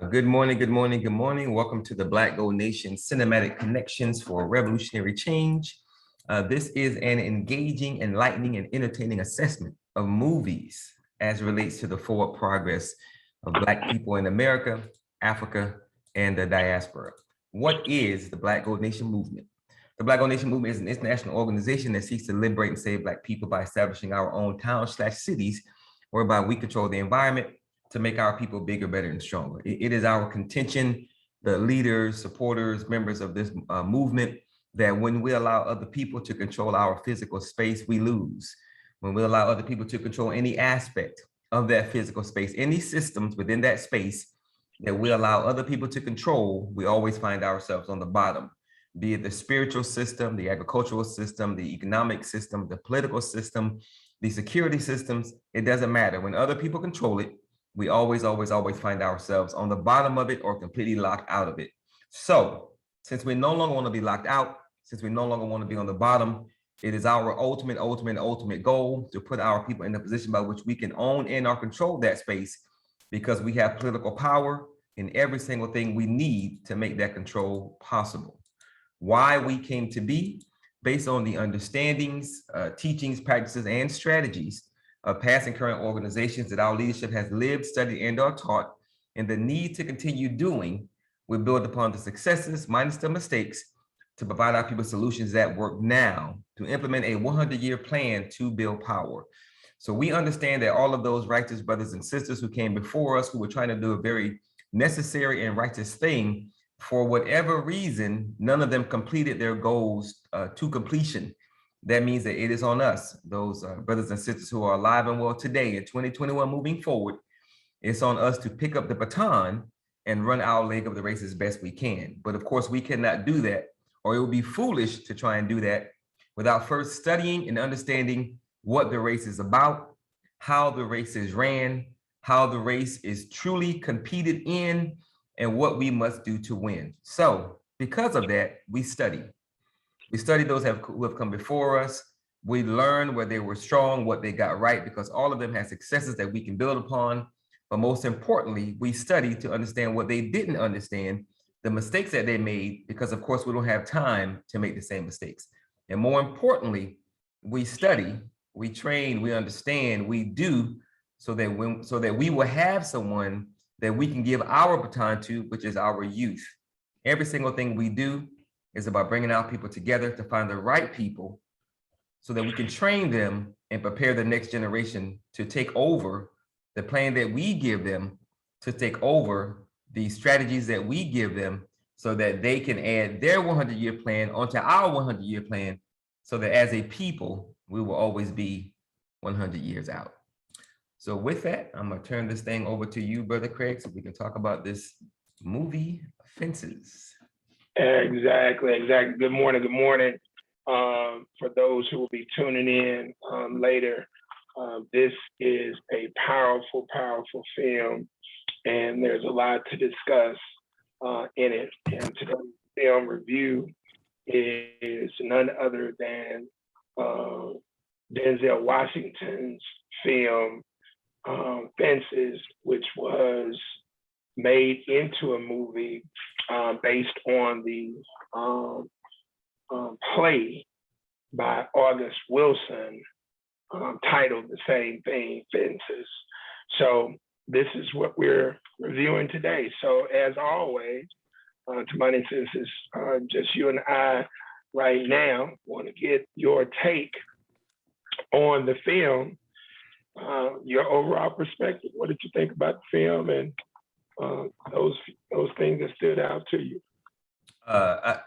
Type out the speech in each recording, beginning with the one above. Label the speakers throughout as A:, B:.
A: Good morning, good morning, good morning. Welcome to the Black Gold Nation Cinematic Connections for Revolutionary Change. This is an engaging, enlightening, and entertaining assessment of movies as it relates to the forward progress of Black people in America, Africa, and the diaspora. What is the Black Gold Nation movement? The Black Gold Nation movement is an international organization that seeks to liberate and save Black people by establishing our own towns/cities, whereby we control the environment to make our people bigger, better, and stronger. It is our contention, the leaders, supporters, members of this movement, that when we allow other people to control our physical space, we lose. When we allow other people to control any aspect of that physical space, any systems within that space that we allow other people to control, we always find ourselves on the bottom. Be it the spiritual system, the agricultural system, the economic system, the political system, the security systems, it doesn't matter. When other people control it, we always find ourselves on the bottom of it or completely locked out of it. So since we no longer want to be locked out, since we no longer want to be on the bottom, it is our ultimate goal to put our people in a position by which we can own and or control that space, because we have political power in every single thing we need to make that control possible. Why we came to be, based on the understandings, teachings, practices, and strategies of past and current organizations that our leadership has lived, studied, and or taught, and the need to continue doing, we build upon the successes minus the mistakes to provide our people solutions that work now, to implement a 100-year plan to build power. So we understand that all of those righteous brothers and sisters who came before us, who were trying to do a very necessary and righteous thing, for whatever reason, none of them completed their goals to completion. That means that it is on us, those brothers and sisters who are alive and well today in 2021 moving forward. It's on us to pick up the baton and run our leg of the race as best we can. But of course, we cannot do that, or it would be foolish to try and do that without first studying and understanding what the race is about, how the race is ran, how the race is truly competed in, and what we must do to win. So because of that, we study. We studied those who have come before us. We learned where they were strong, what they got right, because all of them had successes that we can build upon. But most importantly, we studied to understand what they didn't understand, the mistakes that they made, because of course we don't have time to make the same mistakes. And more importantly, we study, we train, we understand, we do, so that we will have someone that we can give our baton to, which is our youth. Every single thing we do is about bringing our people together to find the right people so that we can train them and prepare the next generation to take over the plan that we give them, to take over the strategies that we give them, so that they can add their 100-year plan onto our 100-year plan, so that as a people, we will always be 100 years out. So with that, I'm gonna turn this thing over to you, Brother Craig, so we can talk about this movie, Fences.
B: Exactly. Good morning. For those who will be tuning in later, this is a powerful film, and there's a lot to discuss in it. And today's film review is none other than Denzel Washington's film, Fences, which was made into a movie based on the play by August Wilson, titled the same thing, Fences. So this is what we're reviewing today. So as always, Tamani, since it's just you and I right now, want to get your take on the film, your overall perspective. What did you think about the film, and those things that stood out to you?
A: I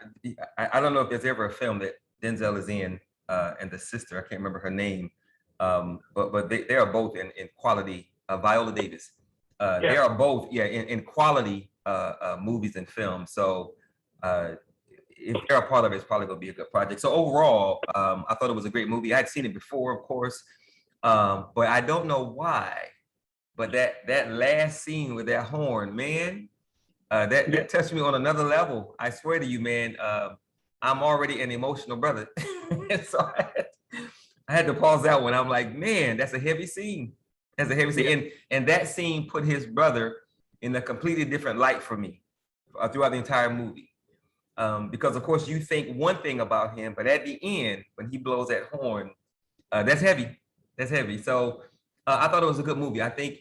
A: don't know if there's ever a film that Denzel is in, and the sister, I can't remember her name, but they are both in quality. Viola Davis. Yeah. They are both in quality movies and films. So if they're a part of it, it's probably gonna be a good project. So overall, I thought it was a great movie. I had seen it before, of course, but I don't know why. But that last scene with that horn, man, that touched me on another level. I swear to you, man. I'm already an emotional brother, so I had to pause that one. I'm like, man, that's a heavy scene. That's a heavy scene, and that scene put his brother in a completely different light for me throughout the entire movie. Because of course you think one thing about him, but at the end, when he blows that horn, that's heavy. That's heavy. So I thought it was a good movie. I think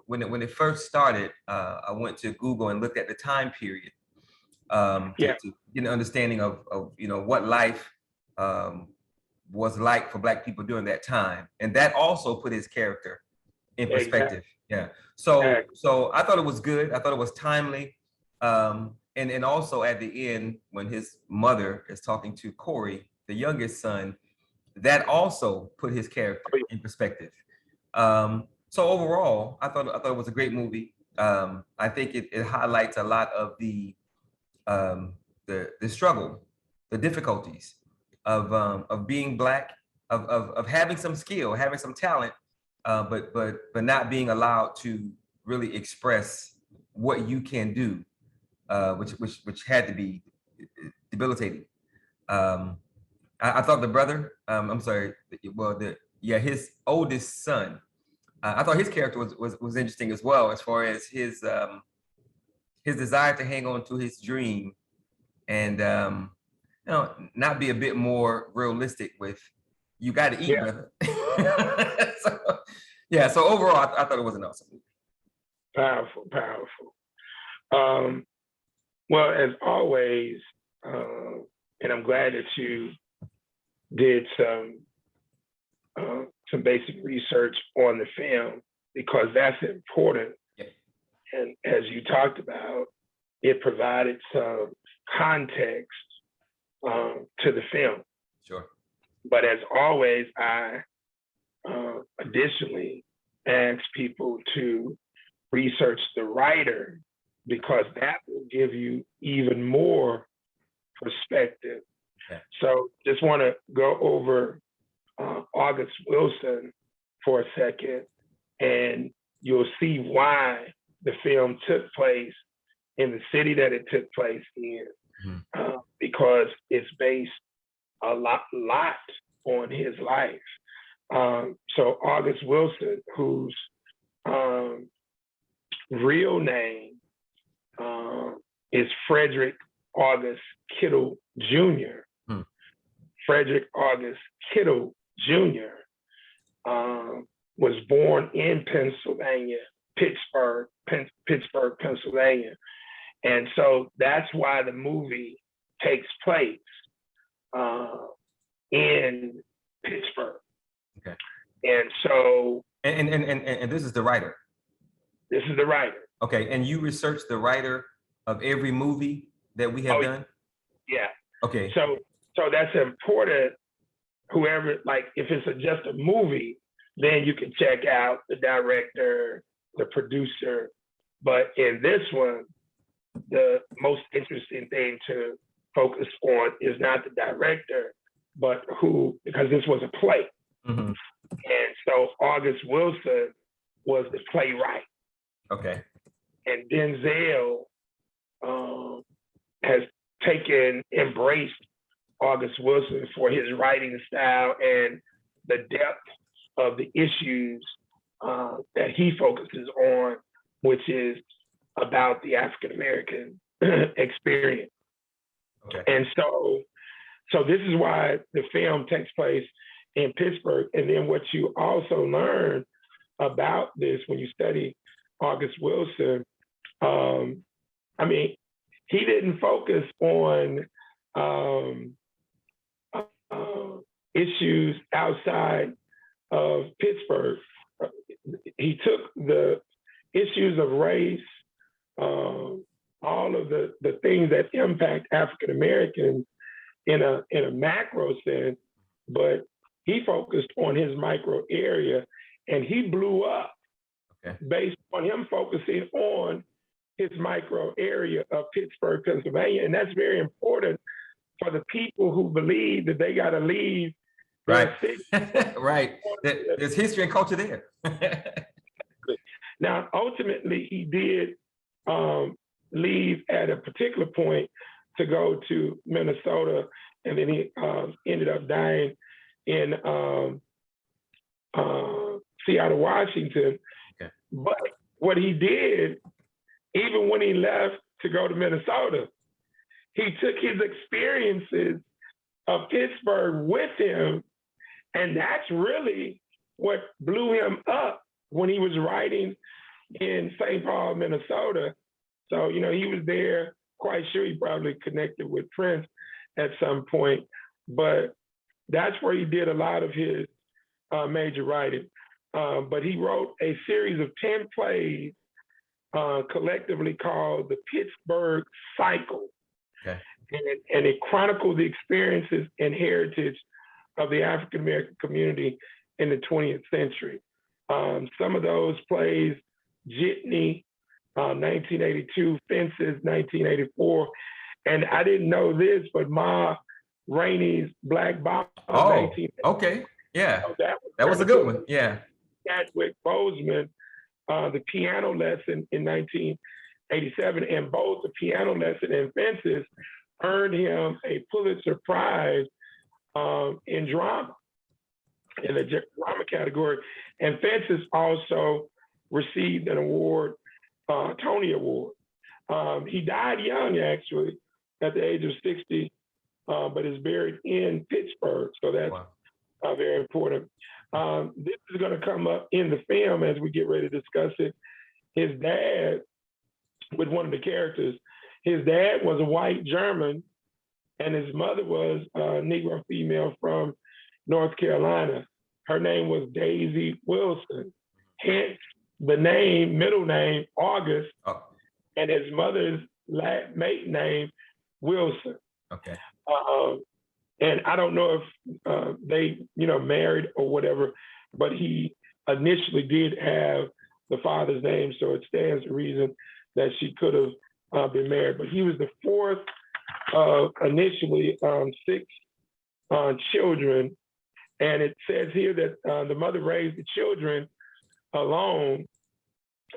A: when it first started, I went to Google and looked at the time period to get an understanding of what life was like for Black people during that time, and that also put his character in perspective. Yeah. So I thought it was good. I thought it was timely. And also at the end, when his mother is talking to Corey, the youngest son, that also put his character in perspective. So overall, I thought it was a great movie. I think it highlights a lot of the struggle, the difficulties of being Black, of having some skill, having some talent, but not being allowed to really express what you can do, which had to be debilitating. I thought the brother, I'm sorry, his oldest son, I thought his character was interesting as well, as far as his desire to hang on to his dream and not be a bit more realistic with, you got to eat, brother. So overall, I thought it was an awesome movie.
B: Powerful. Well, as always, and I'm glad that you did some basic research on the film, because that's important.
A: Yep.
B: And as you talked about, it provided some context to the film.
A: Sure.
B: But as always, I additionally ask people to research the writer, because that will give you even more perspective.
A: Okay.
B: So just want to go over August Wilson for a second, and you'll see why the film took place in the city that it took place in, because it's based a lot on his life. So August Wilson, whose real name is Frederick August Kittle Jr. Frederick August Kittle Jr. Was born in Pennsylvania, Pittsburgh, Pennsylvania. And so that's why the movie takes place in Pittsburgh.
A: Okay.
B: And so
A: and this is the writer.
B: This is the writer.
A: Okay, and you researched the writer of every movie that we have done?
B: Yeah.
A: Okay.
B: So that's important. Whoever, like, if it's just a movie, then you can check out the director, the producer. But in this one, the most interesting thing to focus on is not the director, but because this was a play.
A: Mm-hmm.
B: And so August Wilson was the playwright.
A: Okay.
B: And Denzel has embraced August Wilson for his writing style and the depth of the issues that he focuses on, which is about the African-American experience.
A: Okay.
B: And so this is why the film takes place in Pittsburgh. And then what you also learn about this when you study August Wilson, he didn't focus on issues outside of Pittsburgh. He took the issues of race, all of the things that impact African Americans in a macro sense, but he focused on his micro area, and he blew up based on him focusing on his micro area of Pittsburgh, Pennsylvania. And that's very important for the people who believe that they got to leave.
A: Right. Right. There's history and culture there.
B: Now, ultimately, he did leave at a particular point to go to Minnesota, and then he ended up dying in Seattle, Washington. Okay. But what he did even when he left to go to Minnesota, he took his experiences of Pittsburgh with him. And that's really what blew him up when he was writing in St. Paul, Minnesota. So, you know, he was there, quite sure he probably connected with Prince at some point, but that's where he did a lot of his major writing. But he wrote a series of 10 plays collectively called the Pittsburgh Cycle.
A: Okay.
B: And it chronicled the experiences and heritage of the African-American community in the 20th century. Some of those plays, Jitney, 1982, Fences, 1984. And I didn't know this, but Ma Rainey's Black Bottom.
A: Oh, okay. Yeah,
B: So
A: that was a good one. Yeah.
B: Chadwick Boseman, the piano lesson in 1987, and both the piano lesson and Fences earned him a Pulitzer Prize in drama, in the drama category. And Fences also received an award, Tony Award. He died young, actually, at the age of 60, but is buried in Pittsburgh. So that's very important. This is going to come up in the film as we get ready to discuss it. His dad, with one of the characters, his dad was a white German, and his mother was a Negro female from North Carolina. Her name was Daisy Wilson, hence the name, middle name, August, and his mother's maiden name, Wilson.
A: Okay.
B: And I don't know if they, married or whatever, but he initially did have the father's name, so it stands to reason that she could have been married. But he was the fourth of initially 6 children. And it says here that the mother raised the children alone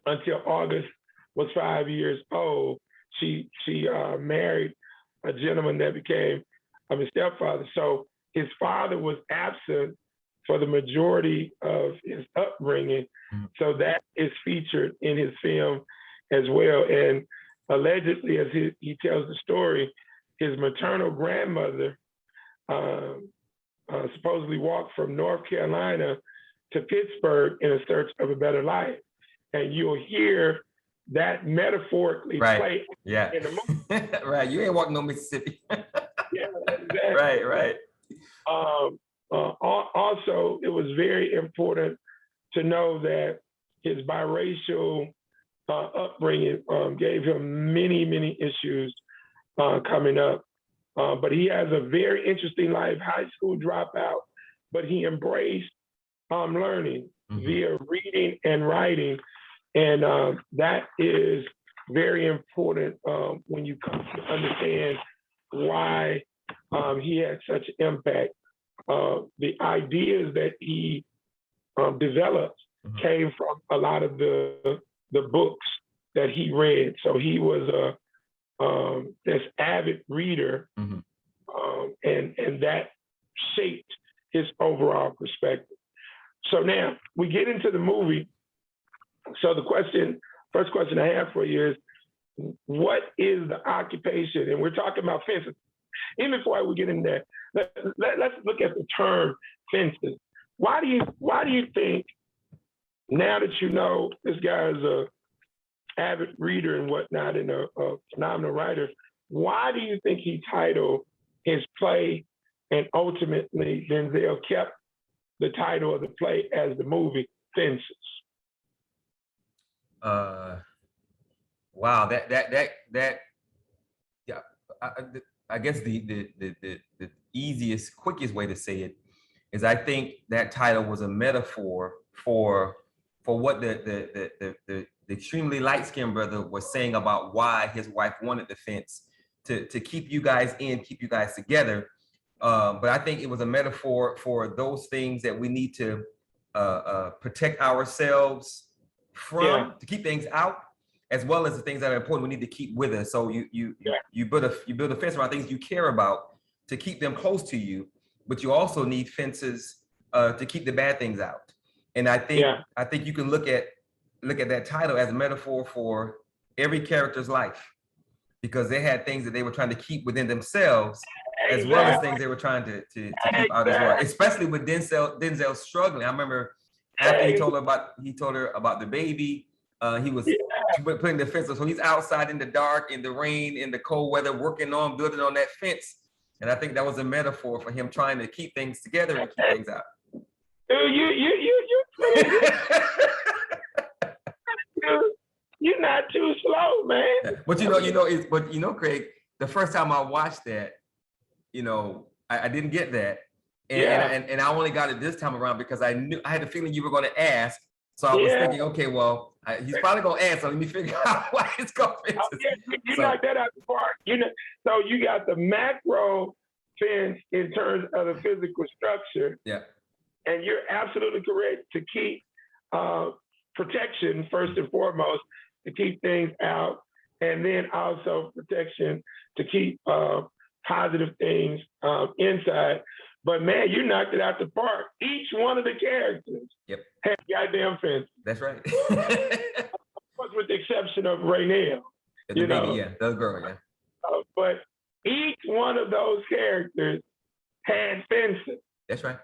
B: until August was 5 years old. She married a gentleman that became his stepfather. So his father was absent for the majority of his upbringing. Mm-hmm. So that is featured in his film as well. And allegedly, as he tells the story, his maternal grandmother supposedly walked from North Carolina to Pittsburgh in a search of a better life. And you'll hear that metaphorically play in the movie.
A: Right, you ain't walking no Mississippi.
B: Yeah, exactly.
A: Right.
B: Also, it was very important to know that his biracial upbringing gave him many, many issues coming up. But he has a very interesting life, high school dropout, but he embraced learning via reading and writing. And that is very important when you come to understand why he had such impact. The ideas that he developed came from a lot of the books that he read. So he was this avid reader, and that shaped his overall perspective. So now we get into the movie. So first question I have for you is, what is the occupation? And we're talking about fences. Even before we get in there, let's look at the term fences. Why do you think, now that you know this guy is a avid reader and whatnot and a phenomenal writer, why do you think he titled his play, and ultimately Denzel kept the title of the play as the movie, Fences?
A: Wow, that yeah. I guess the easiest, quickest way to say it is, I think that title was a metaphor for what the extremely light-skinned brother was saying about why his wife wanted the fence to keep you guys in, keep you guys together. But I think it was a metaphor for those things that we need to protect ourselves from, to keep things out, as well as the things that are important we need to keep with us. So you build a fence around things you care about to keep them close to you, but you also need fences to keep the bad things out. And I think you can look at that title as a metaphor for every character's life because they had things that they were trying to keep within themselves, as well as things they were trying to keep out as well. Especially with Denzel struggling. I remember after he told her about the baby, he was putting the fence up. So he's outside in the dark, in the rain, in the cold weather, working on building on that fence. And I think that was a metaphor for him trying to keep things together and keep things out.
B: You're not too slow, man.
A: But Craig, the first time I watched that, I didn't get that. And I only got it this time around because I had the feeling you were going to ask. So I was thinking, okay, well, he's probably going to answer. Let me figure out why it's called fences.
B: You knocked that out the park. So you got the macro fence in terms of the physical structure.
A: Yeah.
B: And you're absolutely correct to keep protection first and foremost, to keep things out, and then also protection to keep positive things inside. But man, you knocked it out the park. Each one of the characters had goddamn fence.
A: That's right.
B: With the exception of Raynell.
A: The baby, the girl,
B: but each one of those characters had fences.
A: That's right.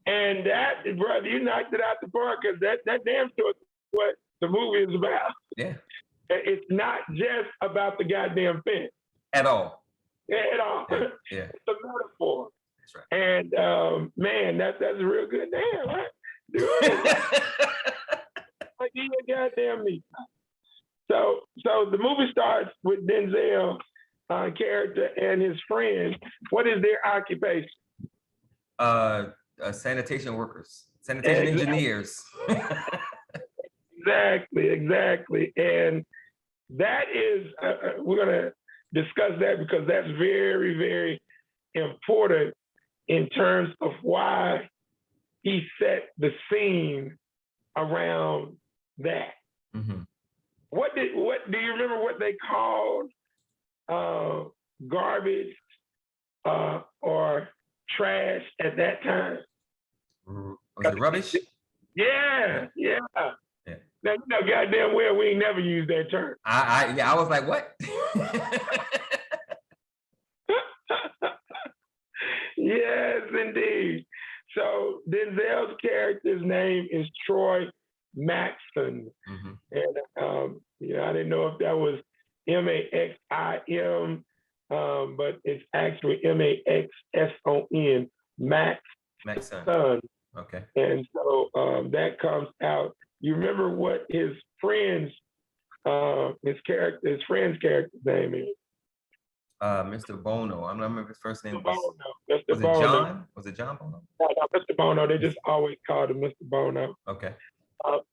B: And that, brother, you knocked it out the park because that damn sure is what the movie is about.
A: Yeah.
B: It's not just about the goddamn fence.
A: At all.
B: At all.
A: Yeah.
B: It's a metaphor.
A: That's right.
B: And man, that's a real good damn, right? Like he a goddamn me. So the movie starts with Denzel character and his friend. What is their occupation?
A: Sanitation workers, sanitation engineers.
B: Exactly. And that is, we're gonna discuss that because that's very, very important in terms of why he set the scene around that.
A: Mm-hmm.
B: What do you remember what they called garbage or trash at that time?
A: Was it rubbish?
B: Yeah. Now, goddamn well, we ain't never used that term.
A: I was like, what?
B: Yes, indeed. So Denzel's character's name is Troy Maxson.
A: Mm-hmm.
B: And I didn't know if that was Maxim, but it's actually Maxson, Maxson.
A: Okay.
B: And so that comes out. You remember what his friend's character's name is?
A: Mr. Bono. I don't remember his first name.
B: Mr.
A: Was
B: Bono.
A: it John? Was it John Bono?
B: No, Mr. Bono. They just always called him Mr. Bono.
A: Okay.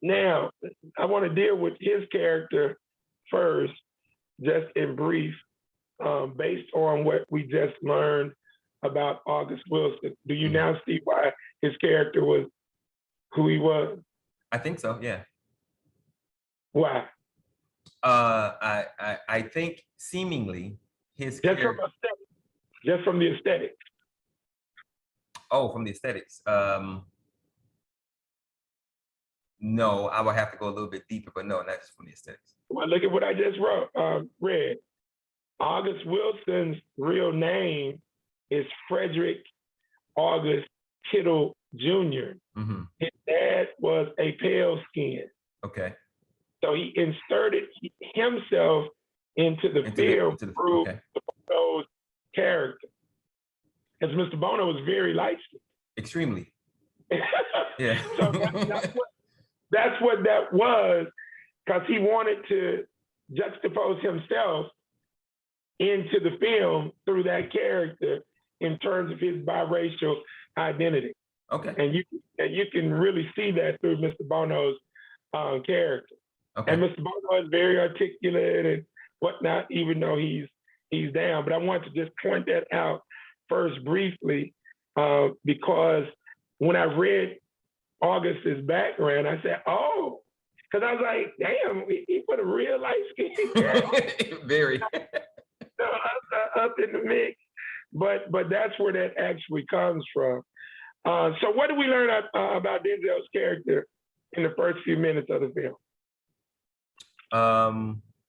B: Now, I want to deal with his character first, just in brief, based on what we just learned about August Wilson. Do you now see why his character was who he was?
A: I think so, yeah.
B: Why?
A: I think seemingly his character.
B: Just from the aesthetics.
A: Oh, from the aesthetics. No, I would have to go a little bit deeper, but no, not just from the aesthetics.
B: Well, look at what I just read. August Wilson's real name is Frederick August Kittle Jr.
A: Mm-hmm.
B: His dad was a pale skin.
A: Okay.
B: So he inserted himself into the film through Bono's character. Because Mr. Bono was very light skinned.
A: Extremely. Yeah.
B: So that's what that was, because he wanted to juxtapose himself into the film through that character in terms of his biracial identity.
A: Okay.
B: And you can really see that through Mr. Bono's character.
A: Okay.
B: And Mr. Bono is very articulate and whatnot, even though he's down. But I want to just point that out first briefly, because when I read August's background, I said, oh, because I was like, damn, he put a real light skin
A: very
B: up in the mix. But that's where that actually comes from. So what did we learn about Denzel's character in the first few minutes of the film?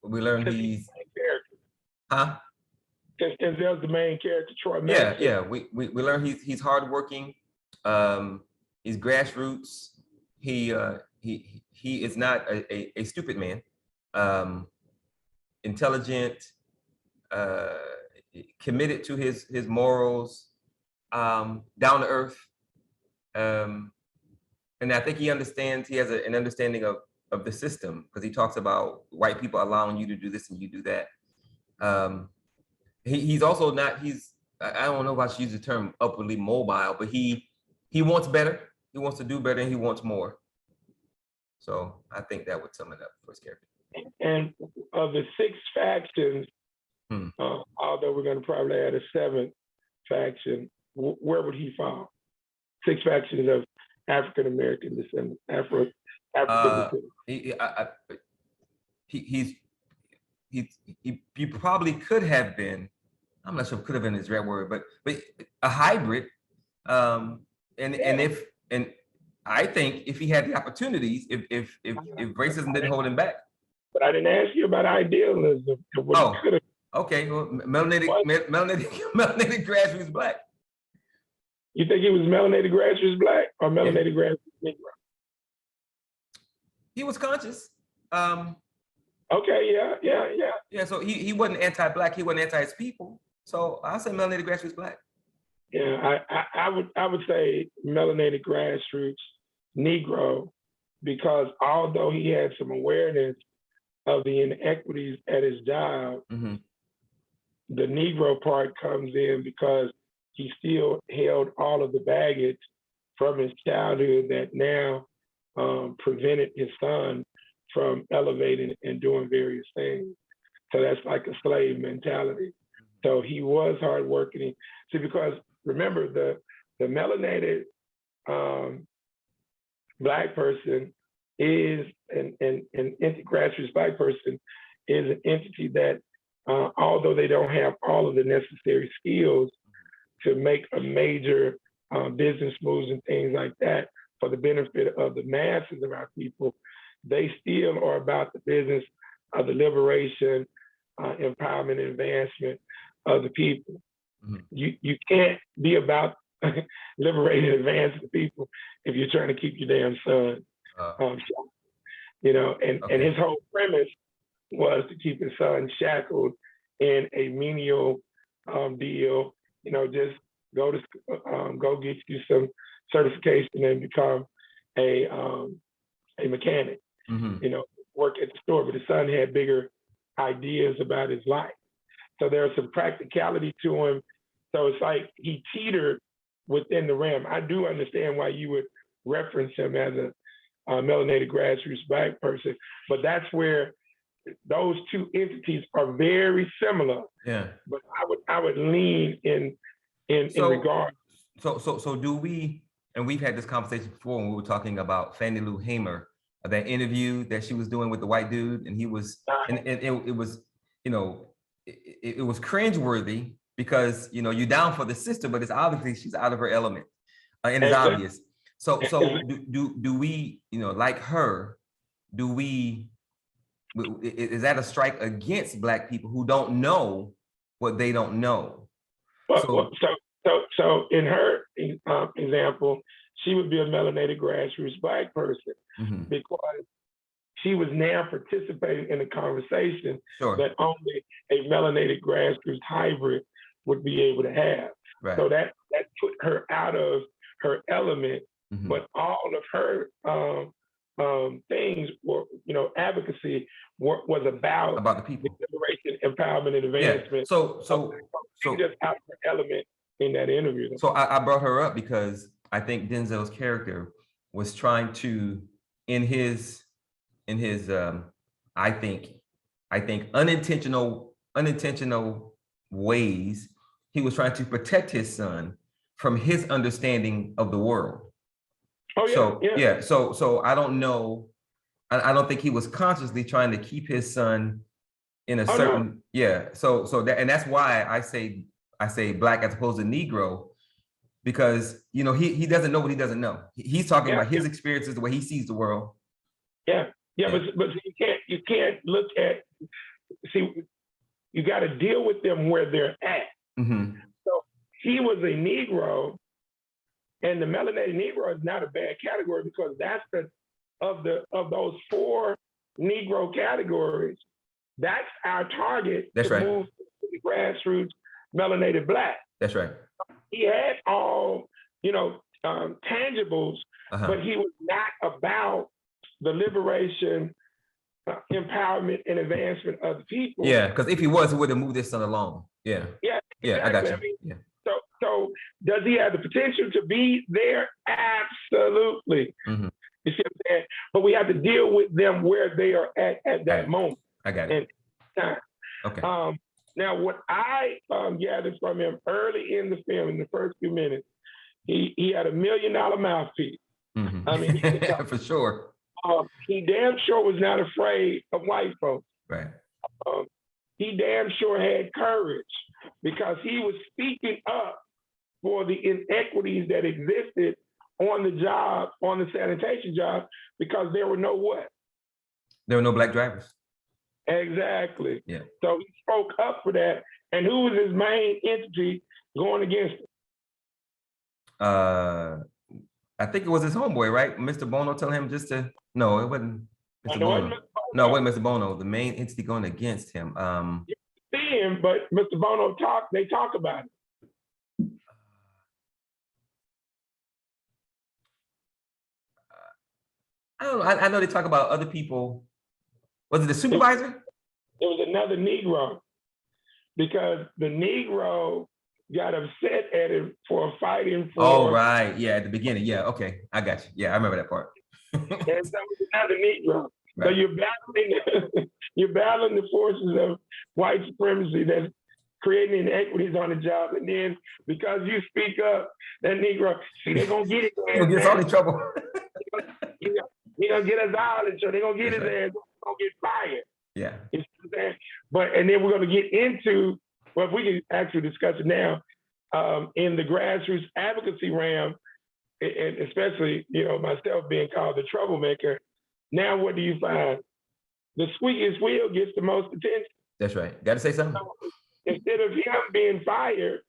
A: We learn
B: Because
A: he's,
B: the main character.
A: huh?
B: Since Denzel's the main character, Troy
A: Yeah,
B: Mason.
A: yeah. We learn he's hardworking. He's grassroots. He is not a stupid man. Um, Intelligent, uh, committed to his morals, down to earth. And I think he understands. He has an understanding of the system because he talks about white people allowing you to do this and you do that. He's also not. I don't know if I should use the term upwardly mobile, but he wants better. He wants to do better, and he wants more. So I think that would sum it up for his character.
B: And of the 6 factions, although we're going to probably add a 7th faction, where would he fall? 6 factions of African American descent, African descent.
A: He probably could have been. I'm not sure if could have been his right word, but a hybrid. And I think if he had the opportunities, if racism didn't hold him back.
B: But I didn't ask you about idealism.
A: Oh, okay. Well, melanated grassroots black.
B: You think he was melanated grassroots black or melanated grassroots Negro?
A: He was conscious.
B: Okay, yeah.
A: Yeah, so he wasn't anti-black. He wasn't anti his people. So I'll say melanated grassroots black.
B: Yeah, I would say melanated grassroots Negro, because although he had some awareness of the inequities at his job, the Negro part comes in because he still held all of the baggage from his childhood that now prevented his son from elevating and doing various things. So that's like a slave mentality. So he was hardworking. See, because remember, the melanated black person is an grassroots black person is an entity that, although they don't have all of the necessary skills to make a major business moves and things like that for the benefit of the masses of our people, they still are about the business of the liberation, empowerment, and advancement of the people. You can't be about liberating and advancing the people if you're trying to keep your damn son. And his whole premise was to keep his son shackled in a menial deal. Just go get you some certification and become a mechanic. Work at the store. But his son had bigger ideas about his life. So there's some practicality to him. So it's like he teetered within the realm. I do understand why you would reference him as a melanated grassroots black person, but that's where those two entities are very similar. Yeah. But I would lean in regard.
A: So do we? And we've had this conversation before when we were talking about Fannie Lou Hamer, that interview that she was doing with the white dude, and he was, and it was, it was cringeworthy because you're down for the sister, but it's obviously she's out of her element, and it's obvious. So do we, like her, is that a strike against black people who don't know what they don't know?
B: So in her example, she would be a melanated grassroots black person because she was now participating in a conversation that only a melanated grassroots hybrid would be able to have. Right. So that put her out of her element, but all of her things were, advocacy was about
A: the people,
B: liberation, empowerment, and advancement.
A: Yeah. So
B: just out of her element in that interview.
A: So I brought her up because I think Denzel's character was trying to, in his I think unintentional ways, he was trying to protect his son from his understanding of the world. Oh yeah. So I don't know. I don't think he was consciously trying to keep his son in a certain. Yeah. So that, and that's why I say black as opposed to Negro, because he doesn't know what he doesn't know. He's talking about his experiences, the way he sees the world.
B: Yeah. But you can't look at see, you got to deal with them where they're at.
A: Mm-hmm.
B: So he was a Negro, and the melanated Negro is not a bad category because that's of those 4 Negro categories, that's our target
A: That's
B: to
A: right.
B: move to the grassroots melanated Black.
A: That's right.
B: He had all, tangibles, but he was not about the liberation, empowerment, and advancement of the people.
A: Yeah, because if he was, he would have moved this on along. Yeah.
B: Yeah,
A: Yeah,
B: exactly.
A: I got you.
B: I mean,
A: yeah.
B: So does he have the potential to be there? Absolutely.
A: Mm-hmm.
B: You see what I'm saying? But we have to deal with them where they are at that moment.
A: I got it.
B: Time.
A: Okay.
B: Now, what I gathered from him early in the film, in the first few minutes, he had $1 million mouthpiece.
A: Mm-hmm.
B: I mean,
A: for sure.
B: He damn sure was not afraid of white folks.
A: Right.
B: He damn sure had courage because he was speaking up for the inequities that existed on the job, on the sanitation job, because there were no what?
A: There were no Black drivers.
B: Exactly.
A: Yeah.
B: So he spoke up for that. And who was his main entity going against him?
A: I think it was his homeboy, right? Mr. Bono telling him just to, no, it wasn't Mr. Bono. No, it wasn't Mr. Bono. The main entity going against him.
B: You see him, but Mr. Bono they talk about it.
A: I don't know. I know they talk about other people. Was it the supervisor?
B: It was another Negro, because the Negro got upset at him for fighting for.
A: Oh, right. Yeah, at the beginning. Yeah, okay. I got you. Yeah, I remember that part.
B: And so it was another Negro.
A: Right.
B: So you're battling the forces of white supremacy that's creating inequities on the job. And then because you speak up, that Negro, see, they're going to get it.
A: He's going to get us all in trouble.
B: He's going to get us all in trouble. They're going to get his ass. Going to get fired.
A: Yeah.
B: And then we're going to get into, well, we can actually discuss it now, in the grassroots advocacy realm, and especially, myself being called the troublemaker. Now, what do you find? The squeakiest wheel gets the most attention.
A: That's right. Got to say something.
B: So instead of him being fired,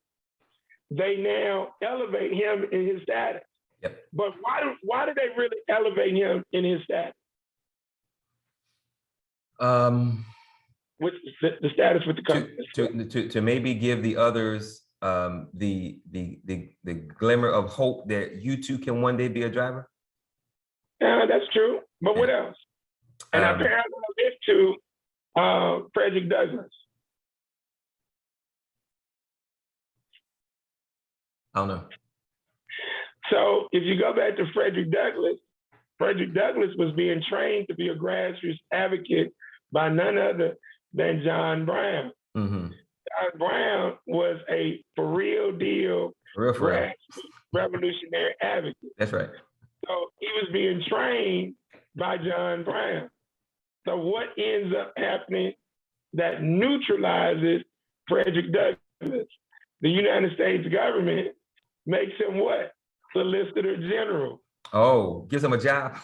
B: they now elevate him in his status.
A: Yep.
B: But why do they really elevate him in his status? With the status with the company.
A: To maybe give the others the glimmer of hope that you too can one day be a driver.
B: Yeah, that's true. But what else? And I parallel this to Frederick Douglass.
A: I don't know.
B: So if you go back to Frederick Douglass was being trained to be a grassroots advocate by none other than John Brown.
A: Mm-hmm.
B: John Brown was a for real deal, revolutionary advocate.
A: That's right.
B: So he was being trained by John Brown. So what ends up happening that neutralizes Frederick Douglass? The United States government makes him what? Solicitor General.
A: Oh, gives him a job.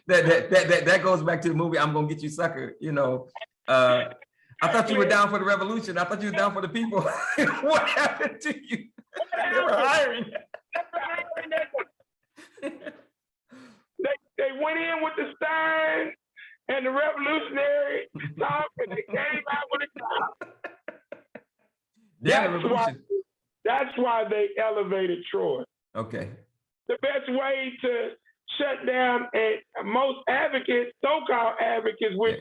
A: that goes back to the movie I'm Gonna Get You, Sucker. I thought you were down for the revolution. I thought you were down for the people. What happened to you? They were hiring.
B: They went in with the Stein and the revolutionary talk, and they came out with a job. That's why they elevated Troy.
A: Okay.
B: The best way to shut down most advocates, so-called advocates, with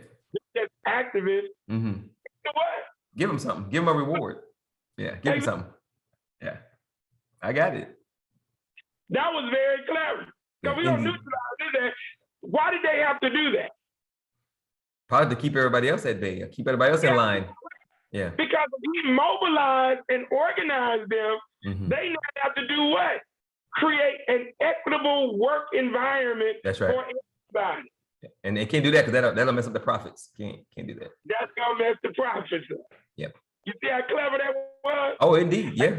B: just activists.
A: Mm-hmm.
B: What?
A: Give them something. Give them a reward. Yeah, give them something. Yeah, I got it.
B: That was very clever. Because we don't neutralize that. Why did they have to do that?
A: Probably to keep everybody else at bay, keep everybody else in line. Yeah.
B: Because if we mobilize and organize them, they now have to do what? Create an equitable work environment for everybody.
A: And they can't do that because that'll mess up the profits. Can't do that.
B: That's gonna mess the profits up.
A: Yep.
B: You see how clever that was?
A: Oh, indeed, yeah.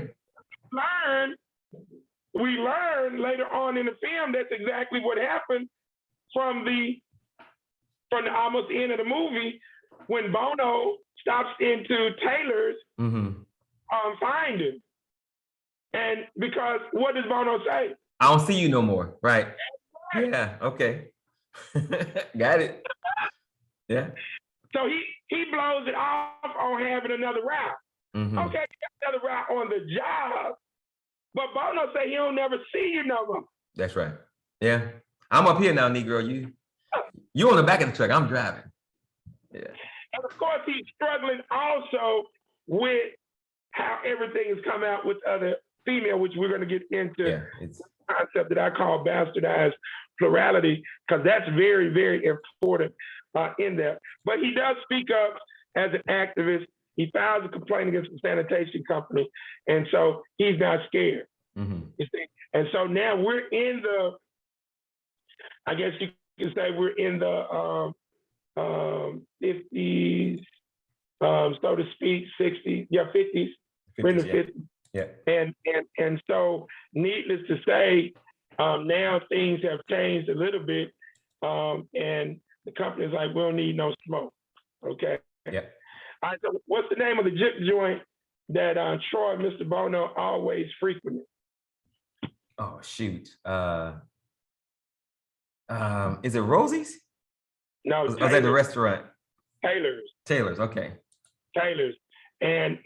B: We learned later on in the film that's exactly what happened from the almost end of the movie when Bono stops into Taylor's finding. And because what does Bono say?
A: I don't see you no more. Right. Yeah. Okay. Got it. Yeah.
B: So he blows it off on having another route. Okay, another route on the job, but Bono say he don't never see you no more.
A: That's right. Yeah. I'm up here now, Negro. You on the back of the truck. I'm driving. Yeah.
B: And of course, he's struggling also with how everything has come out with other female, which we're going to get into.
A: Yeah, it's
B: the concept that I call bastardized plurality, because that's very, very important in there. But he does speak up as an activist. He files a complaint against the sanitation company, and so he's not scared. You see? And so now we're in the, I guess you can say we're in the 50s, so to speak, 60s, 50s. We're in the 50s.
A: Yeah.
B: And so, needless to say, now things have changed a little bit, and the company's like, we don't need no smoke. Okay.
A: Yeah.
B: All right. So, what's the name of the jip joint that Troy, Mr. Bono, always frequented?
A: Oh shoot. Is it Rosie's?
B: No.
A: Was that the restaurant?
B: Taylor's.
A: Taylor's. Okay.
B: Taylor's. And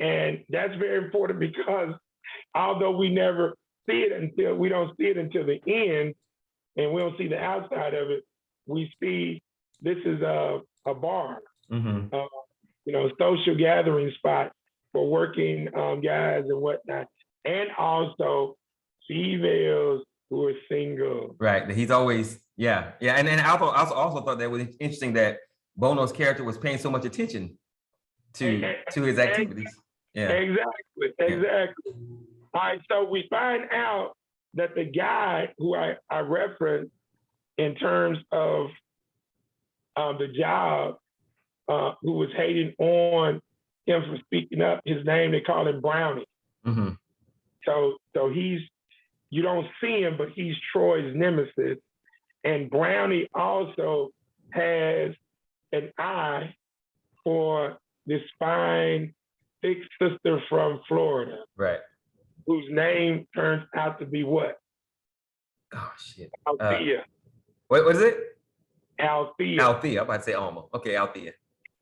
B: that's very important because although we never see it until the end, and we don't see the outside of it, we see this is a bar, social gathering spot for working guys and whatnot, and also females who are single.
A: Right. He's always, yeah. And then I also thought that was interesting that Bono's character was paying so much attention to his activities. Yeah.
B: Exactly.
A: Yeah.
B: All right, so we find out that the guy who I referenced in terms of the job, who was hating on him for speaking up, his name, they call him Brownie. So you don't see him, but he's Troy's nemesis. And Brownie also has an eye for this fine, thick sister from Florida.
A: Right.
B: Whose name turns out to be what?
A: Oh, shit.
B: Althea.
A: What is it?
B: Althea.
A: Althea. I'm about to say Alma. Okay, Althea.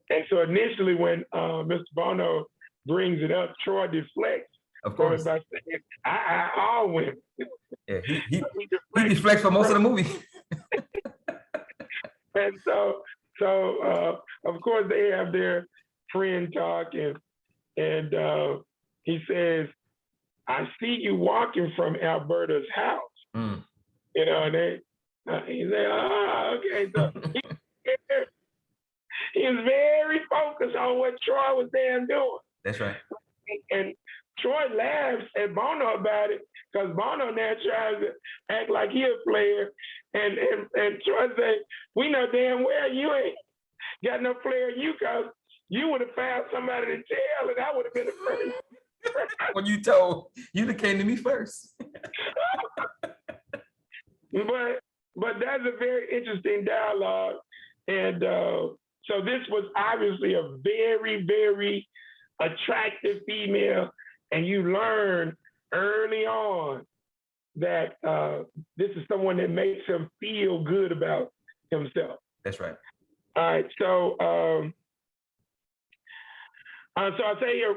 B: And so initially when Mr. Bono brings it up, Troy deflects.
A: Of course.
B: By saying, all women.
A: Yeah, he deflects for most of the movie.
B: And so of course they have their friend talk, and he says, I see you walking from Alberta's house. And he said, oh, okay. So he was very focused on what Troy was damn doing.
A: That's right.
B: And Troy laughs at Bono about it because Bono now tries to act like he a player. And Troy say, we know damn well you ain't got no player in you because you would have found somebody to tell and I would have been the first.
A: When you'd have came to me first.
B: But that's a very interesting dialogue. And so this was obviously a very, very attractive female. And you learn early on that this is someone that makes him feel good about himself.
A: That's right.
B: All right. So I'll say here,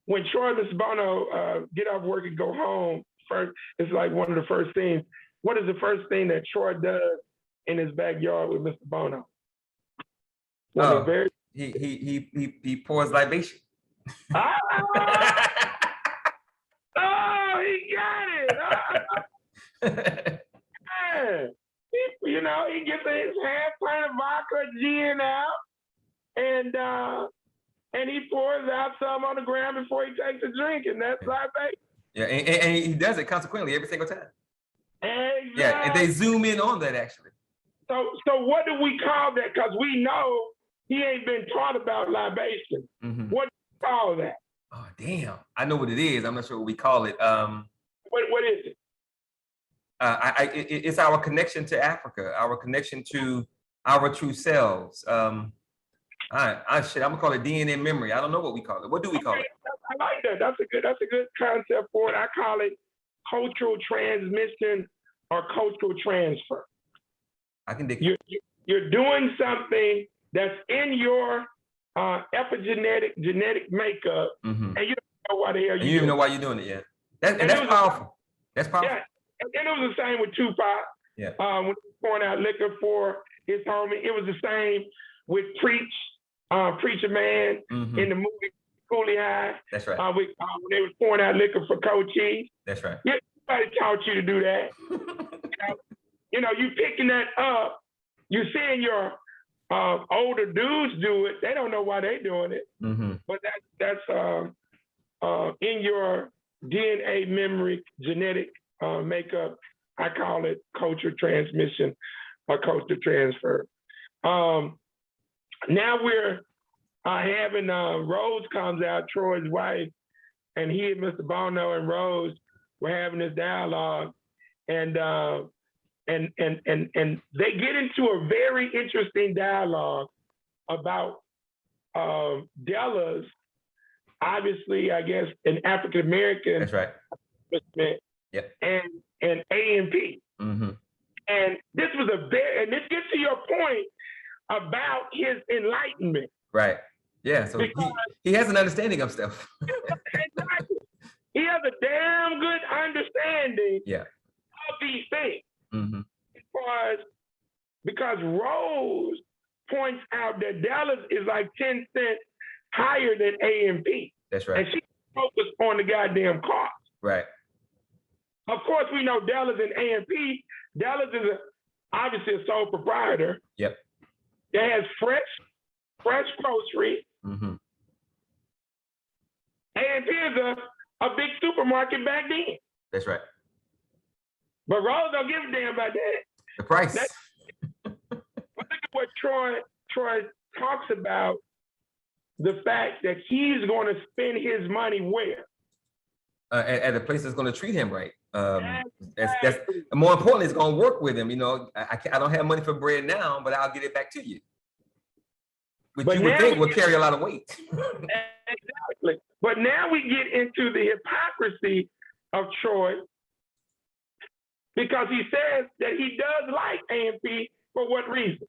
B: when Troy and Mr. Bono get off work and go home, first, it's like one of the first things. What is the first thing that Troy does in his backyard with Mr. Bono?
A: He pours libation.
B: Oh, he got it. He gets his half pint of vodka gin out, and he pours out some on the ground before he takes a drink, and that's libation.
A: Yeah, and he does it consequently every single time.
B: Exactly.
A: Yeah, and they zoom in on that actually.
B: So what do we call that? Because we know he ain't been taught about libation. What do we call that?
A: Oh, damn. I know what it is. I'm not sure what we call it.
B: What is it?
A: It's our connection to Africa, our connection to our true selves. I'm gonna call it DNA memory. I don't know what we call it. What do we call it?
B: I like that. That's a good concept for it. I call it cultural transmission or cultural transfer.
A: I can dig
B: it. You're doing something that's in your epigenetic genetic makeup, and you don't know why the hell
A: you even know why you're doing it. Yeah, that's powerful. That's powerful.
B: Yeah, and it was the same with Tupac.
A: Yeah.
B: When he was pouring out liquor for his homie, it was the same with Preacher Man in the movie Coolie High.
A: That's right.
B: When they was pouring out liquor for Cochise.
A: That's right.
B: Yeah, nobody taught you to do that. You picking that up. You're seeing your older dudes do it. They don't know why they're doing it, but that's in your DNA memory, genetic makeup. I call it culture transmission or culture transfer. Now we're having Rose comes out, Troy's wife, and he and Mr. Bono and Rose were having this dialogue, and they get into a very interesting dialogue about Della's, obviously, I guess, an African American.
A: That's right.
B: Yep. And A&P. And this this gets to your point about his enlightenment.
A: Right. Yeah. So he has an understanding of stuff.
B: Exactly. He has a damn good understanding of these things. Because Rose points out that Dallas is like 10 cents higher than A&P.
A: That's right.
B: And she focused on the goddamn cost.
A: Right.
B: Of course, we know Dallas and A&P. Dallas is obviously a sole proprietor.
A: Yep.
B: That has fresh grocery. A&P is a big supermarket back then.
A: That's right.
B: But Rose don't give a damn about that.
A: The price.
B: But look at what Troy talks about, the fact that he's going to spend his money where?
A: At a place that's going to treat him right. That's more importantly, it's going to work with him. I don't have money for bread now, but I'll get it back to you. But you would think would carry a lot of weight.
B: Exactly. But now we get into the hypocrisy of Troy, because he says that he does like A&P for what reason?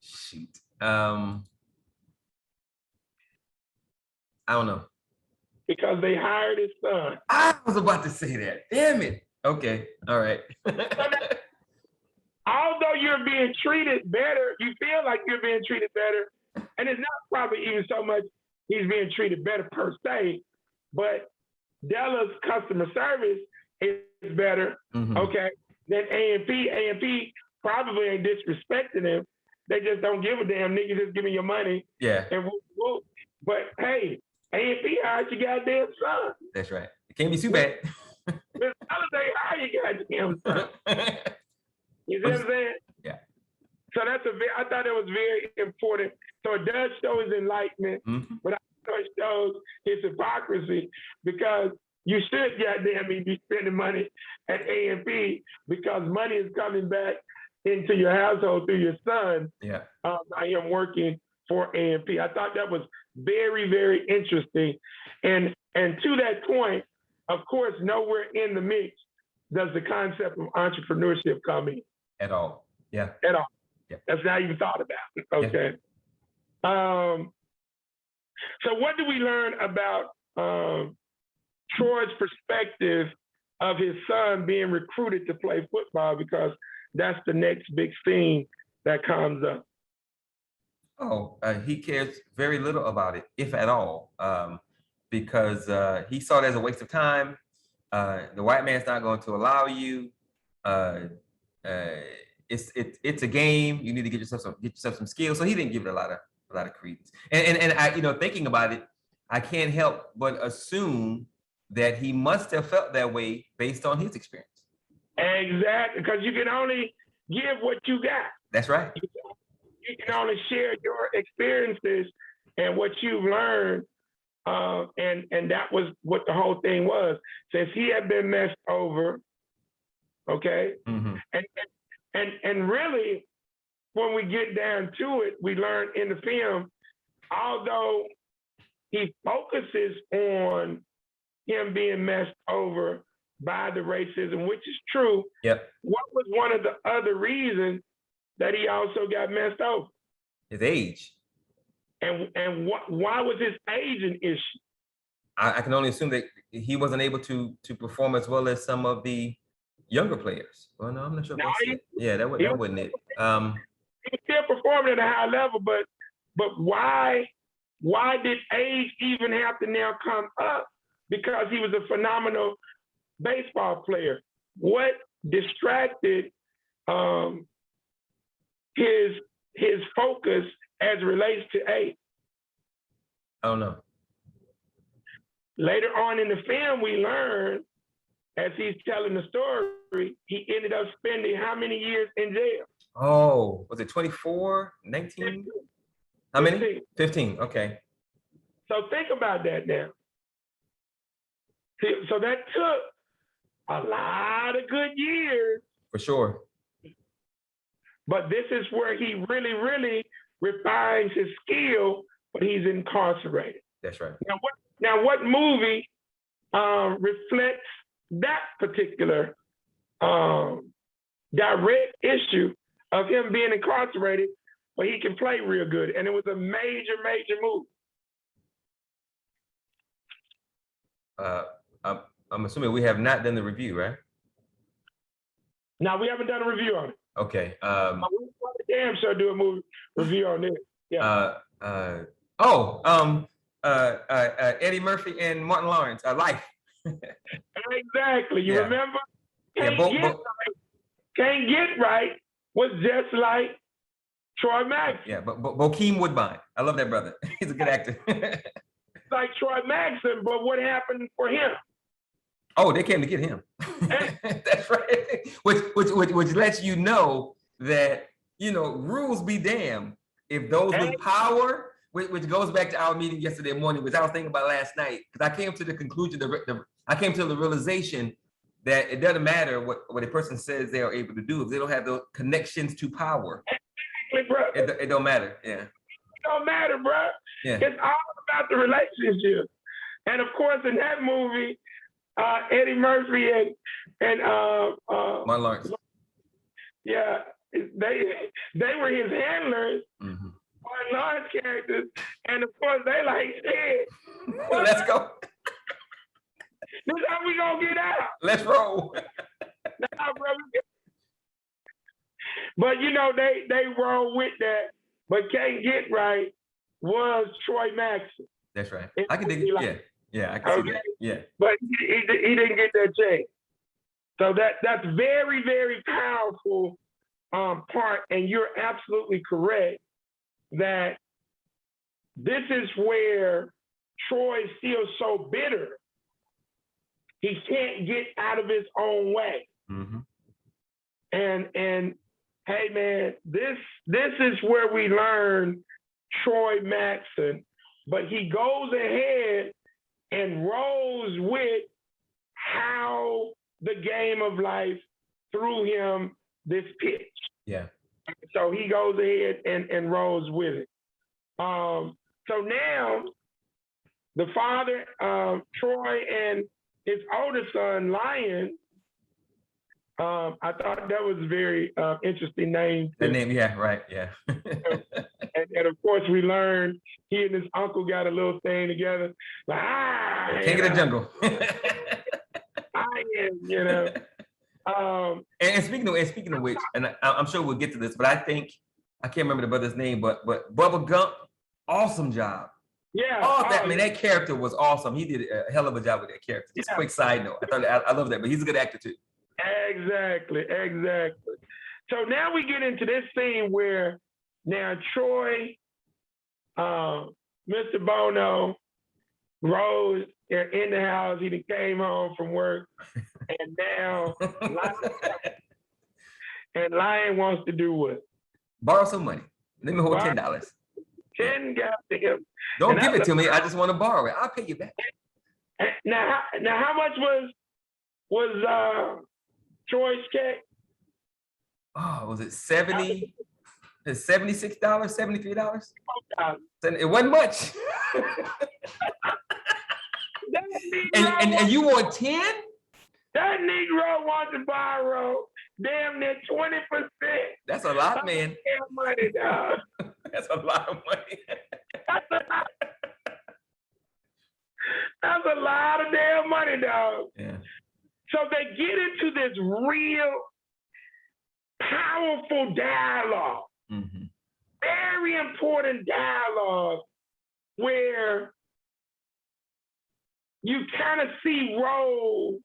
A: Shoot. I don't know.
B: Because they hired his son.
A: I was about to say that. Damn it. Okay. All right.
B: Although you're being treated better, you feel like you're being treated better. And it's not probably even so much he's being treated better per se, but Della's customer service is better, okay, than A&P. A&P probably ain't disrespecting him. They just don't give a damn. Nigga, just give me your money.
A: Yeah.
B: And but hey, A&P hired your goddamn son.
A: That's right. It can't be too bad.
B: Miss Holiday hired your goddamn son. You see what I'm saying?
A: Yeah.
B: So I thought it was very important. So it does show his enlightenment, but also it shows his hypocrisy, because you should goddamn me be spending money at A&P because money is coming back into your household through your son.
A: Yeah.
B: I am working for A&P. I thought that was very, very interesting. And to that point, of course, nowhere in the mix does the concept of entrepreneurship come in.
A: At all. Yeah.
B: At all.
A: Yeah.
B: That's not even thought about. Okay. Yeah. So what do we learn about Troy's perspective of his son being recruited to play football? Because that's the next big thing that comes up.
A: He cares very little about it, if at all, because he saw it as a waste of time. The white man's not going to allow you. It's a game. You need to get yourself some skills. So he didn't give it a lot of credence. And I, thinking about it, I can't help but assume that he must have felt that way based on his experience. Exactly,
B: because you can only give what you got.
A: That's right.
B: You can only share your experiences and what you've learned And that was what the whole thing was. Since he had been messed over, okay,
A: Mm-hmm.
B: and really, when we get down to it, we learn in the film, although he focuses on him being messed over by the racism, which is true.
A: Yep.
B: What was one of the other reasons that he also got messed over?
A: His age.
B: And why was his age an issue?
A: I can only assume that he wasn't able to perform as well as some of the younger players. Well, no, I'm not sure if that's it. Yeah, that wasn't it.
B: He was still performing at a high level, but why did age even have to now come up? Because he was a phenomenal baseball player. What distracted his focus as it relates to age?
A: I don't know.
B: Later on in the film, we learn, as he's telling the story, he ended up spending how many years in jail?
A: Oh, was it 24, 19? How many?
B: 15.
A: 15, okay.
B: So think about that now. So that took a lot of good years.
A: For sure.
B: But this is where he really, really refines his skill, but he's incarcerated.
A: That's right.
B: Now what movie reflects that particular direct issue of him being incarcerated, but he can play real good? And it was a major, major move.
A: I'm assuming we have not done the review, right?
B: Now, we haven't done a review on it.
A: Okay.
B: We damn sure do a movie review on this. Yeah.
A: Eddie Murphy and Martin Lawrence, Life.
B: Exactly. You remember?
A: Yeah,
B: Can't Get Right was just like Troy Maxson.
A: Yeah, but Bokeem Woodbine. I love that brother. He's a good actor.
B: Like Troy Maxson, but what happened for him?
A: Oh, they came to get him. That's right. Which lets you know that, rules be damned. If those with power, which goes back to our meeting yesterday morning, which I was thinking about last night, because I came to the conclusion, I came to the realization that it doesn't matter what a person says they are able to do if they don't have those connections to power. It don't matter. Yeah.
B: It don't matter, bro.
A: Yeah.
B: It's all about the relationship. And of course, in that movie, Eddie Murphy and
A: Martin Lawrence.
B: Yeah, they were his handlers,
A: mm-hmm.
B: Martin Lawrence characters, and of course they like, shit.
A: Let's go.
B: This is how we gonna get out.
A: Let's roll.
B: Nah, bro. But they roll with that. But Can't Get Right was Troy Maxson.
A: That's right. I can dig it. Yeah, I can see that. Yeah.
B: But he didn't get that chance. So that's very, very powerful part. And you're absolutely correct that this is where Troy feels so bitter. He can't get out of his own way.
A: Mm-hmm.
B: And hey man, this is where we learn Troy Maxson, but he goes ahead and rolls with how the game of life threw him this pitch.
A: Yeah.
B: So he goes ahead and rolls with it. So now the father, Troy, and his older son, Lion, I thought that was a very interesting name.
A: The name, yeah, right, yeah.
B: and of course, we learned he and his uncle got a little thing together. Like,
A: King of the Jungle. And speaking of which, and I'm sure we'll get to this, but I can't remember the brother's name, but Bubba Gump, awesome job.
B: Yeah.
A: That character was awesome. He did a hell of a job with that character. Just a quick side note. I love that, but he's a good actor too.
B: Exactly. So now we get into this scene where now Troy, Mr. Bono, Rose, they're in the house. He came home from work, and now Lion wants to do what?
A: Borrow some money. Let me hold $10.
B: 10 goddamn.
A: Don't give it to me. I just want to borrow it. I'll pay you back.
B: Now how much was Troy's check?
A: Oh, was it 70? It's $76, $73?
B: Uh,
A: It wasn't much.
B: That
A: and you want 10?
B: That Negro wants to borrow damn near 20%.
A: That's a lot, man.
B: Damn money, dog.
A: That's a lot of money.
B: That's a lot of damn money, dog.
A: Yeah.
B: So they get into this real powerful dialogue, very important dialogue, where you kind of see Rose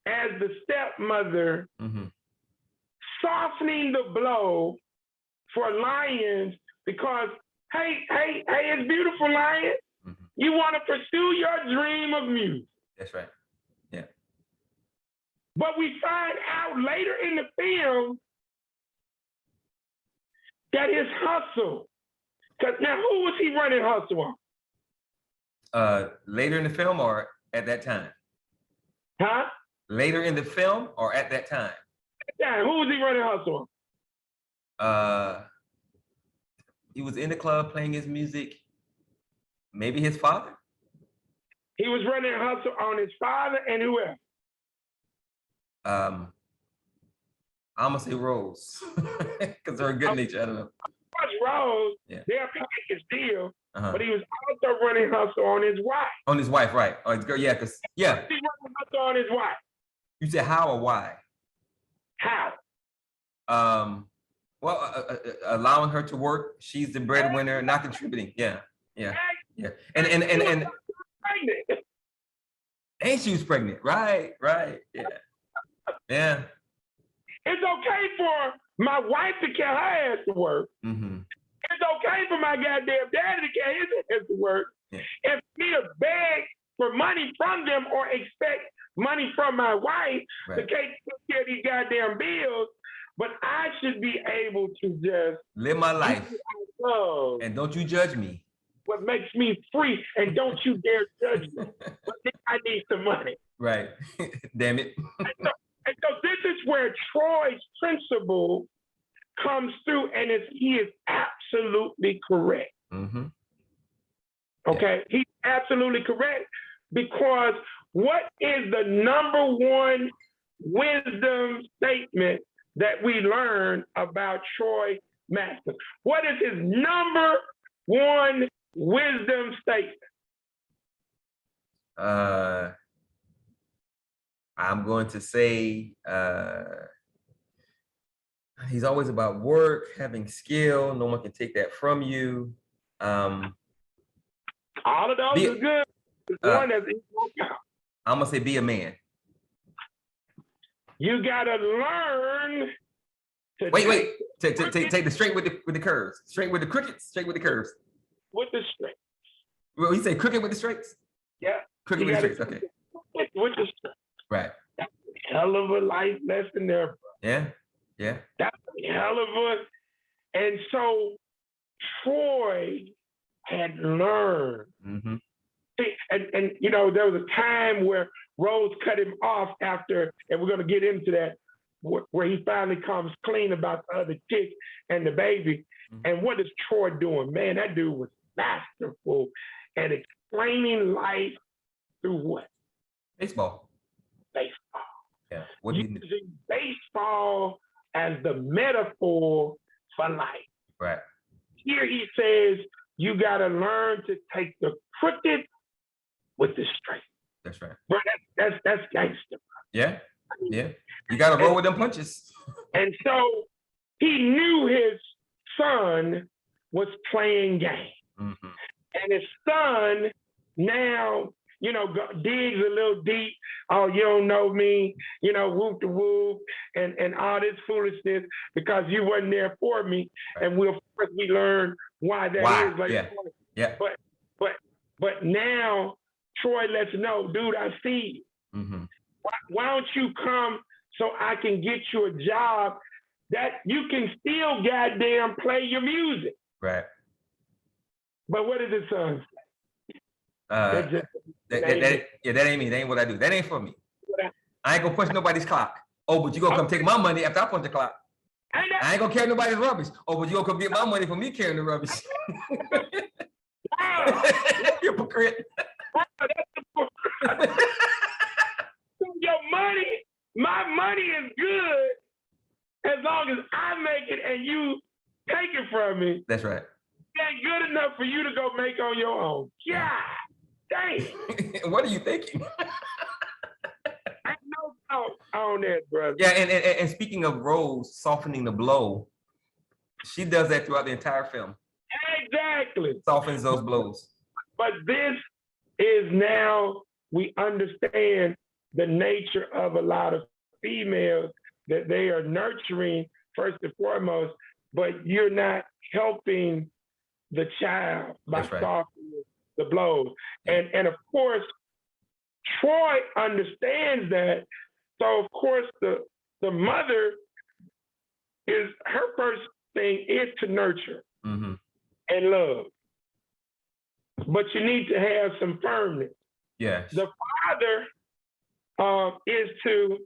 B: as the stepmother softening the blow for Lyons because, hey, it's beautiful, Lyons. You want to pursue your dream of music.
A: That's right. Yeah.
B: But we find out later in the film that his hustle, because now who was he running hustle on?
A: Later in the film or at that time?
B: Huh?
A: Later in the film or at that time?
B: Yeah, who was he running hustle
A: on? He was in the club playing his music. Maybe his father?
B: He was running hustle on his father and who else?
A: I'm gonna say Rose because they're good nature. I don't know.
B: Rose,
A: yeah.
B: They're paying his deal, but he was also running hustle on his wife.
A: On his wife, right? Oh, his girl, yeah, because
B: He running hustle on his wife.
A: You said how or why?
B: How?
A: Well, allowing her to work. She's the breadwinner, not contributing. Yeah. And she was pregnant. Right. Yeah.
B: It's okay for my wife to carry her ass to work. It's okay for my goddamn daddy to carry his ass to work. And for me to beg for money from them or expect money from my wife to take care of these goddamn bills, but I should be able to just
A: live my life. And don't you judge me.
B: What makes me free, and don't you dare judge me. But then I need some money.
A: Right. Damn it.
B: And so this is where Troy's principle comes through, and he is absolutely correct. Okay, he's absolutely correct, because what is the number one wisdom statement that we learn about Troy Master? What is his number one wisdom statement?
A: I'm going to say he's always about work, having skill. No one can take that from you.
B: All of those are good. One that's
A: I'm gonna say be a man.
B: You gotta learn to
A: wait. Take the straight with the curves. Straight with the crickets, straight with the curves.
B: With the straight.
A: Well, you say crooked with the straights?
B: Yeah.
A: Crooked with the straights, okay.
B: With the straight.
A: Right.
B: That's a hell of a life lesson there, bro.
A: Yeah.
B: That's a hell of a. And so Troy had learned. And you know, there was a time where Rose cut him off after, and we're gonna get into that, where he finally comes clean about the other chick and the baby. And what is Troy doing? Man, that dude was masterful at explaining life through what?
A: Baseball. Yeah. What do you mean?
B: Using baseball as the metaphor for life.
A: Right.
B: Here he says, you gotta learn to take the crooked with the straight.
A: That's right.
B: Bro, that's gangster.
A: Yeah. You gotta roll with them punches.
B: And so he knew his son was playing game. And his son now, you know, digs a little deep. Oh, you don't know me, you know, whoop the whoop, and all this foolishness because you wasn't there for me. Right. And we learn why that is. Like,
A: yeah.
B: But now Troy lets know, dude, I see you. Why don't you come so I can get you a job that you can still goddamn play your music.
A: Right.
B: But what did his son?
A: Uh,
B: That just
A: yeah, that ain't me. That ain't what I do. That ain't for me.
B: what
A: I ain't gonna punch nobody's clock. Oh, but you gonna come take my money after I punch the clock. I ain't gonna carry nobody's rubbish. Oh, but you gonna come get my money for me carrying the rubbish.
B: wow,
A: Hypocrite.
B: your money, my money is good as long as I make it and you take it from me.
A: That's right.
B: It ain't good enough for you to go make on your own. Yeah, dang.
A: What are you thinking?
B: I know doubt on that, brother.
A: Yeah, and speaking of Rose softening the blow, she does that throughout the entire film.
B: Exactly.
A: Softens those blows.
B: But this is now, we understand the nature of a lot of females, that they are nurturing first and foremost, but you're not helping the child by
A: That's right.
B: softening the blows. And of course, Troy understands that. So of course the mother is, her first thing is to nurture
A: Mm-hmm.
B: and love. But you need to have some firmness.
A: Yeah.
B: The father is to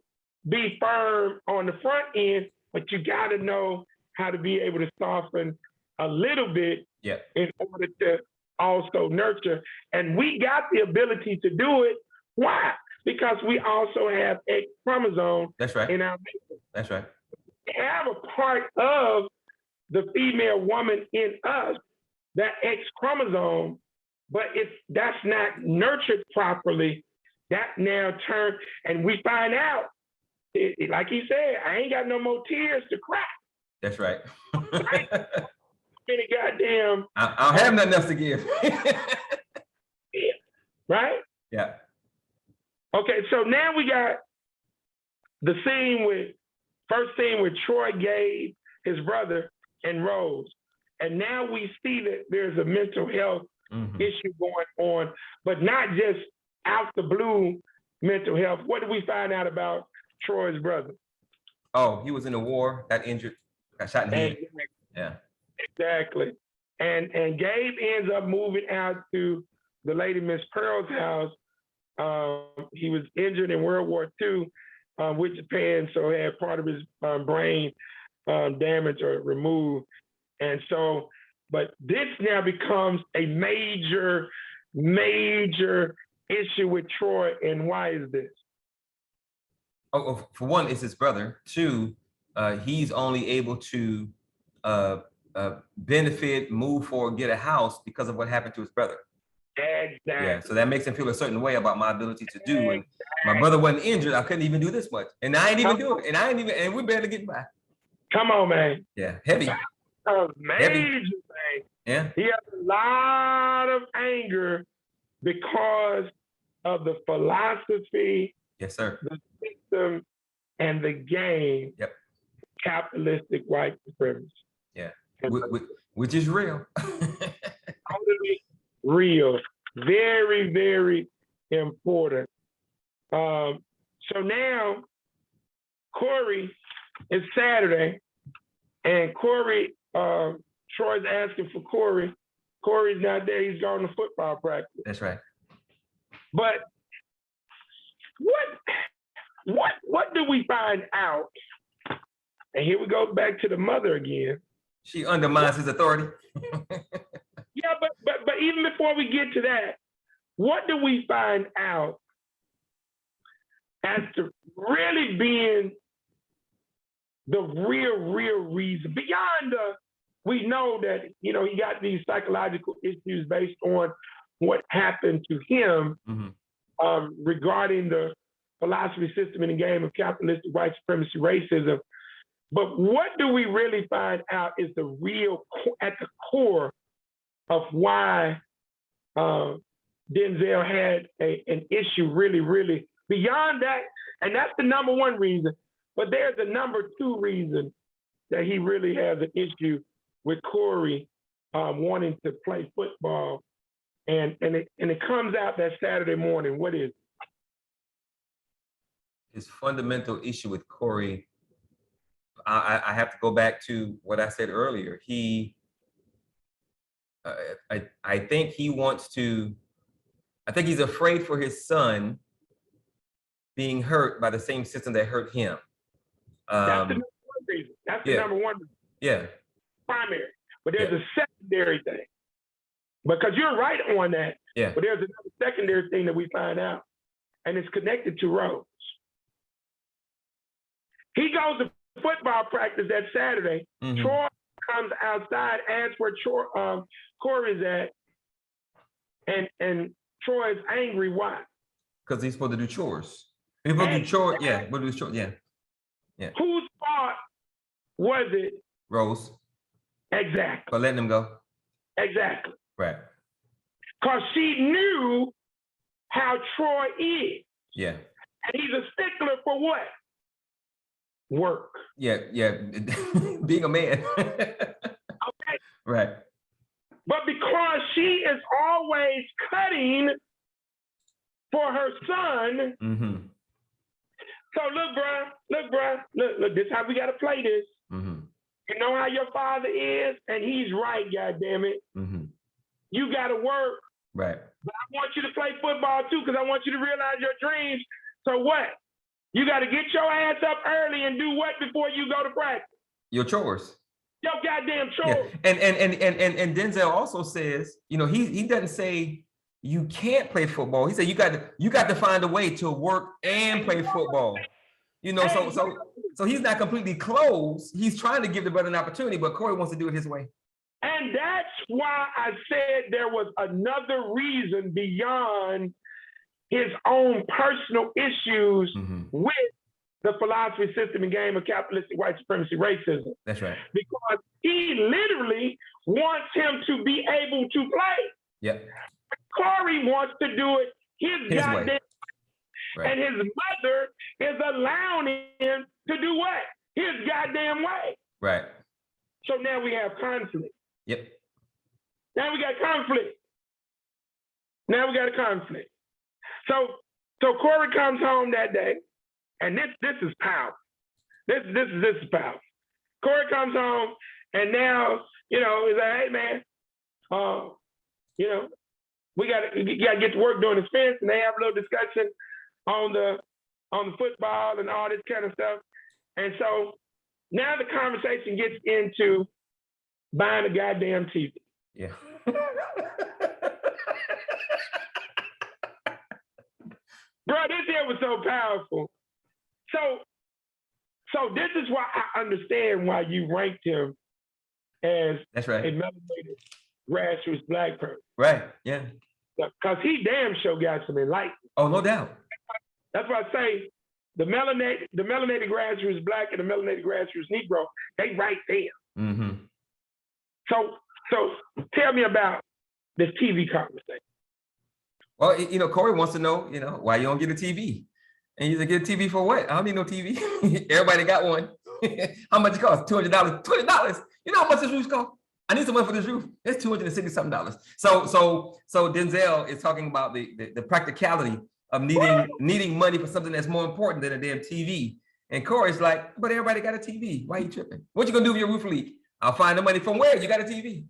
B: be firm on the front end, but you got to know how to be able to soften a little bit in order to also nurture. And we got the ability to do it. Why? Because we also have X chromosome in our makeup.
A: That's right.
B: We have a part of the female woman in us, that X chromosome, but if that's not nurtured properly, that now turns, and we find out, like he said, I ain't got no more tears to cry.
A: That's right.
B: Any goddamn.
A: I don't have nothing else to give.
B: Right?
A: Yeah.
B: Okay, so now we got the first scene with Troy, Gabe, his brother, and Rose. And now we see that there's a mental health issue going on, but not just out the blue mental health. What did we find out about Troy's brother?
A: Oh, he was in a war, got injured, got shot in the head. Yeah.
B: Exactly. And Gabe ends up moving out to the lady Miss Pearl's house. He was injured in World War II with Japan, so he had part of his brain damaged or removed. And so, but this now becomes a major issue with Troy. And why is this?
A: Oh, for one, it's his brother. Two, he's only able to benefit, move forward, get a house because of what happened to his brother.
B: Exactly.
A: Yeah, so that makes him feel a certain way about my ability to do. And my brother wasn't injured, I couldn't even do this much, and I ain't even doing it, and we're barely getting by.
B: Come on, man.
A: Yeah, heavy.
B: A major thing.
A: Yeah.
B: He has a lot of anger because of the philosophy,
A: yes, sir,
B: the system, and the game.
A: Yep.
B: Capitalistic white supremacy.
A: Yeah. Which is real.
B: Totally real. Very, very important. So now, Corey, it's Saturday, and Corey, Troy's asking for Corey. Corey's not there. He's gone to football practice.
A: That's right.
B: But what do we find out? And here we go back to the mother again.
A: She undermines his authority.
B: Yeah, but even before we get to that, what do we find out as to really being the real reason? Beyond we know that, he got these psychological issues based on what happened to him regarding the philosophy system in the game of capitalistic white supremacy, racism. But what do we really find out is the real, at the core of why Denzel had an issue really beyond that. And that's the number one reason. But there's a number two reason that he really has an issue with Corey wanting to play football. And it comes out that Saturday morning. What is it?
A: His fundamental issue with Corey, I have to go back to what I said earlier. He I think he wants to. I think he's afraid for his son being hurt by the same system that hurt him.
B: That's the number one reason. That's the
A: Yeah.
B: number one reason.
A: Yeah.
B: Primary. But there's
A: Yeah.
B: a secondary thing. Because you're right on that.
A: Yeah.
B: But there's another secondary thing that we find out. And it's connected to Rose. He goes to football practice that Saturday.
A: Mhm.
B: Troy comes outside, asks where Corey's at. And Troy is angry. Why?
A: Because he's supposed to do chores. He's supposed to do chores. Yeah. Supposed to do chores. Yeah. Yeah.
B: Whose fault was it?
A: Rose.
B: Exactly.
A: For letting him go.
B: Exactly.
A: Right.
B: Because she knew how Troy is.
A: Yeah.
B: And he's a stickler for what? Work.
A: Yeah. Yeah. Being a man.
B: Okay.
A: Right.
B: But because she is always cutting for her son.
A: Mm-hmm.
B: So look, bruh, look, this is how we gotta play this.
A: Mm-hmm.
B: You know how your father is, and he's right, goddammit.
A: Mm-hmm.
B: You gotta work.
A: Right.
B: But I want you to play football too, because I want you to realize your dreams. So what? You gotta get your ass up early and do what before you go to practice?
A: Your chores.
B: Your goddamn
A: Yeah.
B: chores.
A: And Denzel also says, you know, he doesn't say you can't play football. He said you got to find a way to work and play football. You know, so he's not completely closed. He's trying to give the brother an opportunity, but Corey wants to do it his way.
B: And that's why I said there was another reason beyond his own personal issues with the philosophy, system, and game of capitalistic white supremacy racism.
A: That's right.
B: Because he literally wants him to be able to play.
A: Yeah.
B: Corey wants to do it his goddamn way.
A: Right.
B: And his mother is allowing him to do what? His goddamn way.
A: Right.
B: So now we have conflict.
A: Yep.
B: Now we got conflict. Now we got a conflict. So Corey comes home that day, and this is powerful. This is powerful. Corey comes home, and now, you know, he's like, hey man, you know, we gotta get to work doing this fence, and they have a little discussion on the football and all this kind of stuff. And so now the conversation gets into buying a goddamn TV.
A: Yeah.
B: Bro, this here was so powerful. So this is why I understand why you ranked him as
A: That's right.
B: a melanated grassroots black person.
A: Right. Yeah.
B: Because he damn sure got some enlightenment.
A: Oh, no doubt.
B: That's why I say the melanated grassroots black and the melanated grassroots Negro, they right there.
A: Mm-hmm.
B: So tell me about this TV conversation.
A: Well, you know, Corey wants to know, you know, why you don't get a TV. And he's like, get a TV for what? I don't need no TV. Everybody got one. How much it costs? $200. $20. You know how much this roof costs? I need some money for this roof. It's $260-something. So Denzel is talking about the practicality of needing money for something that's more important than a damn TV. And Corey's like, but everybody got a TV. Why are you tripping? What you gonna do with your roof leak? I'll find the money from where? You got a TV.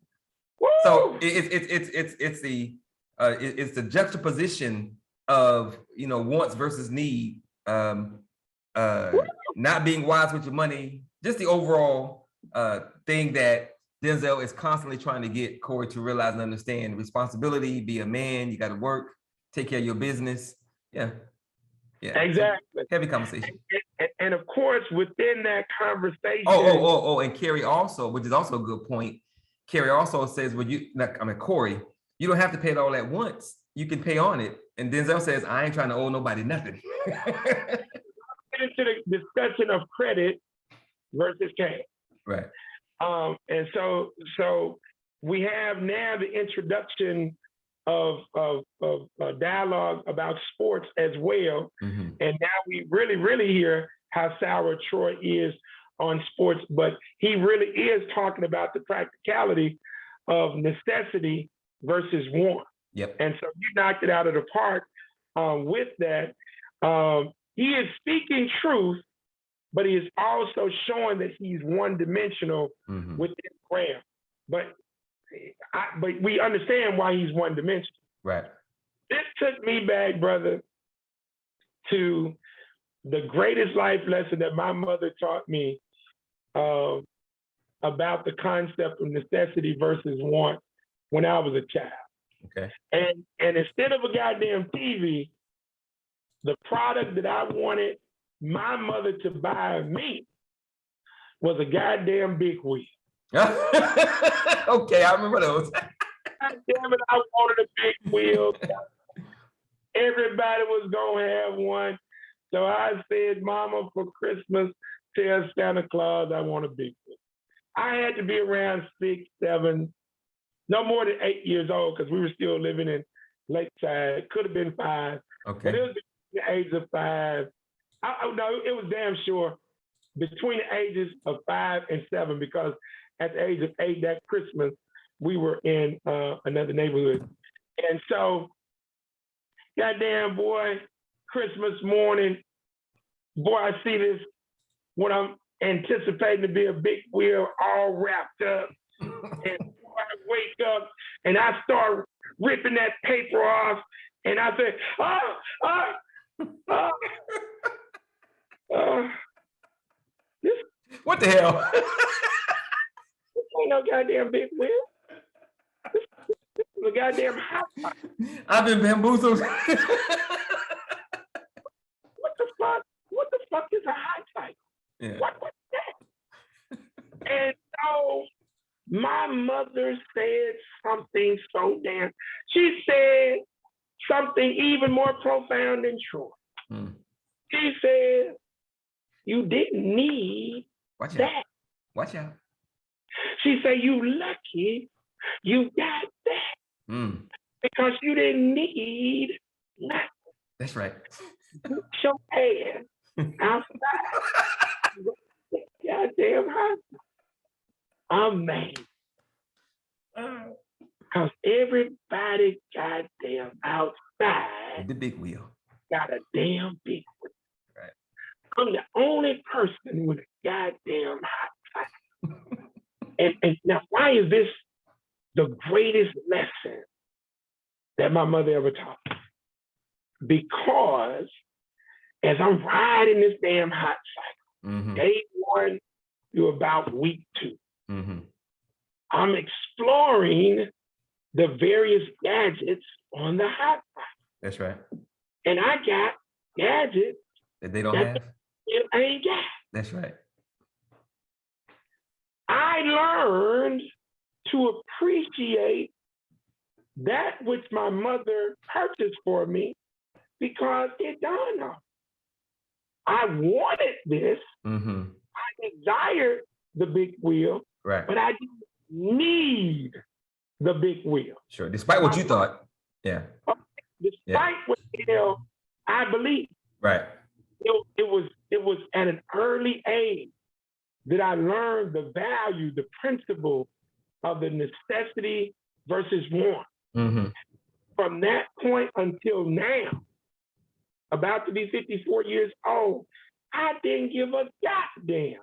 B: Woo!
A: So it's the juxtaposition of, you know, wants versus need, not being wise with your money, just the overall thing that Denzel is constantly trying to get Corey to realize and understand: responsibility, be a man, you got to work, take care of your business. Yeah.
B: Exactly.
A: Heavy conversation.
B: And of course, within that conversation.
A: And Carrie also, which is also a good point. Carrie also says, Corey, you don't have to pay it all at once. You can pay on it. And Denzel says, I ain't trying to owe nobody nothing.
B: Get into the discussion of credit versus cash.
A: Right.
B: And so we have now the introduction of dialogue about sports as well.
A: Mm-hmm.
B: And now we really hear how sour Troy is on sports, but he really is talking about the practicality of necessity versus want.
A: Yep.
B: And so you knocked it out of the park with that. He is speaking truth, but he is also showing that he's one-dimensional
A: Mm-hmm.
B: within Graham. But but we understand why he's one dimensional.
A: Right.
B: This took me back, brother, to the greatest life lesson that my mother taught me about the concept of necessity versus want when I was a child.
A: Okay.
B: And instead of a goddamn TV, the product that I wanted my mother to buy me was a goddamn big wheel.
A: Okay, I remember those.
B: God damn it, I wanted a big wheel. Everybody was gonna have one. So I said, Mama, for Christmas, tell Santa Claus I want a big wheel. I had to be around 6, 7, no more than 8 years old, because we were still living in Lakeside. Could have been 5.
A: Okay.
B: But it was the age of 5. No, it was damn sure between the ages of 5 and 7, because at the age of 8, that Christmas, we were in another neighborhood. And so, goddamn boy, Christmas morning, boy, I see this, what I'm anticipating to be a big wheel all wrapped up. And boy, I wake up and I start ripping that paper off, and I say, this
A: What the hell?
B: ain't no goddamn big wheel. This is a goddamn hot pot.
A: I've been bamboozled.
B: What the fuck? What the fuck is a high cycle?
A: Yeah.
B: What's that? And so my mother said something so damn. She said something even more profound and true. She said, you didn't need
A: Watch out.
B: that.
A: Watch out.
B: She said, you lucky you got that because you didn't need nothing.
A: That's right.
B: Put your ass outside. Goddamn hot. I'm mad. Because everybody goddamn outside
A: The big wheel.
B: got a damn big wheel.
A: Right.
B: I'm the only person with a goddamn hot cycle. And now, why is this the greatest lesson that my mother ever taught me? Because as I'm riding this damn hot cycle, day 1 to about week 2, I'm exploring the various gadgets on the hot cycle.
A: That's right.
B: And I got gadgets
A: That they don't have.
B: I ain't got.
A: That's right.
B: I learned to appreciate that which my mother purchased for me because it dawned on me. I wanted this. I desired the big wheel,
A: Right.
B: but I didn't need the big wheel.
A: Sure. Despite what you thought. Yeah.
B: Despite what I believe.
A: Right.
B: It was at an early age that I learned the value, the principle of the necessity versus want. From that point until now, about to be 54 years old, I didn't give a goddamn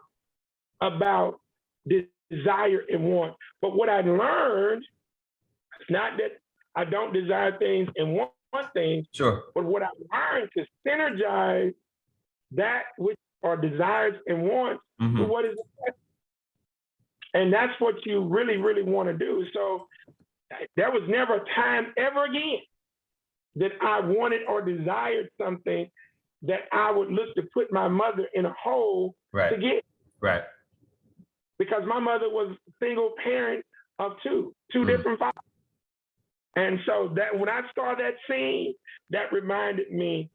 B: about desire and want. But what I learned, it's not that I don't desire things and want things,
A: sure,
B: but what I learned to synergize that which are desires and wants to what is necessary. And that's what you really, really want to do. So there was never a time ever again that I wanted or desired something that I would look to put my mother in a hole to get.
A: Right.
B: Because my mother was a single parent of two different fathers. And so that when I saw that scene, that reminded me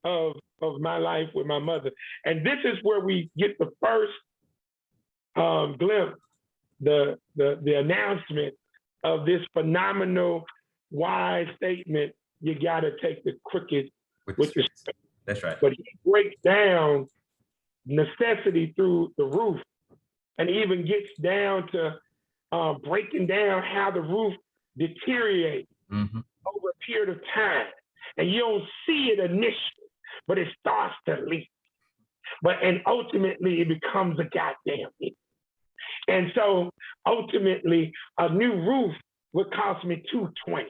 B: of my life with my mother. And this is where we get the first glimpse, the announcement of this phenomenal, wise statement: you gotta take the crooked with the straight.
A: That's right.
B: But he breaks down necessity through the roof, and even gets down to breaking down how the roof deteriorates over a period of time. And you don't see it initially, but it starts to leak. And ultimately it becomes a goddamn leak. And so ultimately, a new roof would cost me $220,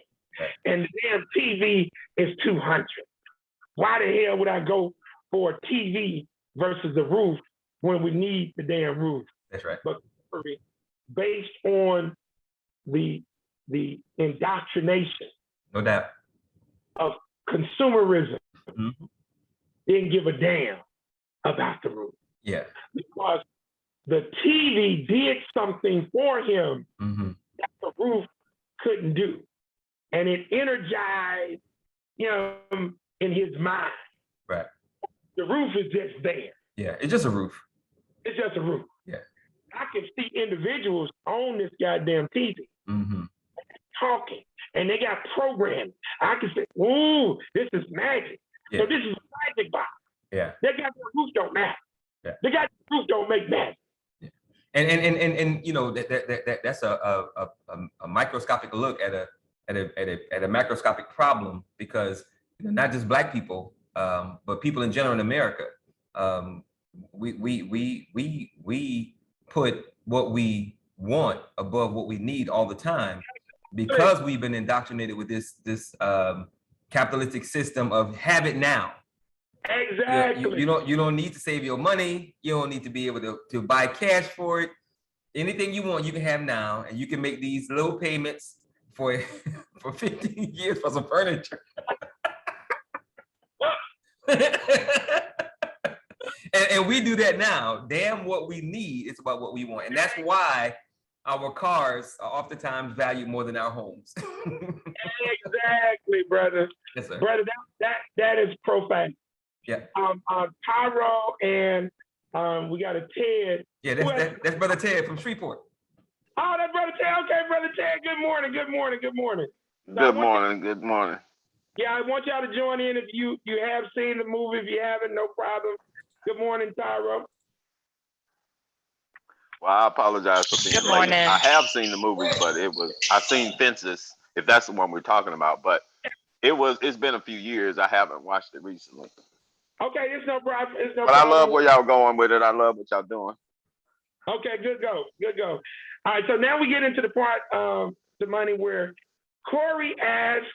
B: and the damn TV is $200. Why the hell would I go for a TV versus a roof when we need the damn roof?
A: That's right.
B: But based on the indoctrination,
A: no doubt,
B: of consumerism,
A: mm-hmm.
B: didn't give a damn about the roof.
A: Yeah.
B: Because the TV did something for him
A: mm-hmm.
B: that the roof couldn't do. And it energized him in his mind.
A: Right.
B: The roof is just there.
A: Yeah, it's just a roof.
B: It's just a roof.
A: Yeah.
B: I can see individuals on this goddamn TV
A: mm-hmm.
B: talking, and they got programming. I can say, ooh, this is magic.
A: Yeah.
B: So this is a magic box.
A: Yeah.
B: They got the roof don't matter.
A: Yeah.
B: They got the roof don't make magic.
A: Yeah. And you know that's a microscopic look at a macroscopic problem, because not just Black people, but people in general in America, we put what we want above what we need all the time, because we've been indoctrinated with this capitalistic system of have it now.
B: Exactly.
A: You don't need to save your money. You don't need to be able to buy cash for it. Anything you want, you can have now, and you can make these little payments for 15 years for some furniture. and we do that now. Damn what we need, it's about what we want. And that's why our cars are oftentimes valued more than our homes.
B: Exactly, brother.
A: Yes, sir.
B: Brother, that is profound.
A: Yeah.
B: Tyro and we got a Ted.
A: Yeah, that's Brother Ted from Shreveport.
B: Oh, that's Brother Ted. Okay, Brother Ted. Good morning.
C: Good morning.
B: Yeah, I want y'all to join in if you have seen the movie. If you haven't, no problem. Good morning, Tyro.
C: Well, I apologize for being late. I have seen the movie, but I've seen Fences, if that's the one we're talking about. But it's been a few years. I haven't watched it recently.
B: Okay, it's no problem.
C: But I love where y'all going with it. I love what y'all doing.
B: Okay, good go. All right, so now we get into the part of the money where Corey asks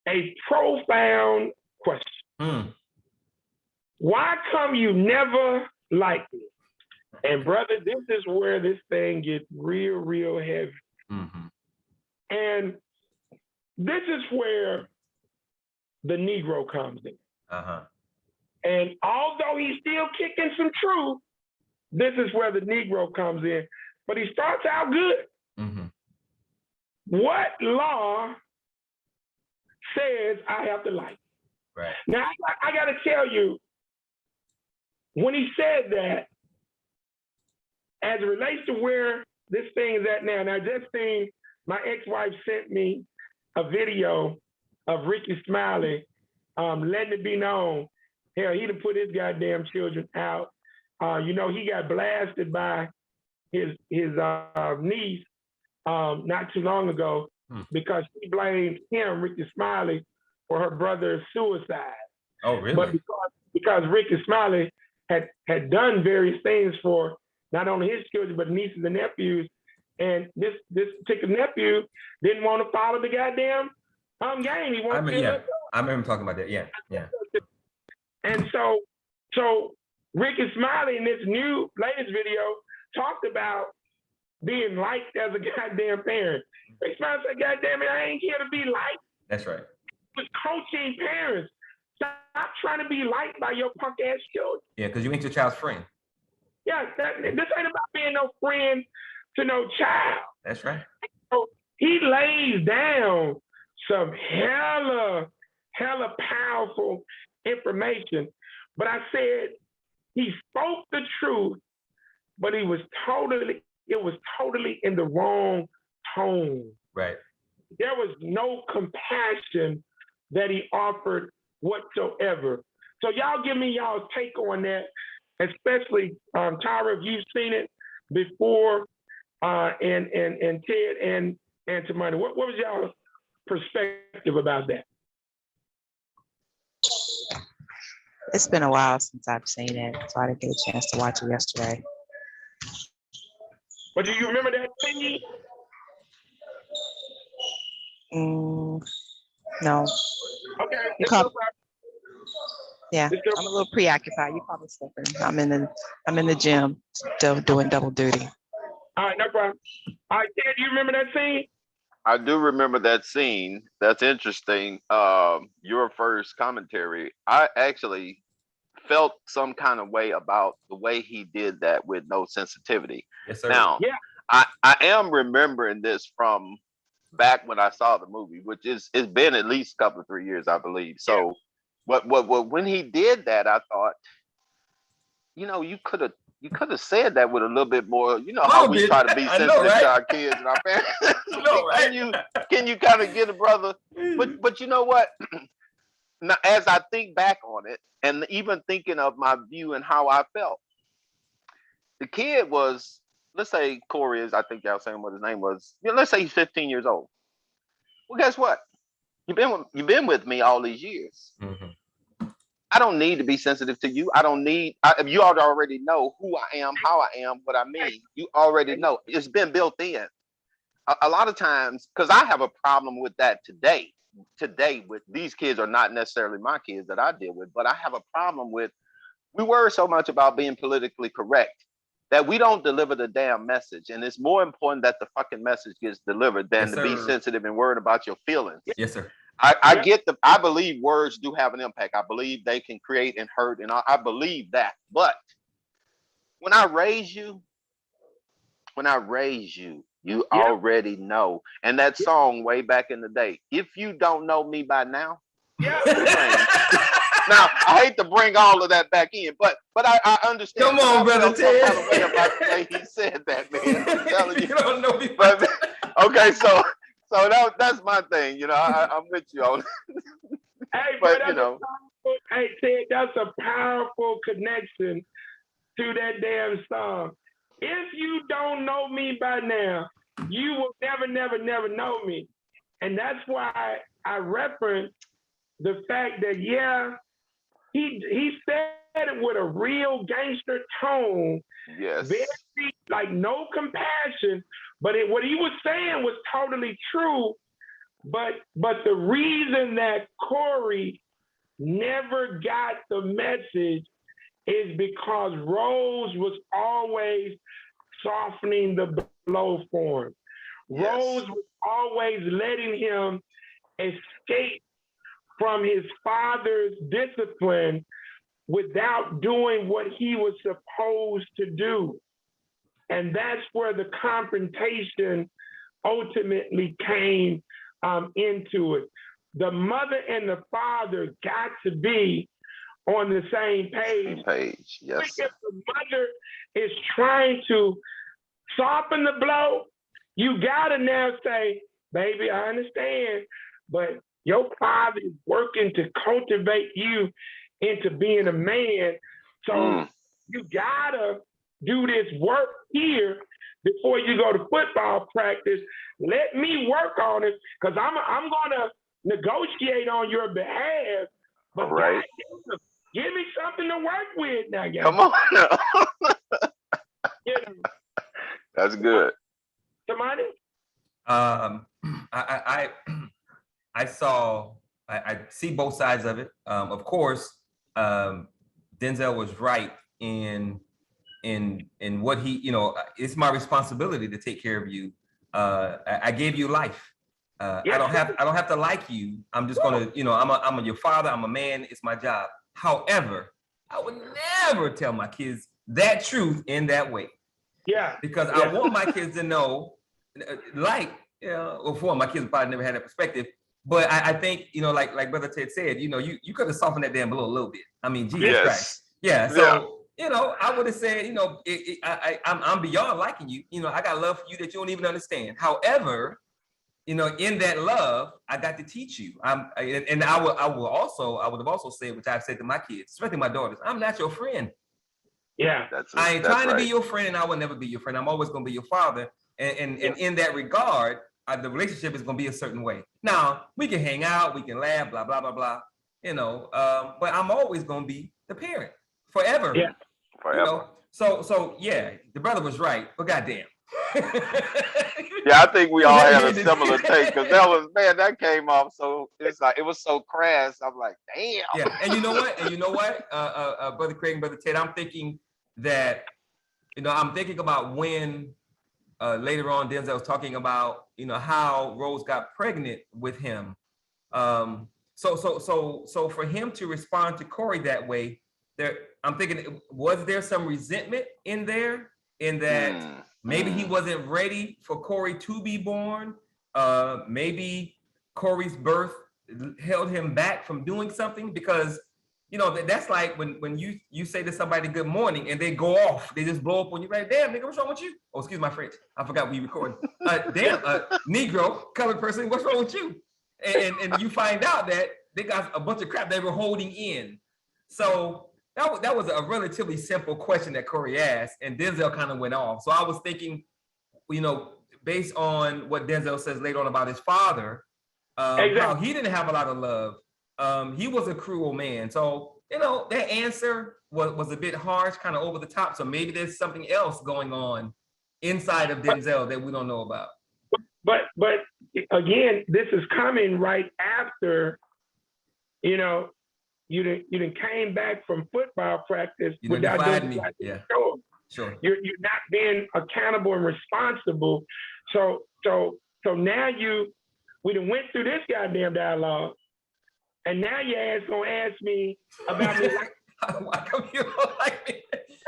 B: a profound question. Why come you never liked me? And brother, this is where this thing gets real heavy.
A: Mm-hmm.
B: And this is where the Negro comes in.
A: Uh-huh.
B: And although he's still kicking some truth, this is where the Negro comes in. But he starts out good.
A: Mm-hmm.
B: What law says I have to like?
A: Right.
B: Now, I got to tell you, when he said that, as it relates to where this thing is at now, and I just seen my ex-wife sent me a video of Ricky Smiley letting it be known, hell, he done put his goddamn children out. He got blasted by his niece not too long ago because she blamed him, Ricky Smiley, for her brother's suicide.
A: Oh, really?
B: But because Ricky Smiley had done various things for not only his children, but nieces and nephews. And this particular nephew didn't want to follow the goddamn game. He wanted to
A: I remember talking about that. Yeah.
B: And so Ricky Smiley in this latest video talked about being liked as a goddamn parent. Ricky Smiley said, goddamn it, I ain't here to be liked.
A: That's right.
B: He was coaching parents. Stop trying to be liked by your punk ass children.
A: Yeah, because you ain't your child's friend.
B: Yeah, this ain't about being no friend to no child.
A: That's right.
B: So he lays down some hella powerful information. But I said he spoke the truth, but it was totally in the wrong tone.
A: Right.
B: There was no compassion that he offered whatsoever. So y'all give me y'all's take on that, especially Tyra, if you've seen it before, and Ted and Tamani. What was y'all's perspective about that?
D: It's been a while since I've seen it, so I didn't get a chance to watch it yesterday.
B: But do you remember that scene?
D: No.
B: Okay.
D: You
B: It's no
D: call-
B: problem.
D: Yeah,
B: It's no
D: I'm a little preoccupied. You probably slipping. I'm in the gym still doing double duty.
B: All right, no problem. All right, Ted, do you remember that scene?
C: I do remember that scene. That's interesting. Your first commentary, I actually felt some kind of way about the way he did that with no sensitivity.
A: Yes, sir.
C: Now,
B: Yeah.
C: I am remembering this from back when I saw the movie, which is it's been at least a couple of 3 years, I believe. So, what when he did that, I thought, you could have said that with a little bit more. You know how we try to be
A: I know,
C: sensitive
A: right?
C: to our kids and our parents.
A: know, right?
C: Can you kind of get a brother? But you know what? Now, as I think back on it, and even thinking of my view and how I felt, the kid was, let's say Corey is, I think y'all saying what his name was. Let's say he's 15 years old. Well, guess what? You've been with me all these years.
A: Mm-hmm.
C: I don't need to be sensitive to you. You already know who I am, how I am, what I mean. You already know. It's been built in. A lot of times, because I have a problem with that today. Today, with these kids are not necessarily my kids that I deal with, but I have a problem with, we worry so much about being politically correct that we don't deliver the damn message. And it's more important that the fucking message gets delivered than to be sensitive and worried about your feelings.
A: Yes, sir.
C: I believe words do have an impact. I believe they can create and hurt, and I believe that. But when I raise you, you already know. And that song way back in the day, if you don't know me by now, now I hate to bring all of that back in, but I understand.
A: Come on, brother Ted.
C: Some kind of way about the way he said that, man. I'm telling you.
A: You don't know me.
C: But okay, so that's my thing. I'm with you on.
B: Hey,
C: but
B: hey Ted, that's a powerful connection to that damn song. If you don't know me by now, you will never know me. And that's why I reference the fact that, he said it with a real gangster tone.
C: Yes.
B: Very, like, no compassion. But what he was saying was totally true. But the reason that Corey never got the message is because Rose was always softening the blow for him.
C: Yes.
B: Rose was always letting him escape from his father's discipline without doing what he was supposed to do. And that's where the confrontation ultimately came into it. The mother and the father got to be on the same page.
C: Yes.
B: If the mother is trying to soften the blow, you gotta now say, baby, I understand, but your father is working to cultivate you into being a man. So you gotta do this work here before you go to football practice. Let me work on it, because I'm gonna negotiate on your behalf. But
C: all right.
B: God, give me something to work with now, guys.
C: Come on. That's good.
B: Somebody?
A: I see both sides of it. Of course, Denzel was right in what he, it's my responsibility to take care of you. I gave you life. I don't have to like you. I'm just gonna, I'm your father. I'm a man. It's my job. However, I would never tell my kids that truth in that way.
B: Yeah.
A: Because I want my kids to know, before my kids probably never had that perspective. But I think, like Brother Ted said, you could have softened that damn blow a little bit. I mean, Jesus Christ. Yeah. So, I would have said, I'm beyond liking you. I got love for you that you don't even understand. However, in that love, I got to teach you. I would have also said, which I've said to my kids, especially my daughters, I'm not your friend.
B: Yeah.
A: I ain't trying to be your friend, and I will never be your friend. I'm always going to be your father. And in that regard, the relationship is going to be a certain way. Now, we can hang out, we can laugh, blah, blah, blah, blah, but I'm always going to be the parent forever.
B: Yeah.
C: Forever.
A: So yeah, the brother was right, but goddamn.
C: Yeah, I think we
A: He was
C: all had a
A: heavy-handed.
C: similar take because that was, man, that came off so, it's like it was so crass. I'm like, damn.
A: Yeah, and you know what? And you know what, Brother Craig and Brother Ted, I'm thinking that, I'm thinking about when later on Denzel was talking about, how Rose got pregnant with him. So for him to respond to Corey that way, I'm thinking, was there some resentment in there, in that maybe he wasn't ready for Corey to be born? Maybe Corey's birth held him back from doing something, because that's like when you say to somebody good morning and they go off, they just blow up on you, right? Damn, nigga, what's wrong with you? Oh, excuse my French, I forgot we recording. Damn, Negro, colored person, what's wrong with you? And you find out that they got a bunch of crap they were holding in. So that was a relatively simple question that Corey asked, and Denzel kind of went off. So I was thinking, based on what Denzel says later on about his father, how he didn't have a lot of love. He was a cruel man. So, that answer was a bit harsh, kind of over the top. So maybe there's something else going on inside of Denzel that we don't know about.
B: But again, this is coming right after, you done came back from football practice without doing
A: me. Yeah. Sure.
B: You're not being accountable and responsible. So now we done went through this goddamn dialogue, and now your ass gonna ask me about me.
A: Why come you don't like me?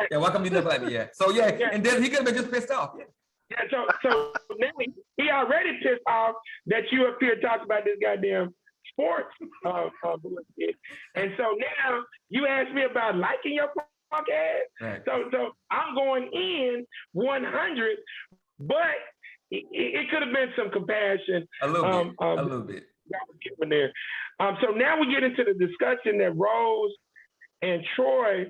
A: Yeah, why come you don't like me? Yeah. So yeah, and then he could have been just pissed off.
B: Yeah. So now he already pissed off that you up here talking about this goddamn sports bullshit. And so now you ask me about liking your punk ass.
A: Right.
B: So I'm going in 100, but it could have been some compassion.
A: A little bit.
B: There. So now we get into the discussion that Rose and Troy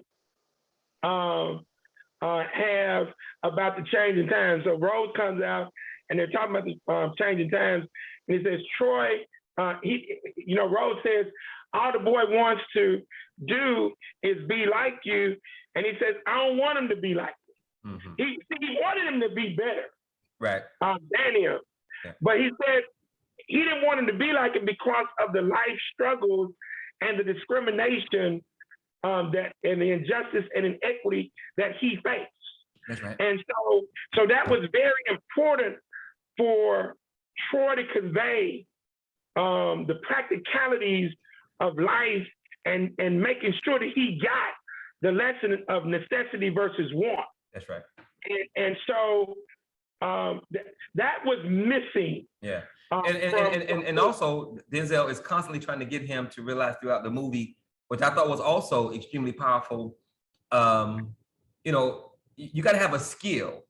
B: have about the changing times. So Rose comes out and they're talking about the changing times, and he says, Troy, Rose says, all the boy wants to do is be like you, and he says, I don't want him to be like you. Mm-hmm. He wanted him to be better,
A: right?
B: Daniel, yeah. But he said he didn't want him to be like him because of the life struggles and the discrimination that and the injustice and inequity that he faced.
A: That's right.
B: And so that was very important for Troy to convey the practicalities of life and making sure that he got the lesson of necessity versus want.
A: That's right.
B: And so that was missing.
A: Yeah. And also Denzel is constantly trying to get him to realize throughout the movie, which I thought was also extremely powerful. You got to have a skill,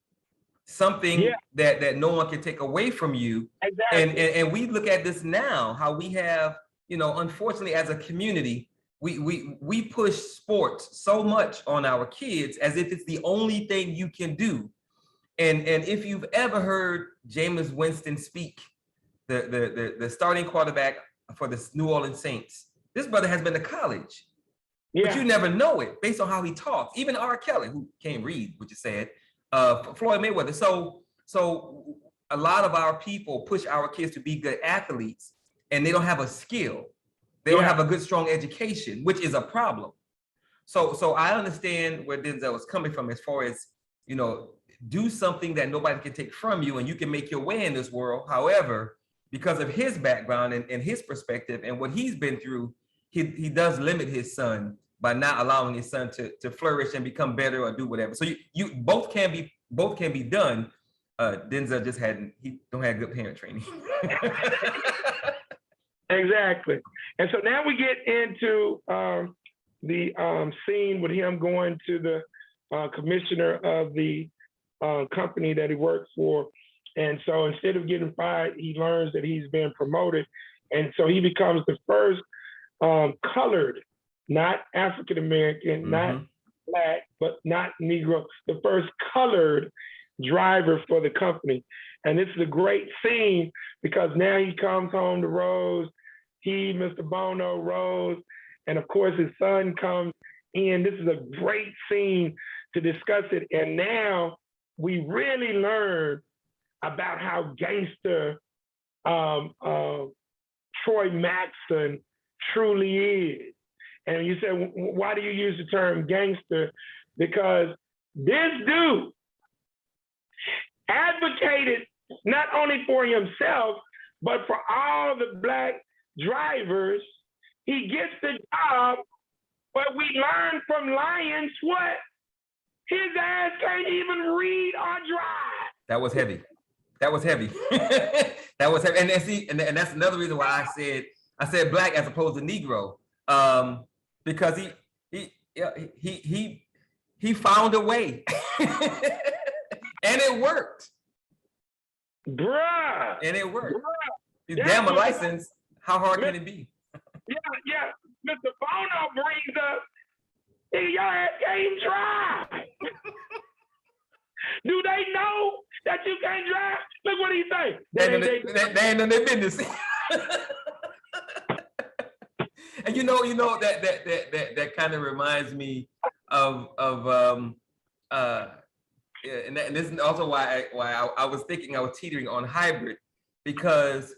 A: something that no one can take away from you. Exactly. And we look at this now, how we have, unfortunately, as a community, we push sports so much on our kids as if it's the only thing you can do. And if you've ever heard Jameis Winston speak, the starting quarterback for the New Orleans Saints, this brother has been to college, but you never know it based on how he talks. Even R. Kelly, who can't read, which is sad, Floyd Mayweather. So a lot of our people push our kids to be good athletes, and they don't have a skill. They don't have a good, strong education, which is a problem. So I understand where Denzel is coming from as far as, do something that nobody can take from you and you can make your way in this world. However, because of his background and his perspective and what he's been through, he does limit his son by not allowing his son to flourish and become better or do whatever. So you both can be done. Denzel just don't have good parent training.
B: Exactly. And so now we get into the scene with him going to the commissioner of the company that he works for. And so instead of getting fired, he learns that he's been promoted. And so he becomes the first colored, not African-American, not Black, but not Negro, the first colored driver for the company. And this is a great scene because now he comes home to Rose, Mr. Bono, Rose, and of course his son comes in. This is a great scene to discuss it. And now we really learn about how gangster Troy Maxson truly is. And you say, why do you use the term gangster? Because this dude advocated not only for himself, but for all the Black drivers. He gets the job, but we learn from Lyons what? His ass can't even read or drive.
A: That was heavy. That was heavy. That was heavy. And then see, and that's another reason why I said Black as opposed to Negro. Because he found a way. And it worked.
B: Bruh.
A: And it worked.
B: Bruh.
A: Damn a license, how hard can it be?
B: Yeah. Mr. Bono brings up, hey, your ass can't drive. Do they know that you can't drive? Look what he say.
A: They ain't in their business. And you know that kind of reminds me of and this is also why I was thinking I was teetering on hybrid, because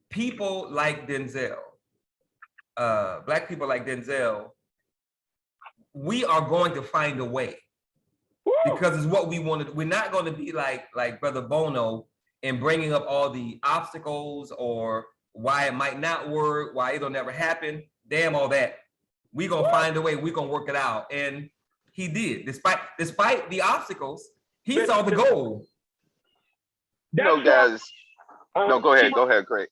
A: people like Denzel, Black people like Denzel, we are going to find a way. Woo! Because it's what we want to. We're not going to be like Brother Bono and bringing up all the obstacles or why it might not work, why it'll never happen. Damn all that. We're gonna find a way. We're gonna work it out, and he did. Despite the obstacles, he saw the goal.
C: No, guys. No, go ahead, Greg.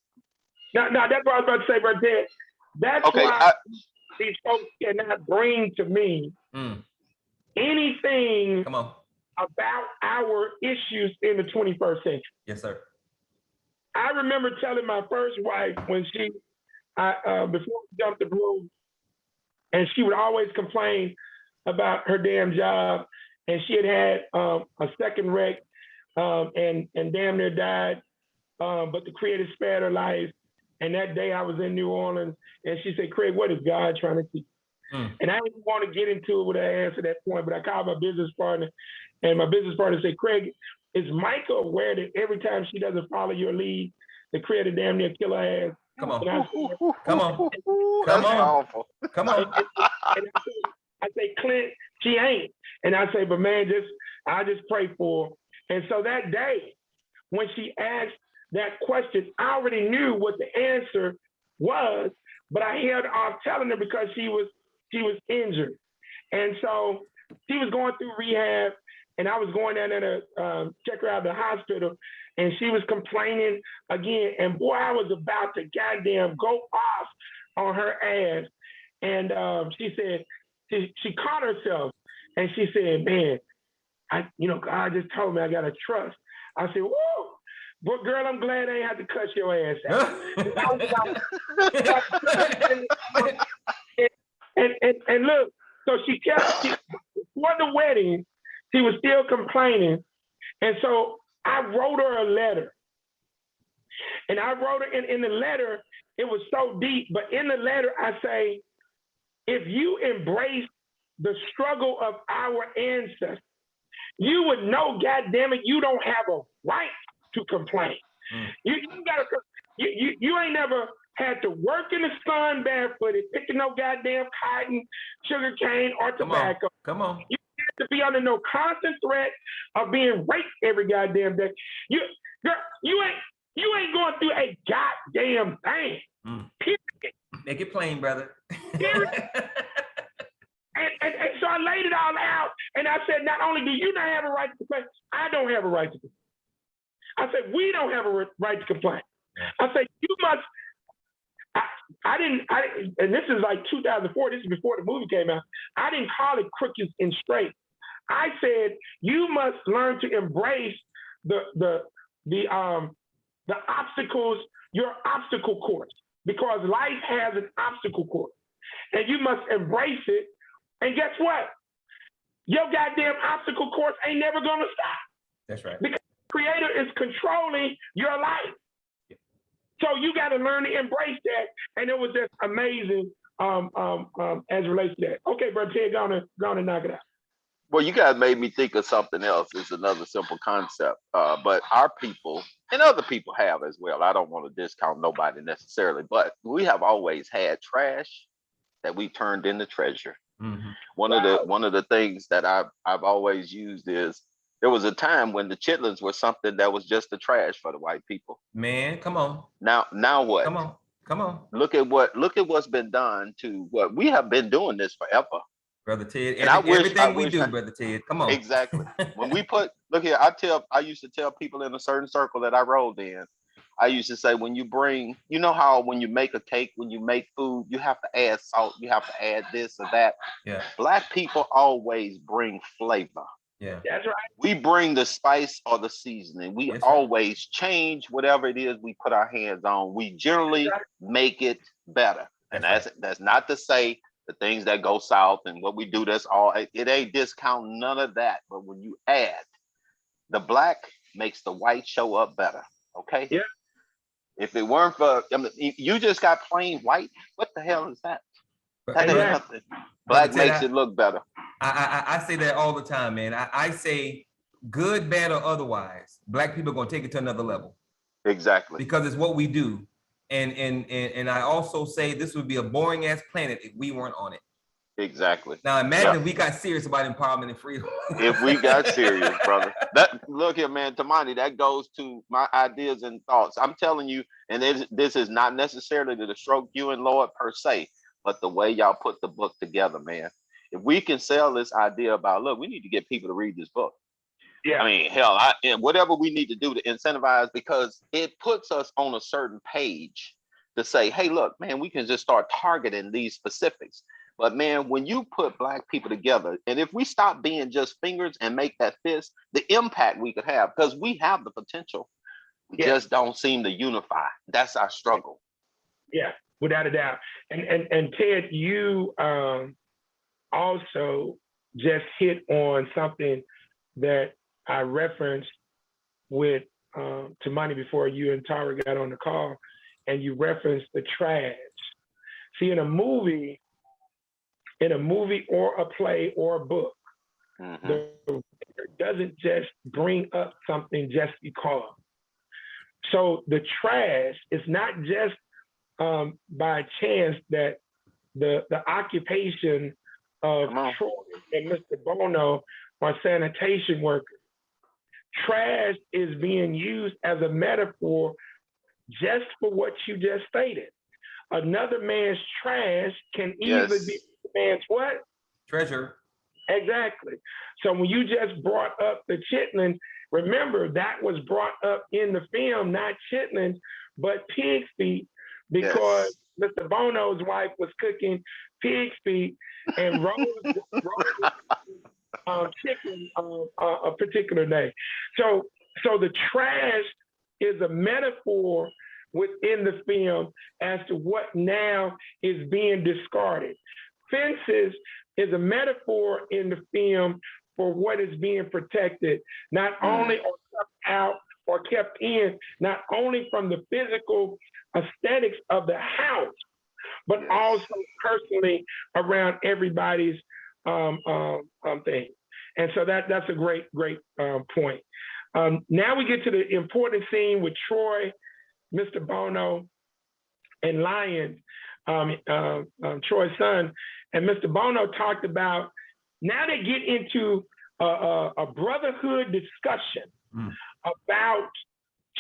B: No, that's what I was about to say right there. That's
C: okay,
B: why these folks cannot bring to me anything about our issues in the 21st century.
A: Yes, sir.
B: I remember telling my first wife when before we jumped the room, and she would always complain about her damn job, and she had a second wreck and damn near died, but the Creator spared her life. And that day I was in New Orleans, and she said, Craig, what is God trying to teach? And I didn't want to get into it with her answer at that point, but I called my business partner, and my business partner said, Craig, is Micah aware that every time she doesn't follow your lead, the Creator damn near kill her ass?
A: Come on.
B: I say, Clint, she ain't. And I say, but man, I just pray for her. And so that day, when she asked that question, I already knew what the answer was, but I held off telling her because she was injured. And so she was going through rehab, and I was going down there to check her out at the hospital, and she was complaining again. And boy, I was about to goddamn go off on her ass. And she said, she caught herself, and she said, man, God just told me I got to trust. I said, whoa, but girl, I'm glad I ain't have to cut your ass out. and look, so she before the wedding, she was still complaining. And so I wrote her a letter. And I wrote her in the letter, it was so deep, but in the letter I say, if you embrace the struggle of our ancestors, you would know, goddamn it, you don't have a right to complain. You ain't never had to work in the sun barefooted, picking no goddamn cotton, sugar cane, or tobacco.
A: Come on.
B: You have to be under no constant threat of being raped every goddamn day. You ain't going through a goddamn thing. Period.
A: Make it plain, brother.
B: Period. And so I laid it all out, and I said, not only do you not have a right to complain, I don't have a right to complain. I said, we don't have a right to complain. I said, you must. I didn't, and this is like 2004. This is before the movie came out. I didn't call it crooked and straight. I said, you must learn to embrace the obstacles, your obstacle course, because life has an obstacle course, and you must embrace it. And guess what? Your goddamn obstacle course ain't never gonna stop.
A: That's right.
B: Because the Creator is controlling your life. So you got to learn to embrace that. And it was just amazing as it relates to that. Okay, brother Ted, go on and knock it out.
C: Well, you guys made me think of something else. It's another simple concept. But our people and other people have as well. I don't want to discount nobody necessarily, but we have always had trash that we turned into treasure.
A: Mhm.
C: One of the things that I've always used is there was a time when the chitlins were something that was just the trash for the white people.
A: Man, come on,
C: Now what?
A: come on,
C: Look at what's been done to what we have been doing this forever.
A: brother Ted.
C: And I
A: Everything we
C: wish
A: do, brother Ted. Come on.
C: exactly. When we put look here, I used to tell people in a certain circle that I rolled in, I used to say when you bring, you know how when you make a cake, when you make food, you have to add salt, you have to add this or that.
A: Yeah,
C: Black people always bring flavor.
A: yeah.
B: That's right.
C: We bring the spice or the seasoning. We
A: Yes, sir.
C: always change whatever it is we put our hands on. We generally make it better. And that's not to say the things that go south and what we do, that's all, it ain't discount none of that. But when you add, the black makes the white show up better. Okay?
B: Yeah.
C: If it weren't for, I mean, you just got plain white, what the hell is that? That ain't nothing. Black makes it look better.
A: I say that all the time, man. I say good, bad, or otherwise, Black people are gonna take it to another level.
C: Exactly.
A: Because it's what we do. And I also say this would be a boring ass planet if we weren't on it.
C: Exactly.
A: Now imagine if we got serious about empowerment and freedom.
C: If we got serious, brother. That look here, man, Tamani, that goes to my ideas and thoughts. I'm telling you, and this is not necessarily to stroke you and Lord per se, but the way y'all put the book together, man. If we can sell this idea about, look, we need to get people to read this book.
B: Yeah.
C: I mean, hell, and whatever we need to do to incentivize, because it puts us on a certain page to say, hey, look, man, we can just start targeting these specifics. But man, when you put Black people together, and if we stop being just fingers and make that fist, the impact we could have, because we have the potential, we just don't seem to unify. That's our struggle.
B: Yeah, without a doubt. And Ted, you also just hit on something that I referenced with Tamani before you and Tara got on the call, and you referenced the trash. See, in a movie or a play or a book, the writer doesn't just bring up something just because. So the trash is not just by chance that the occupation of Troy and Mr. Bono are sanitation workers. Trash is being used as a metaphor just for what you just stated. Another man's trash can easily be a man's what?
A: Treasure.
B: Exactly. So when you just brought up the chitlin, remember that was brought up in the film, not chitlins, but pig's feet, because Mr. Bono's wife was cooking pig's feet and Rose chicken a particular day. So the trash is a metaphor within the film as to what now is being discarded. Fences is a metaphor in the film for what is being protected, not only or kept out or kept in, not only from the physical aesthetics of the house, but also personally around everybody's thing. And so that's a great point. Now we get to the important scene with Troy, Mr. Bono, and Lyons, Troy's son. And Mr. Bono talked about, now they get into a brotherhood discussion about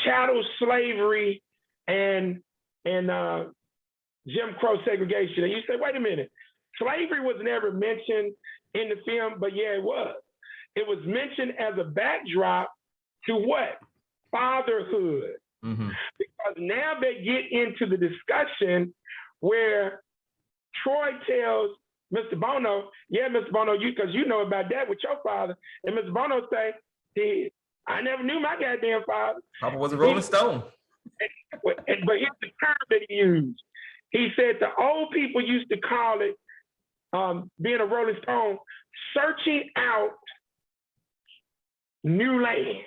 B: chattel slavery and Jim Crow segregation. And you say, wait a minute, slavery was never mentioned in the film, but yeah, it was. It was mentioned as a backdrop to what? Fatherhood. Because now they get into the discussion where Troy tells Mr. Bono, yeah, Mr. Bono, because you know about that with your father. And Mr. Bono say, I never knew my goddamn father.
A: Papa was a Rolling Stone.
B: But here's the term that he used. He said the old people used to call it, being a Rolling Stone, searching out new land.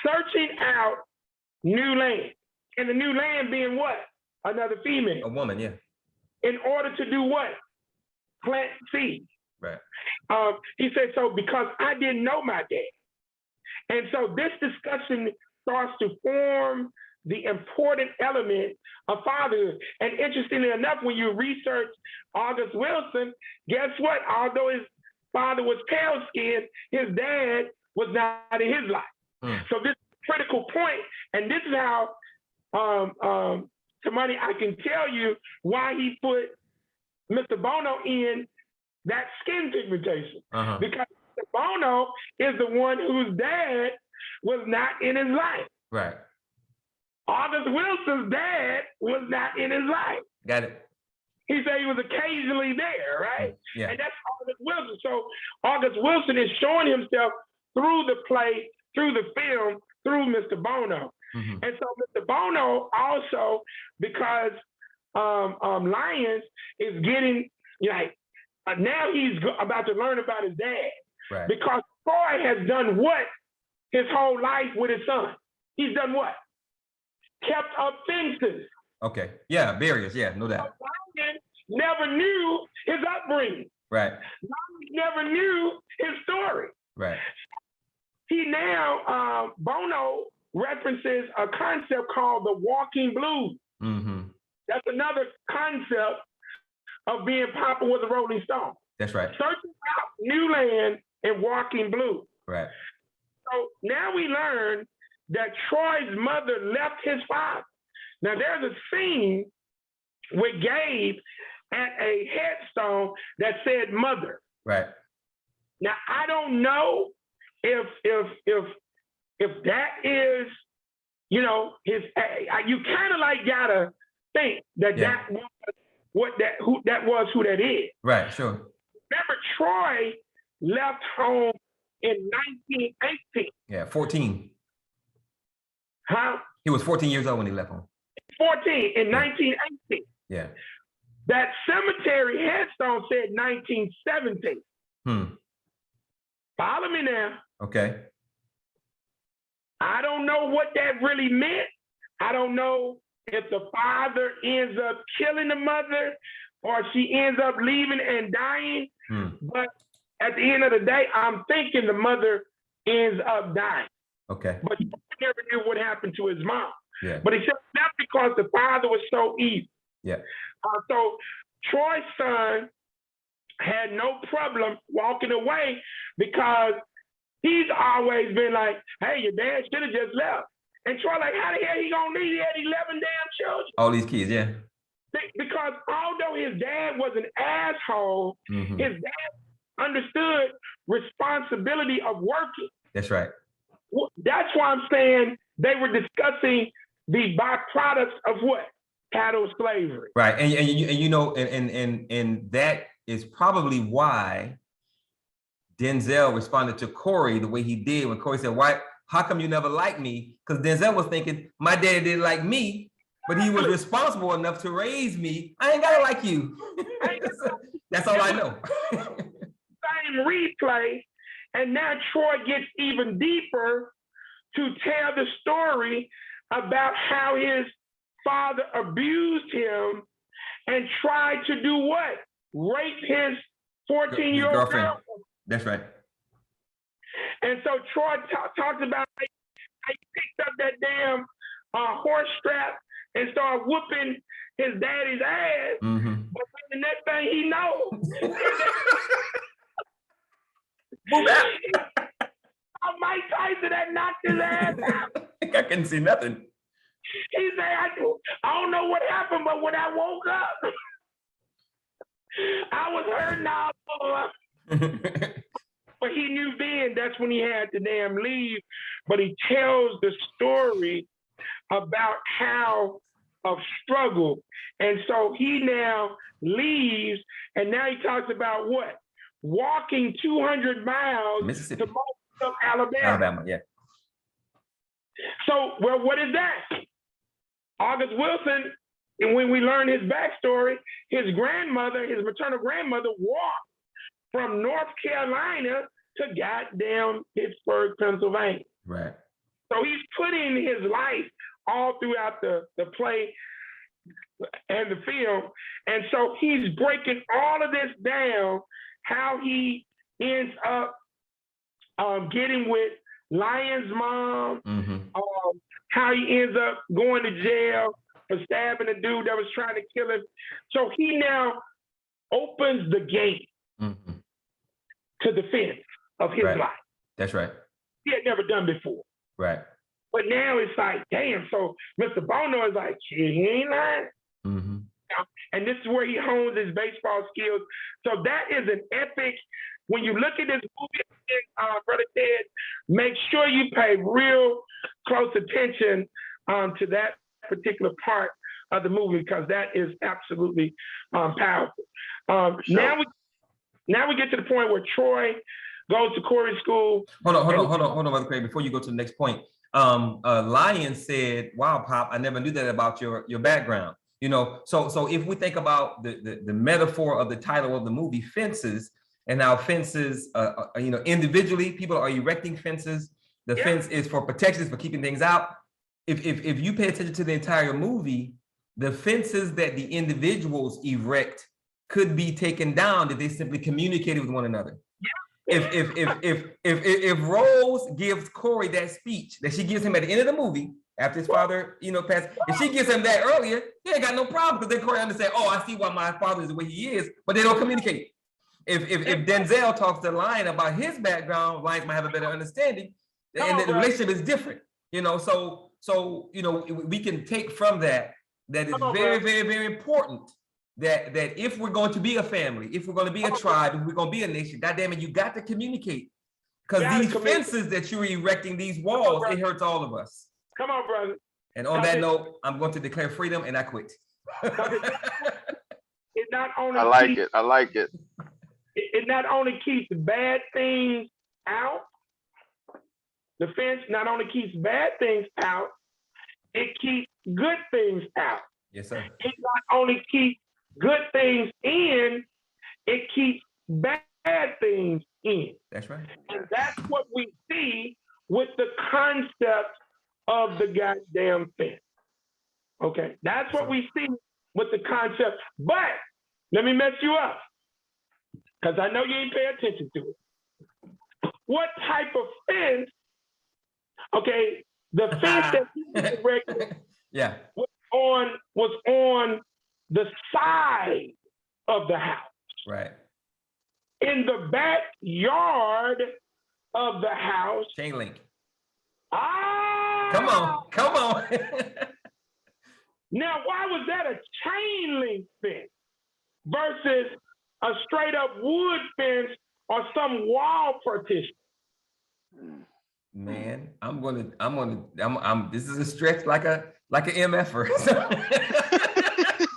B: Searching out new land. And the new land being what? Another female.
A: A woman, yeah.
B: In order to do what? Plant seeds.
A: Right.
B: He said, so because I didn't know my dad. And so this discussion starts to form the important element of fatherhood. And interestingly enough, when you research August Wilson, guess what? Although his father was pale skinned, his dad was not in his life. So this is a critical point, and this is how, Tamani, I can tell you why he put Mr. Bono in that skin pigmentation. Because Mr. Bono is the one whose dad was not in his life.
A: Right.
B: August Wilson's dad was not in his life.
A: Got it.
B: He said he was occasionally there, right?
A: Yeah.
B: And that's August Wilson. So August Wilson is showing himself through the play, through the film, through Mr. Bono. And so Mr. Bono also, because Lyons is getting, like, now he's about to learn about his dad.
A: Right.
B: Because Troy has done what his whole life with his son? He's done what? Kept up fences.
A: Okay. Yeah, barriers. Yeah, no doubt.
B: Lyons never knew his upbringing.
A: Right.
B: Lyons never knew his story.
A: Right.
B: He now, Bono references a concept called the walking blues. That's another concept of being popular with the Rolling Stones.
A: That's right.
B: Searching out new land and walking blues.
A: Right.
B: So now we learn that Troy's mother left his father. Now there's a scene with Gabe at a headstone that said mother.
A: Right.
B: Now I don't know if that is, you know, his. You kind of like gotta think that that was who that is.
A: Right. Sure.
B: Remember, Troy left home in 1918.
A: Yeah. 14.
B: Huh?
A: He was 14 years old when he left home.
B: 14 in 1918.
A: Yeah.
B: That cemetery headstone said 1917. Follow me now.
A: Okay.
B: I don't know what that really meant. I don't know if the father ends up killing the mother or she ends up leaving and dying. But at the end of the day, I'm thinking the mother ends up dying.
A: Okay.
B: But he never knew what happened to his mom.
A: Yeah.
B: But he said that's because the father was so evil.
A: Yeah.
B: So Troy's son had no problem walking away because he's always been like, hey, your dad should have just left. And Troy like, how the hell he gonna leave? He had 11 damn children.
A: All these kids, yeah.
B: Because although his dad was an asshole, his dad understood responsibility of working.
A: That's right.
B: That's why I'm saying they were discussing the byproducts of what? Chattel slavery.
A: Right. And you know, and that is probably why Denzel responded to Corey the way he did when Corey said, why, how come you never liked me? Because Denzel was thinking, my dad didn't like me, but he was responsible enough to raise me. I ain't gotta like you. That's all I know.
B: Same replay, and now Troy gets even deeper to tell the story about how his father abused him and tried to do what? Rape his 14-year-old girlfriend.
A: That's right.
B: And so Troy talks about how he picked up that damn horse strap and started whooping his daddy's ass. But the next thing he knows, Mike Tyson that knocked his ass out.
A: I couldn't see nothing.
B: He said, I don't know what happened, but when I woke up, I was hurting all over. But he knew then that's when he had to damn leave. But he tells the story about how of struggle. And so he now leaves, and now he talks about what? Walking 200 miles
A: Mississippi.
B: to most of Alabama.
A: Alabama, yeah.
B: So, well, what is that? August Wilson, and when we learn his backstory, his grandmother, his maternal grandmother, walked from North Carolina to goddamn Pittsburgh, Pennsylvania.
A: Right.
B: So he's putting his life all throughout the play and the film. And so he's breaking all of this down, how he ends up getting with Lion's mom, how he ends up going to jail for stabbing a dude that was trying to kill him. So he now opens the gate to the fence of his
A: Right.
B: life.
A: That's right.
B: He had never done before.
A: Right.
B: But now it's like, damn, so Mr. Bono is like, shit, he ain't lying. And this is where he hones his baseball skills. So that is an epic. When you look at this movie, Brother Ted, make sure you pay real close attention to that particular part of the movie, because that is absolutely powerful. Now we get to the point where Troy goes to Corey school.
A: Hold on, Brother Craig, before you go to the next point. Lion said, wow, Pop, I never knew that about your background. You know, so if we think about the metaphor of the title of the movie, Fences, and how fences, you know, individually, people are erecting fences. The fence is for protection, for keeping things out. If you pay attention to the entire movie, the fences that the individuals erect could be taken down if they simply communicated with one another. If Rose gives Corey that speech that she gives him at the end of the movie after his father, you know, passed, if she gives him that earlier, he ain't got no problem, because then Corey understands, oh, I see why my father is the way he is, but they don't communicate. If Denzel talks to Lion about his background, Lion might have a better understanding, and the relationship is different, you know. So you know, we can take from that it's very, very, very important that if we're going to be a family, if we're going to be a tribe, if we're going to be a nation, goddamn it, you got to communicate, because these fences that you're erecting, these walls, it hurts all of us.
B: Come on, brother.
A: And on that note, I'm going to declare freedom, and I quit.
B: It not only
C: I like it.
B: It not only keeps bad things out. The fence not only keeps bad things out, it keeps good things out.
A: Yes, sir.
B: It not only keeps good things in, it keeps bad things in.
A: That's right.
B: And that's what we see with the concept of the goddamn fence. Okay, that's what we see with the concept. But let me mess you up, because I know you ain't pay attention to it. What type of fence? Okay, the fence that he erected was on the side of the house.
A: Right.
B: In the backyard of the house.
A: Chain link.
B: Ah!
A: Come on.
B: Now, why was that a chain link fence versus a straight up wood fence or some wall partition?
A: Man, this is a stretch like an MFer.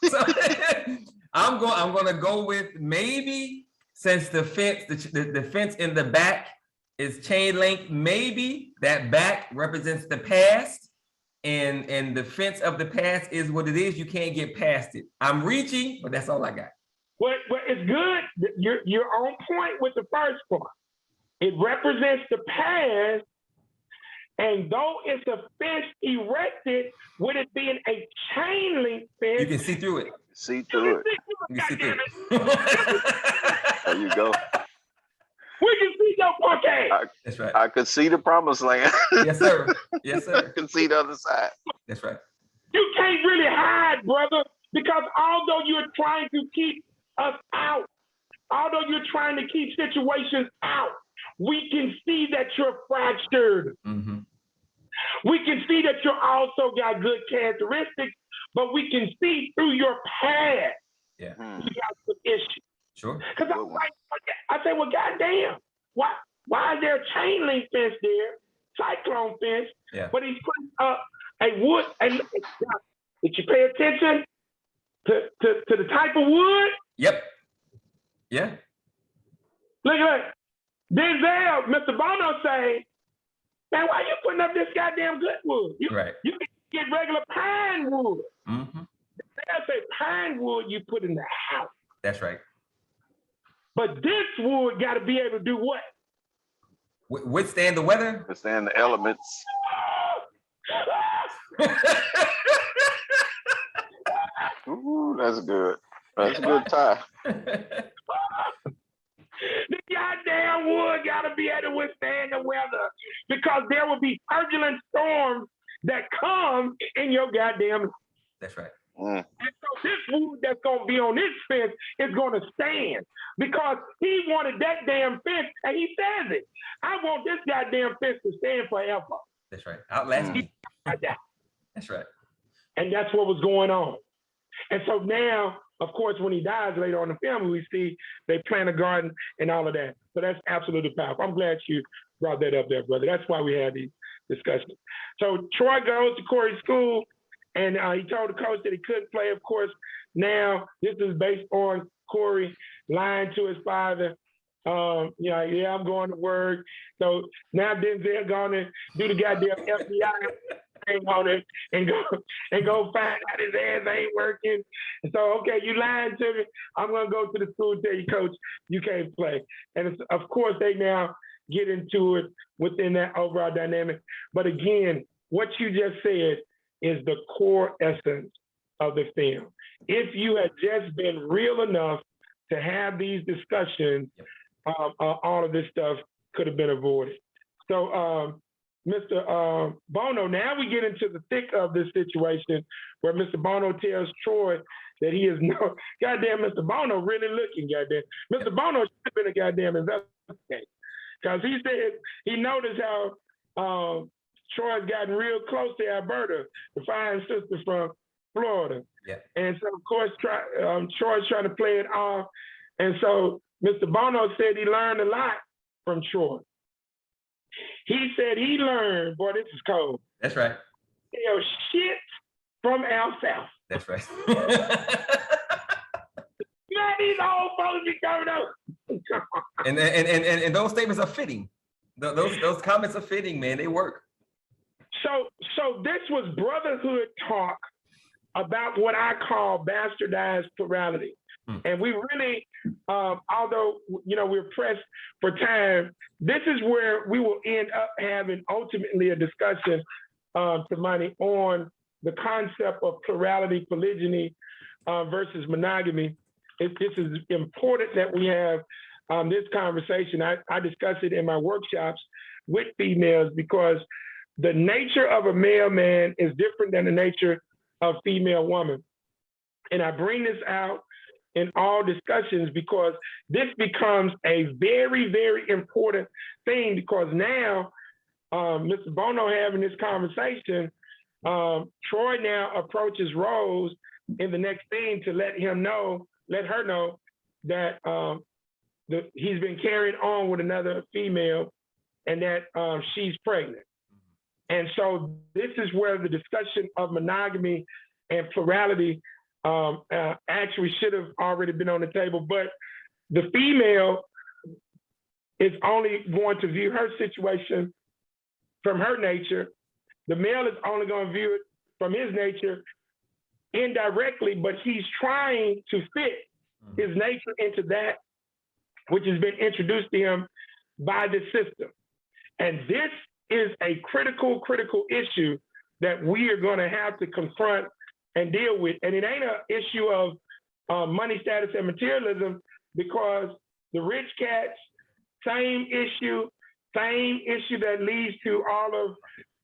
A: So I'm gonna go with, maybe, since the fence, the fence in the back is chain link, maybe that back represents the past, and the fence of the past is what it is. You can't get past it. I'm reaching, but that's all I got.
B: Well, it's good. You're on point with the first part. It represents the past, and though it's a fence erected, with it being a chain link fence,
A: you can see through it.
C: See through it.
A: You can see through it.
C: There you go.
B: We can see your punk ass.
A: That's right.
C: I could see the promised land.
A: Yes, sir. Yes,
C: I
A: sir.
C: can see the other side.
A: That's right.
B: You can't really hide, brother, because although you're trying to keep us out, although you're trying to keep situations out, we can see that you're fractured.
A: Mm-hmm.
B: We can see that you also got good characteristics, but we can see through your past.
A: Yeah.
B: You got some issues.
A: Sure.
B: Because I say, well, goddamn, why is there a chain link fence there, cyclone fence, but he's putting up a wood? And did you pay attention to the type of wood?
A: Yep. Yeah.
B: Look at that. Denzel, Mr. Bono say, man, why you putting up this goddamn good wood? You can get regular pine wood.
A: Mm-hmm.
B: They say pine wood you put in the house.
A: That's right.
B: But this wood got to be able to do what?
A: Withstand the weather?
C: Withstand the elements. Ooh, that's good. That's a good tie.
B: The goddamn wood gotta be able to withstand the weather because there will be turbulent storms that come in your goddamn.
A: That's right.
C: Mm.
B: And so this wood that's gonna be on this fence is gonna stand because he wanted that damn fence, and he says it. I want this goddamn fence to stand forever.
A: That's right. Outlast me.
B: Like that.
A: That's right.
B: And that's what was going on. And so now, of course, when he dies later on in the film, we see they plant a garden and all of that. So that's absolutely powerful. I'm glad you brought that up there, brother. That's why we had these discussions. So Troy goes to Corey's school, and he told the coach that he couldn't play. Of course, now this is based on Corey lying to his father. Yeah, I'm going to work. So now Denzel going to do the goddamn FBI thing on it and go find out his ass ain't working. And so, okay, you lying to me. I'm gonna go to the school and tell you, coach, you can't play. And it's, of course, they now get into it within that overall dynamic. But again, what you just said is the core essence of the film. If you had just been real enough to have these discussions, all of this stuff could have been avoided. So, Mr. Bono, now we get into the thick of this situation where Mr. Bono tells Troy that he is no, goddamn Mr. Bono really looking, goddamn. Mr. Bono should have been a goddamn investigator. Because he said he noticed how Troy's gotten real close to Alberta, the fine sister from Florida.
A: Yeah.
B: And so, of course, Troy's trying to play it off. And so Mr. Bono said he learned a lot from Troy. He said he learned, boy, this is cold.
A: That's right.
B: Shit from Al South.
A: That's right.
B: Man, these old folks be coming up.
A: and those statements are fitting. Those comments are fitting, man. They work.
B: So this was brotherhood talk about what I call bastardized plurality. And we really, although, we're pressed for time, this is where we will end up having ultimately a discussion, Tamani, on the concept of plurality, polygyny versus monogamy. This is important that we have this conversation. I discuss it in my workshops with females because the nature of a male man is different than the nature of female woman. And I bring this out in all discussions because this becomes a very, very important thing because now Mr. Bono having this conversation, Troy now approaches Rose in the next scene to let her know that he's been carried on with another female and that she's pregnant. And so this is where the discussion of monogamy and plurality actually should have already been on the table, but the female is only going to view her situation from her nature. The male is only going to view it from his nature indirectly, but he's trying to fit his nature into that which has been introduced to him by the system. And this is a critical issue that we are going to have to confront and deal with. And it ain't an issue of money, status, and materialism because the rich cats, same issue that leads to all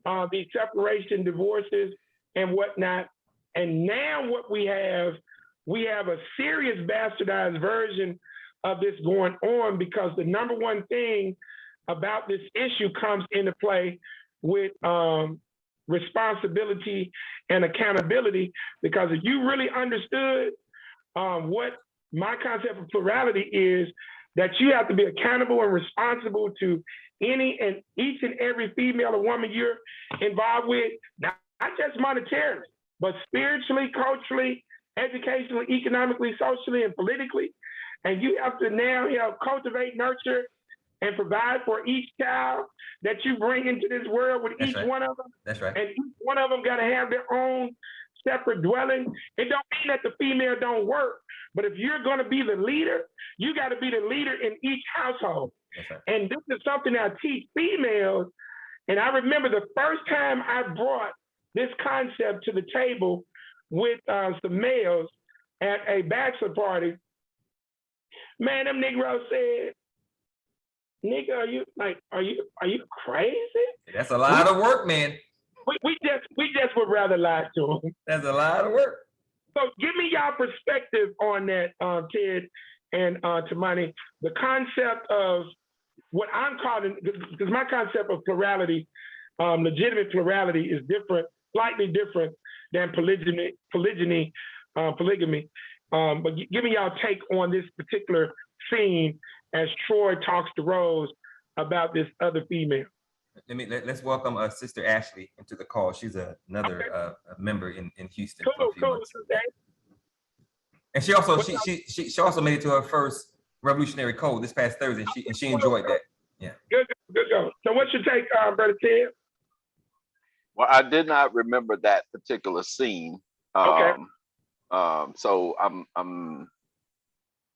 B: of these separation, divorces, and whatnot. And now what we have a serious bastardized version of this going on because the number one thing about this issue comes into play with responsibility and accountability, because if you really understood what my concept of plurality is, that you have to be accountable and responsible to each and every female or woman you're involved with, not just monetarily, but spiritually, culturally, educationally, economically, socially, and politically. And you have to now cultivate, nurture, and provide for each child that you bring into this world with
A: That's
B: each
A: right.
B: one of them.
A: That's right.
B: And each one of them got to have their own separate dwelling. It don't mean that the female don't work, but if you're going to be the leader, you got to be the leader in each household.
A: That's right.
B: And this is something I teach females. And I remember the first time I brought this concept to the table with some males at a bachelor party, man, them Negroes said, nigga, are you crazy?
A: That's a lot of work, man.
B: We just would rather lie to him.
A: That's a lot of work.
B: So give me y'all perspective on that, Ted and Tamani, the concept of what I'm calling, because my concept of plurality, legitimate plurality is different, slightly different than polygamy. But give me y'all take on this particular scene as Troy talks to Rose about this other female.
A: Let's welcome Sister Ashley into the call. She's another member in Houston.
B: Cool.
A: And she also made it to her first Revolutionary Code this past Thursday, and she enjoyed that. Yeah.
B: Good go. So what's your take, Brother Ted?
C: Well, I did not remember that particular scene.
B: Okay.
C: So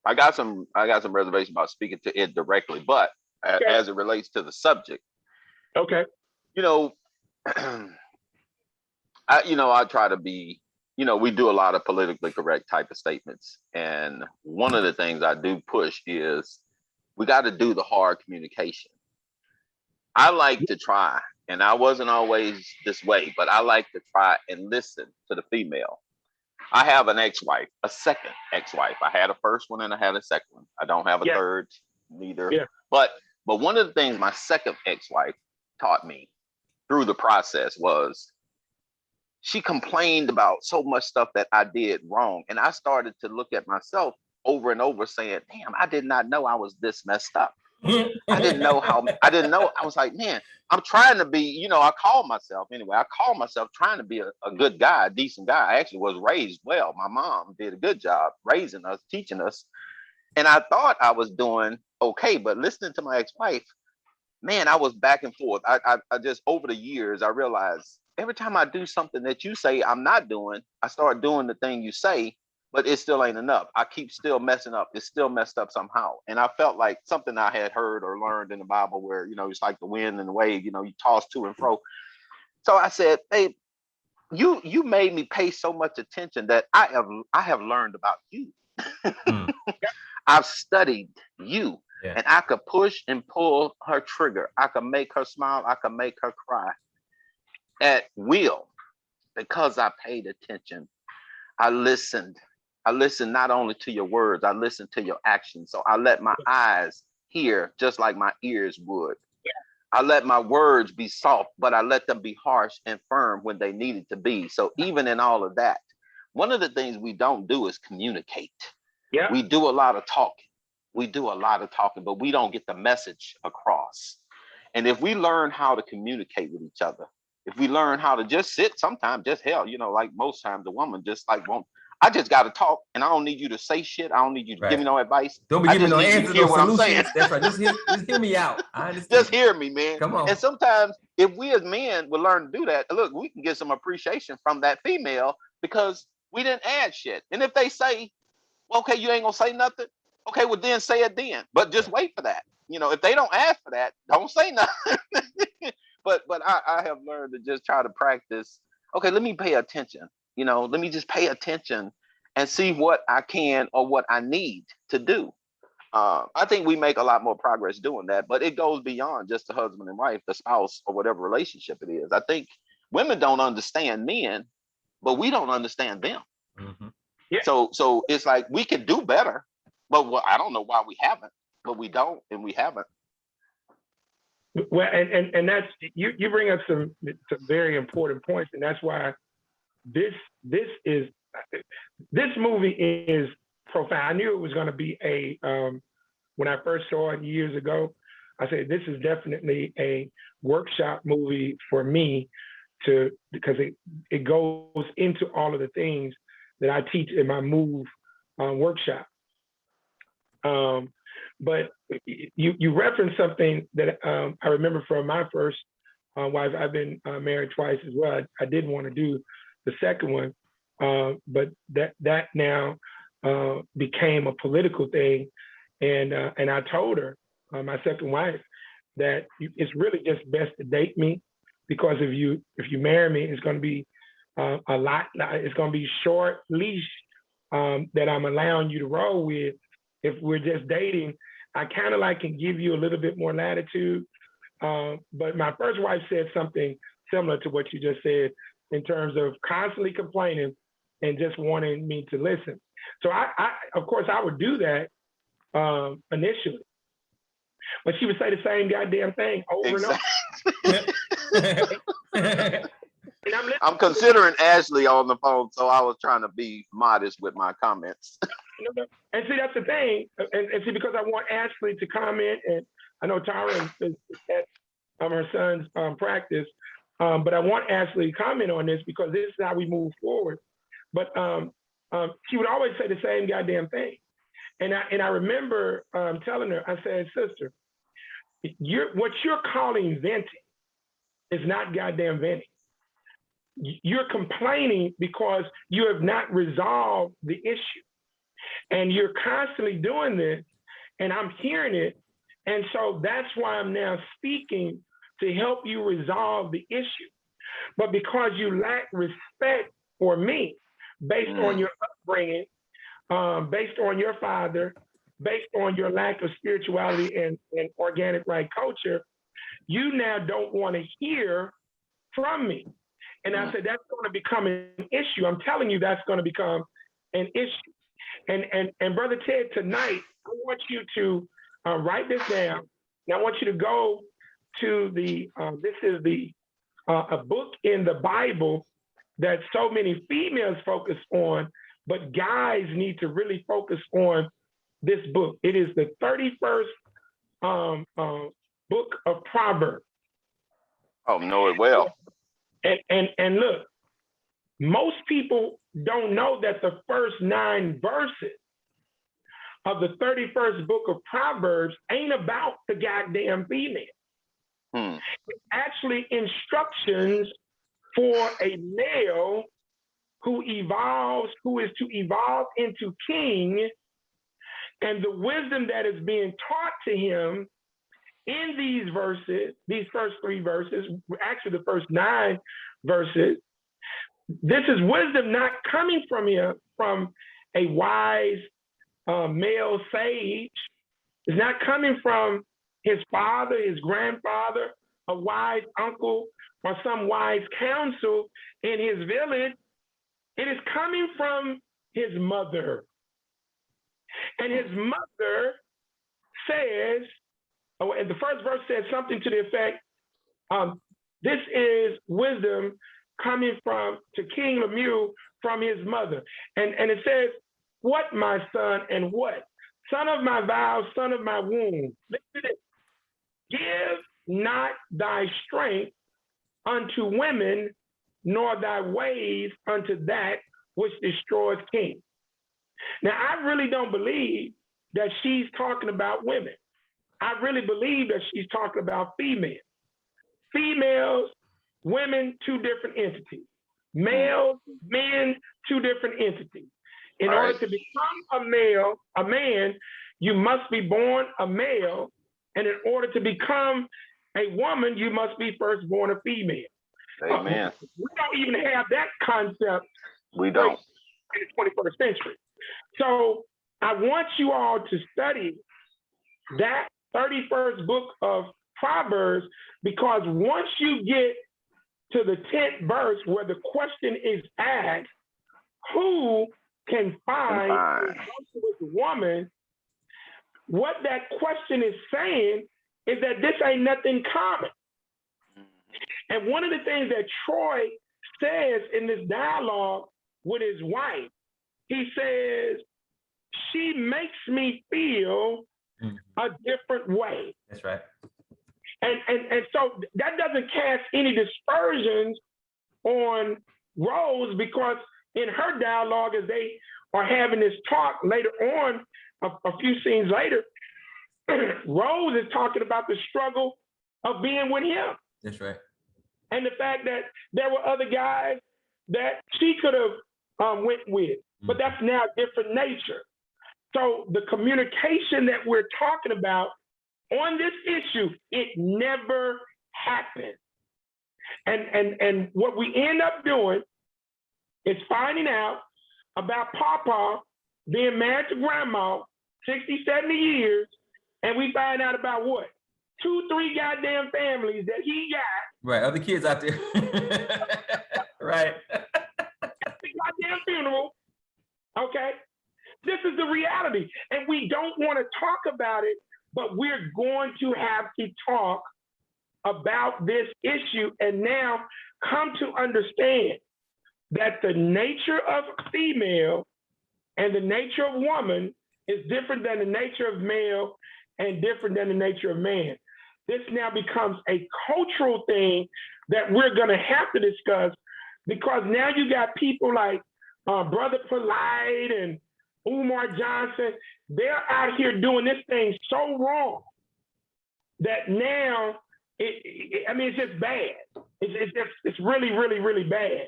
C: I got some reservation about speaking to it directly, but as it relates to the subject,
B: okay.
C: I try to be, we do a lot of politically correct type of statements. And one of the things I do push is we got to do the hard communication. I like to try, and I wasn't always this way, but I like to try and listen to the female. I have an ex-wife, a second ex-wife. I had a first one and I had a second one. I don't have a third, neither.
B: Yeah.
C: But one of the things my second ex-wife taught me through the process was she complained about so much stuff that I did wrong. And I started to look at myself over and over saying, damn, I did not know I was this messed up. I didn't know. I was like, man, I'm trying to be, I call myself trying to be a good guy, a decent guy. I actually was raised well. My mom did a good job raising us, teaching us. And I thought I was doing okay, but listening to my ex-wife, man, I was back and forth. I just, over the years, I realized every time I do something that you say I'm not doing, I start doing the thing you say, but it still ain't enough. I keep still messing up. It's still messed up somehow. And I felt like something I had heard or learned in the Bible where, it's like the wind and the wave, you toss to and fro. So I said, babe, you made me pay so much attention that I have learned about you. I've studied you. Yeah. And I could push and pull her trigger. I could make her smile. I could make her cry at will because I paid attention. I listened. I listened not only to your words, I listened to your actions. So I let my eyes hear just like my ears would. Yeah. I let my words be soft, but I let them be harsh and firm when they needed to be. So even in all of that, one of the things we don't do is communicate. Yeah. We do a lot of talking. But we don't get the message across. And if we learn how to communicate with each other, if we learn how to just sit, sometimes just hell, like most times the woman just like won't. I just got to talk, and I don't need you to say shit. I don't need you to give me no advice.
A: Don't be giving no answers, no
C: what I'm saying.
A: That's right. Just hear me out. I understand.
C: Just hear me, man.
A: Come on.
C: And sometimes if we as men would learn to do that, look, we can get some appreciation from that female because we didn't add shit. And if they say, well, okay, you ain't gonna say nothing. Okay, well then say it then. But just wait for that. If they don't ask for that, don't say nothing. But I have learned to just try to practice. Okay, let me pay attention. Let me just pay attention and see what I can or what I need to do. I think we make a lot more progress doing that, but it goes beyond just the husband and wife, the spouse, or whatever relationship it is. I think women don't understand men, but we don't understand them. Mm-hmm. Yeah. So it's like we could do better, but I don't know why we haven't, but we don't and we haven't.
B: Well, and that's you bring up some very important points, and that's why this movie is profound. I knew it was going to be when I first saw it years ago, I said this is definitely a workshop movie for me because it goes into all of the things that I teach in my MOVE workshop. But you referenced something that I remember from my first wife. I've been married twice as well. I did want to do the second one, but that now became a political thing. And I told her, my second wife, that it's really just best to date me because if you marry me, it's going to be a lot. It's going to be short leash that I'm allowing you to roll with. If we're just dating, I kind of like can give you a little bit more latitude. But my first wife said something similar to what you just said in terms of constantly complaining and just wanting me to listen. So I of course, I would do that initially, but she would say the same goddamn thing over and over. And
C: I'm considering Ashley on the phone, so I was trying to be modest with my comments.
B: And see, that's the thing. And see, because I want Ashley to comment, and I know Tara is at her son's practice, but I want Ashley to comment on this because this is how we move forward. But she would always say the same goddamn thing. And I remember telling her, I said, sister, what you're calling venting is not goddamn venting. You're complaining because you have not resolved the issue. And you're constantly doing this, and I'm hearing it. And so that's why I'm now speaking to help you resolve the issue. But because you lack respect for me, based on your upbringing, based on your father, based on your lack of spirituality and organic right culture, you now don't want to hear from me. And I said, that's going to become an issue. I'm telling you, that's going to become an issue. And Brother Ted, tonight, I want you to write this down. And I want you to go to this is a book in the Bible that so many females focus on, but guys need to really focus on this book. It is the 31st book of Proverbs.
C: Oh, know it well.
B: And look, most people don't know that the first 9 verses of the 31st book of Proverbs ain't about the goddamn female. It's actually instructions for a male who is to evolve into king, and the wisdom that is being taught to him in these verses, these first 3 verses, actually the first 9 verses, this is wisdom not coming from him, from a wise male sage. It's not coming from his father, his grandfather, a wise uncle, or some wise counsel in his village. It is coming from his mother. And his mother says, and the first verse says something to the effect, this is wisdom coming to King Lemuel from his mother. And it says, what, my son, and what? Son of my vows, son of my womb. Listen to this. Give not thy strength unto women, nor thy ways unto that which destroys kings. Now, I really don't believe that she's talking about women. I really believe that she's talking about females. Females, women, 2 different entities. Males, men, 2 different entities. In order to become a man, you must be born a male. And in order to become a woman, you must be first born a female.
C: Amen.
B: We don't even have that concept.
C: We don't.
B: In the 21st century. So I want you all to study that 31st book of Proverbs, because once you get to the 10th verse where the question is asked, who can find a virtuous woman? What that question is saying is that this ain't nothing common. And one of the things that Troy says in this dialogue with his wife, he says, she makes me feel a different way.
A: That's right.
B: And so that doesn't cast any dispersions on Rose, because in her dialogue, as they are having this talk later on, a few scenes later, Rose is talking about the struggle of being with him.
A: That's right.
B: And the fact that there were other guys that she could have went with, but that's now a different nature. So the communication that we're talking about on this issue, it never happened. And what we end up doing is finding out about Papa being married to Grandma 60, 70 years, and we find out about what? 2, 3 goddamn families that he got
A: Right, other kids out there. Right.
B: at the goddamn funeral. Okay? This is the reality. And we don't want to talk about it, but we're going to have to talk about this issue and now come to understand that the nature of female and the nature of woman is different than the nature of male and different than the nature of man. This now becomes a cultural thing that we're going to have to discuss, because now you got people like Brother Polite and Umar Johnson. They're out here doing this thing so wrong that now it's just bad. It's really, really, really bad,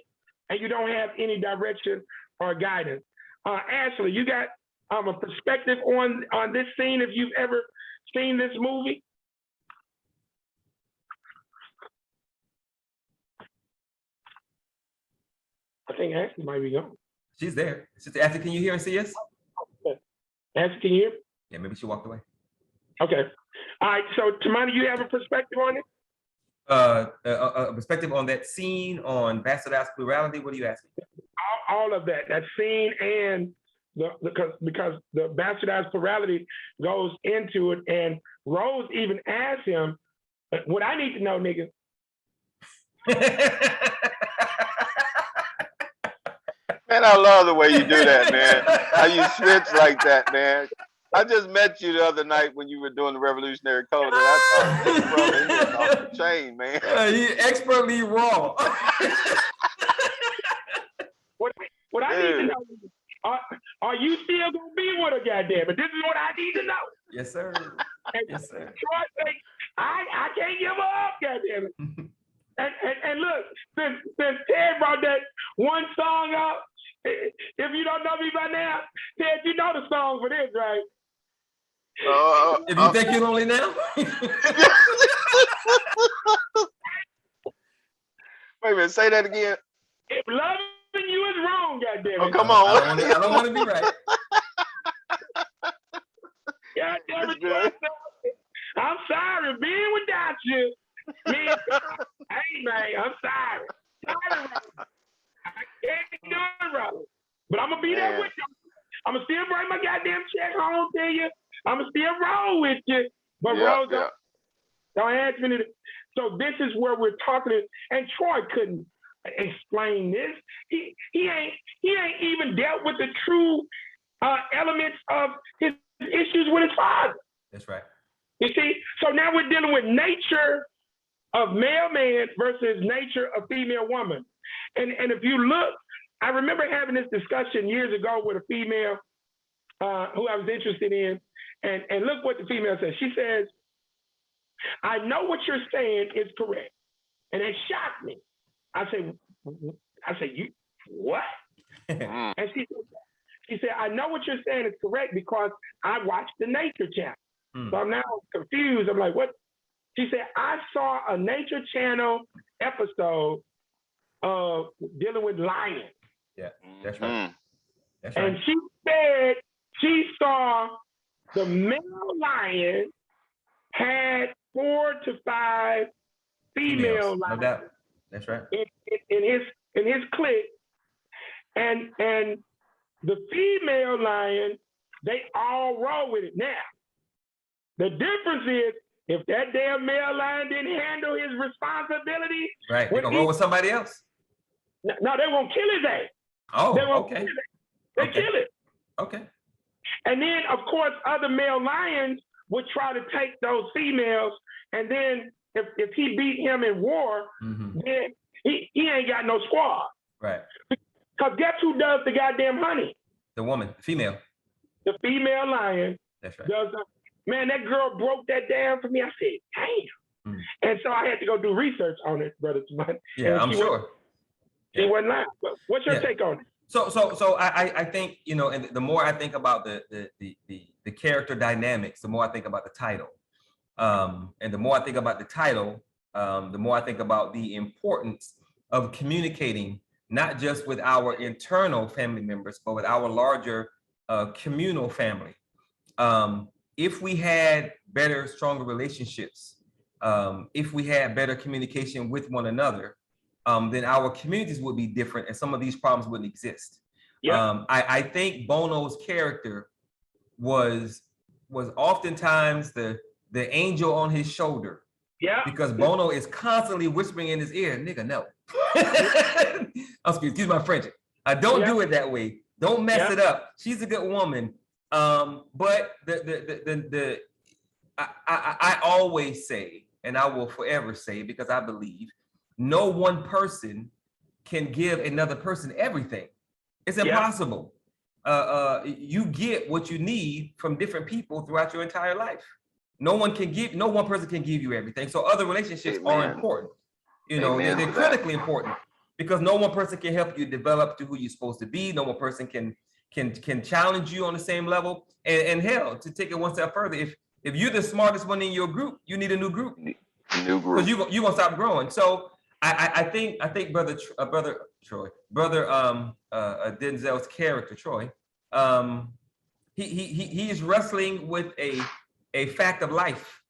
B: and you don't have any direction or guidance. Ashley, you got a perspective on this scene if you've ever seen this movie? I think Ashley might be gone.
A: She's there. Sister Ashley, can you hear and see us?
B: Ashley, can you hear?
A: Yeah, maybe she walked away.
B: Okay. All right. So, Tamani, you have a perspective on it?
A: A perspective on that scene on bastardized plurality. What are you asking?
B: All of that scene, and because the bastardized plurality goes into it, and Rose even asked him, "What I need to know, nigga."
C: Man, I love the way you do that, man. How you switch like that, man. I just met you the other night when you were doing the Revolutionary Code, and I thought, brother, he was off the chain, man.
A: He expertly raw.
B: What I need to know is, are you still gonna be with her, goddamn it? This is what I need to know.
A: Yes, sir.
B: And
A: Yes, sir.
B: Troy say, I can't give her up, goddamn it. And look, since Ted brought that one song up, if you don't know me by now, Ted, you know the song for this, right?
A: If you think you're lonely now.
C: Wait a minute, say that again.
B: If loving you is wrong, goddamn it.
C: Oh, come on.
A: I don't want to be right.
B: Goddamn
C: That's
B: it,
C: good.
B: I'm sorry, being without you. Man, hey man, I'm sorry. Sorry, Robert. I can't do it, Robert. But I'm gonna be there with you. I'm gonna still bring my goddamn check home to you. I'm gonna still roll with you. But Rose, don't ask me to. So this is where we're talking. And Troy couldn't explain this. He ain't even dealt with the true elements of his issues with his father.
A: That's right.
B: You see, so now we're dealing with nature of male man versus nature of female woman. And if you look, I remember having this discussion years ago with a female who I was interested in, and look what the female says. She says, "I know what you're saying is correct," and it shocked me. I say, you what? And she said, "I know what you're saying is correct because I watched the Nature Channel." So I'm now confused. I'm like, what? She said, "I saw a Nature Channel episode of dealing with lions."
A: Yeah, that's right. That's
B: And
A: right.
B: she said she saw the male lion had 4 to 5 female
A: No
B: lions
A: doubt. That's right.
B: in his clique, and the female lion, they all roll with it. Now, the difference is if that damn male lion didn't handle his responsibility,
A: Right. They're gonna roll with somebody else.
B: no, they won't kill his ass.
A: Oh,
B: They won't
A: okay.
B: kill it. They
A: Okay.
B: kill it.
A: Okay.
B: And then, of course, other male lions would try to take those females, and then if he beat him in war, then he ain't got no squad.
A: Right.
B: Because guess who does the goddamn hunting?
A: The woman, female.
B: The female lion
A: That's right.
B: does the, man, that girl broke that down for me. I said, damn. And so I had to go do research on it, Brother Tamani.
A: Yeah, I'm sure.
B: She wasn't lying. But what's your take on it?
A: So I think, you know, and the more I think about the character dynamics, the more I think about the title. And the more I think about the title, the more I think about the importance of communicating, not just with our internal family members, but with our larger communal family. if we had better, stronger relationships, if we had better communication with one another, then our communities would be different and some of these problems wouldn't exist.
B: Yeah.
A: I think Bono's character was oftentimes the angel on his shoulder,
B: Yeah.
A: because Bono is constantly whispering in his ear, nigga, no. Excuse my French. Don't do it that way. Don't mess it up. She's a good woman. But I always say, and I will forever say, because I believe no one person can give another person everything. It's impossible. You get what you need from different people throughout your entire life. No one person can give you everything. So other relationships are important. You know, they're critically important, because no one person can help you develop to who you're supposed to be. No one person can challenge you on the same level. And hell, to take it one step further, if you're the smartest one in your group, you need a new group. Because you're gonna stop growing. So I think brother Denzel's character, Troy, he is wrestling with a fact of life.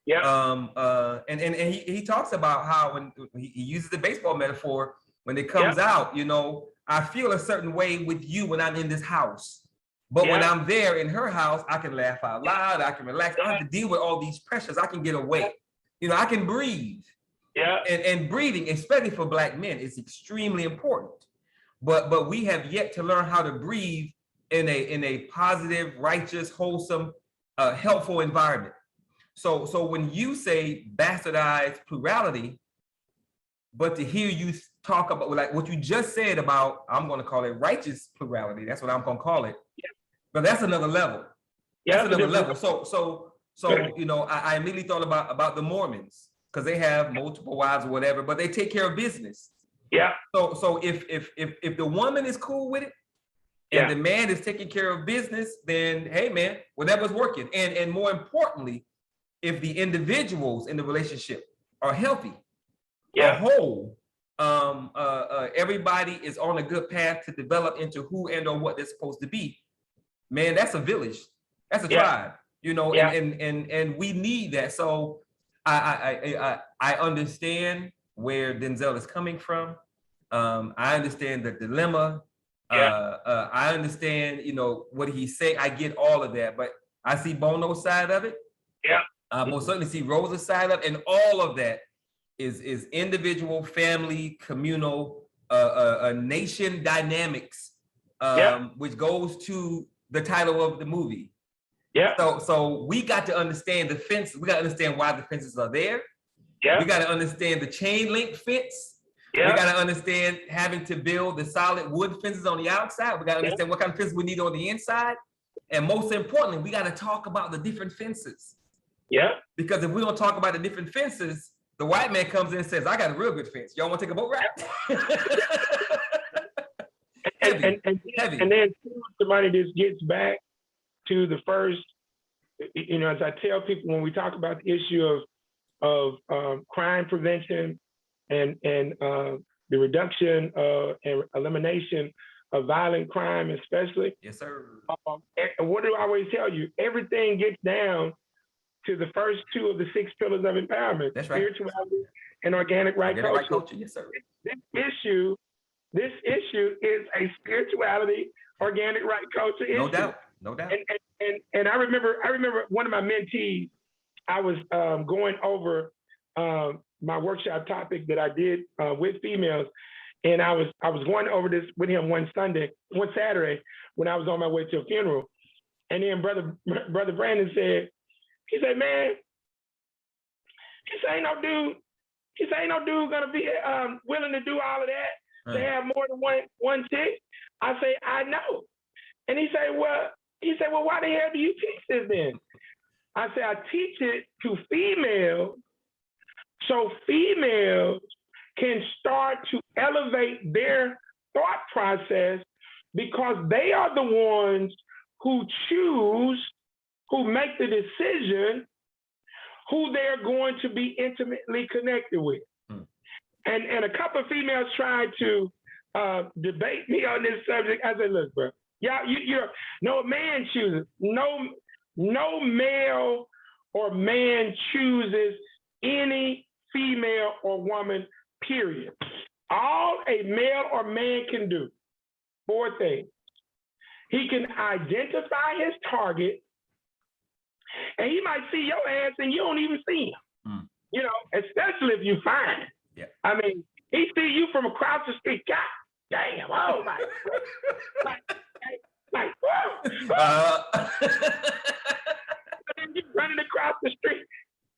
A: And he talks about how when he uses the baseball metaphor, when it comes out, you know, I feel a certain way with you when I'm in this house, but when I'm there in her house, I can laugh out loud, I can relax, I don't have to deal with all these pressures, I can get away, you know, I can breathe. And breathing, especially for Black men, is extremely important. But we have yet to learn how to breathe in a positive, righteous, wholesome, helpful environment. So when you say bastardized plurality, but to hear you talk about like what you just said about, I'm going to call it righteous plurality. That's what I'm going to call it. But that's another level. That's another level. So you know, I immediately thought about the Mormons, because they have multiple wives or whatever, but they take care of business. So if the woman is cool with it, and the man is taking care of business, then hey man, whatever's working. And more importantly, if the individuals in the relationship are healthy, are whole, everybody is on a good path to develop into who and or what they're supposed to be, man, that's a village, that's a tribe, you know, and we need that. So I understand where Denzel is coming from. I understand the dilemma. I understand, you know, what he's saying. I get all of that, but I see Bono's side of it. I most certainly see Rosa's side of it, and all of that is individual, family, communal, nation dynamics, which goes to the title of the movie. So we got to understand the fence. We got to understand why the fences are there. We got to understand the chain link fence. We got to understand having to build the solid wood fences on the outside. We got to understand what kind of fence we need on the inside. And most importantly, we got to talk about the different fences. Because if we don't talk about the different fences, the white man comes in and says, I got a real good fence. Y'all want to take a boat ride?
B: And then somebody just gets back to the first, you know, as I tell people when we talk about the issue of crime prevention and the reduction and elimination of violent crime, especially.
A: Yes, sir.
B: And what do I always tell you? Everything gets down to the first two of the 6 pillars of empowerment:
A: that's right,
B: spirituality and organic right culture.
A: Yes, sir.
B: This issue is a spirituality, organic right culture issue.
A: No doubt.
B: And I remember one of my mentees, I was going over my workshop topic that I did with females, and I was going over this with him one Saturday when I was on my way to a funeral, and then brother Brandon said, he said, man, ain't no dude gonna be willing to do all of that, to have more than one chick. I say, I know. And he said, well, why the hell do you teach this then? I said, I teach it to females so females can start to elevate their thought process, because they are the ones who choose, who make the decision who they're going to be intimately connected with. And a couple of females tried to debate me on this subject. I said, look, bro, y'all, you know, no man chooses. No, No male or man chooses any female or woman, period. All a male or man can do, 4 things. He can identify his target, and he might see your ass and you don't even see him. You know, especially if you find.
A: Yeah.
B: I mean, he see you from across the street. God damn! Oh my! like whoa! And then you running across the street.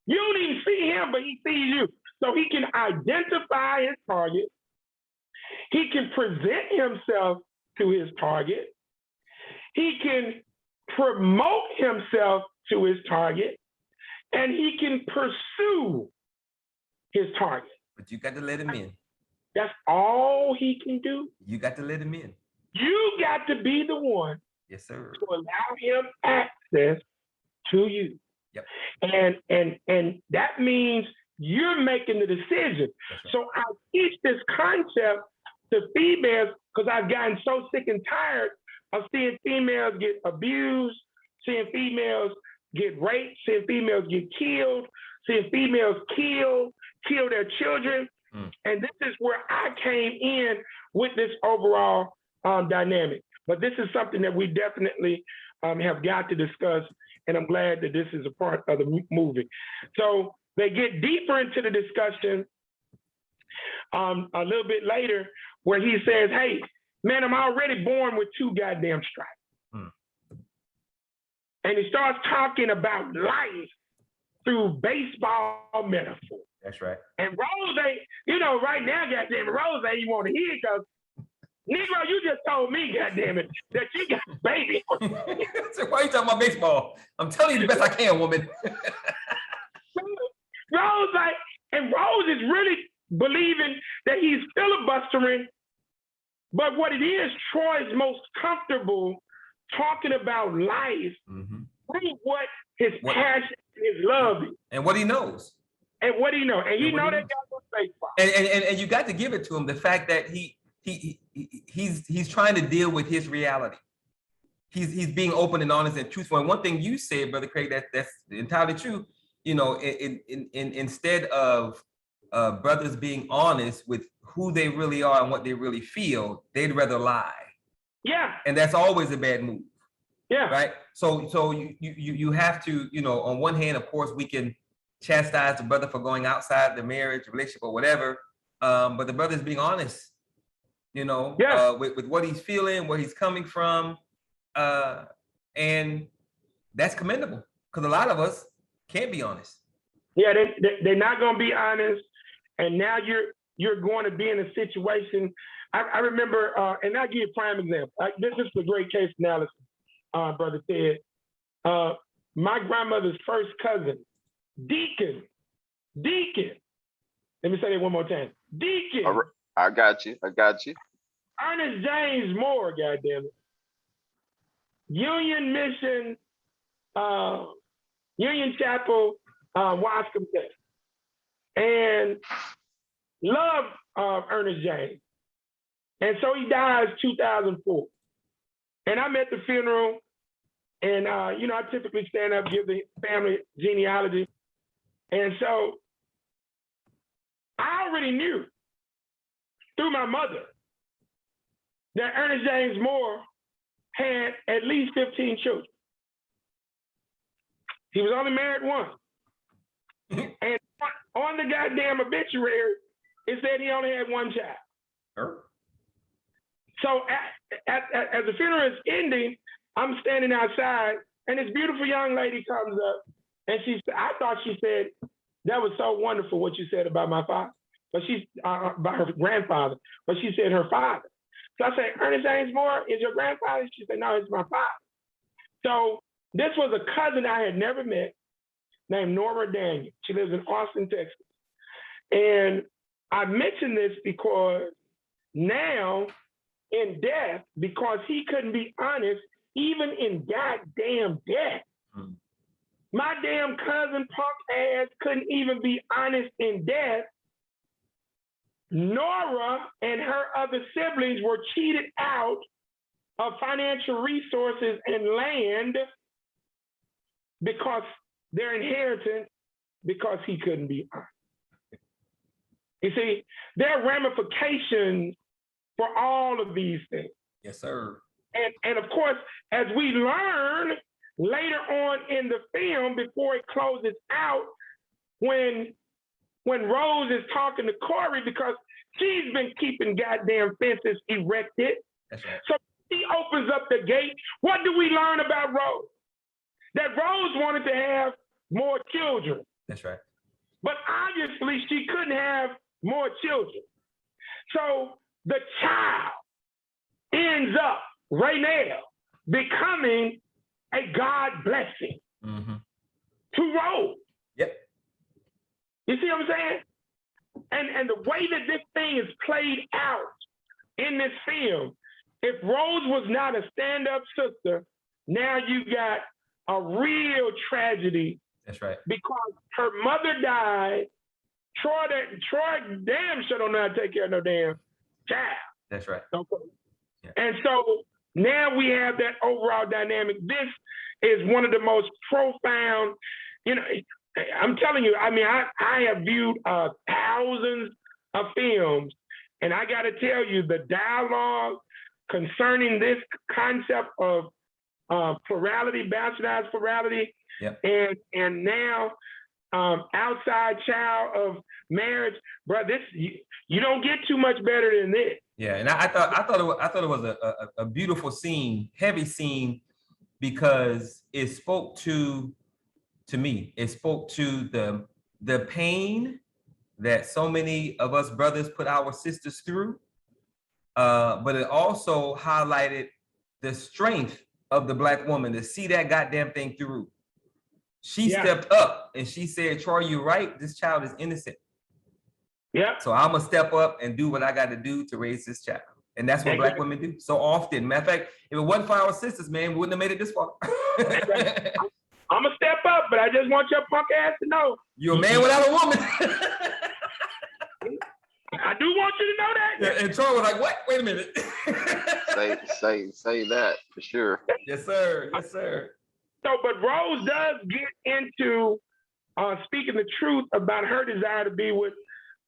B: You don't even see him, but he sees you. So he can identify his target. He can present himself to his target. He can promote himself to his target, and he can pursue his target.
A: But you got to let him in.
B: That's all he can do.
A: You got to let him in.
B: You got to be the one
A: Yes, sir.
B: to allow him access to you.
A: Yep.
B: And that means you're making the decision.
A: That's right.
B: So I teach this concept to females because I've gotten so sick and tired of seeing females get abused, seeing females get raped, seeing females get killed, seeing females kill their children. And this is where I came in with this overall dynamic. But this is something that we definitely have got to discuss, and I'm glad that this is a part of the movie. So they get deeper into the discussion a little bit later, where he says, hey, man, I'm already born with 2 goddamn stripes. And he starts talking about life through baseball metaphor.
A: That's right.
B: And Rose ain't, you know, right now, goddamn it, Rose ain't even want to hear it because, Negro, you just told me, goddamn it, that you got a baby.
A: So why are you talking about baseball? I'm telling you the best I can, woman.
B: Rose, like, and Rose is really believing that he's filibustering, but what it is, Troy's most comfortable talking about life through what his passion, his love is.
A: And what he knows.
B: And what he know. And he know that guy was baseball.
A: And you got to give it to him, the fact that he's trying to deal with his reality. He's being open and honest and truthful. And one thing you said, Brother Craig, that's entirely true. You know, instead of brothers being honest with who they really are and what they really feel, they'd rather lie.
B: Yeah.
A: And that's always a bad move.
B: Yeah.
A: Right. So you have to, you know, on one hand, of course, we can chastise the brother for going outside the marriage, relationship, or whatever. But the brother's being honest, you know, with what he's feeling, where he's coming from. And that's commendable, because a lot of us can't be honest.
B: Yeah, they're not going to be honest. And now you're going to be in a situation. I remember, and I'll give you a prime example. This is a great case analysis, Brother Ted. My grandmother's first cousin, Deacon. Let me say that one more time. Deacon.
C: All right. I got you.
B: Ernest James Moore, goddamn it. Union Mission, Union Chapel, Wascom, Texas. And loved Ernest James. And so he dies 2004. And I'm at the funeral, and you know, I typically stand up, give the family genealogy. And so I already knew through my mother that Ernest James Moore had at least 15 children. He was only married once. And on the goddamn obituary, it said he only had 1 child.
A: Sure.
B: So as the funeral is ending, I'm standing outside, and this beautiful young lady comes up, and I thought she said, that was so wonderful what you said about my father, but she's about her grandfather, but she said her father. So I said, Ernest James Moore is your grandfather? She said, no, it's my father. So this was a cousin I had never met named Nora Daniel. She lives in Austin, Texas. And I mention this because now in death, because he couldn't be honest, even in goddamn death, my damn cousin punk ass couldn't even be honest in death. Nora and her other siblings were cheated out of financial resources and land because their inheritance, because he couldn't be honored. You see, there are ramifications for all of these things.
A: Yes, sir.
B: And of course, as we learn later on in the film, before it closes out, when Rose is talking to Corey, because she's been keeping goddamn fences erected.
A: That's right.
B: So he opens up the gate. What do we learn about Rose? That Rose wanted to have more children.
A: That's right.
B: But obviously she couldn't have more children. So the child ends up right now becoming a God blessing to Rose.
A: Yep.
B: You see what I'm saying? And the way that this thing is played out in this film, if Rose was not a stand-up sister, now you got a real tragedy.
A: That's right.
B: Because her mother died. Troy damn sure don't know how to take care of no damn child.
A: That's right.
B: Okay.
A: Yeah.
B: And so now we have that overall dynamic. This is one of the most profound, I'm telling you, I mean, I have viewed thousands of films, and I got to tell you, the dialogue concerning this concept of plurality, bastardized plurality,
A: yep.
B: and now outside child of marriage, bro. This you don't get too much better than this.
A: Yeah, and I thought it was a beautiful scene, heavy scene, because it spoke to me. It spoke to the pain that so many of us brothers put our sisters through, but it also highlighted the strength of the Black woman to see that goddamn thing through. She stepped up and she said, "Troy, you're right. This child is innocent.
B: Yeah.
A: So I'm gonna step up and do what I got to do to raise this child." And that's what Black women do so often. Matter of fact, if it wasn't for our sisters, man, we wouldn't have made it this far.
B: I'm gonna step up, but I just want your punk ass to know
A: you're a man without a woman.
B: I do want you to know that.
A: Yeah, and Troy was like, "What? Wait a minute."
C: say that for sure.
A: Yes, sir. Yes, sir.
B: So, but Rose does get into speaking the truth about her desire to be with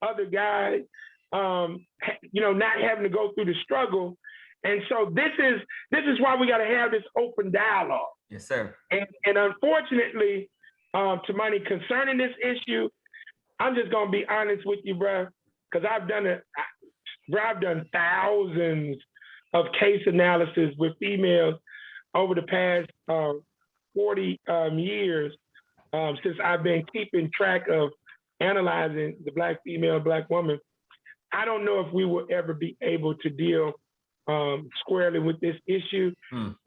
B: other guys, not having to go through the struggle. And so this is why we got to have this open dialogue.
A: Yes, sir.
B: And unfortunately, Tamani, concerning this issue, I'm just gonna be honest with you, bro, because I've done thousands of case analysis with females over the past 40 years since I've been keeping track of analyzing the Black female, Black woman. I don't know if we will ever be able to deal squarely with this issue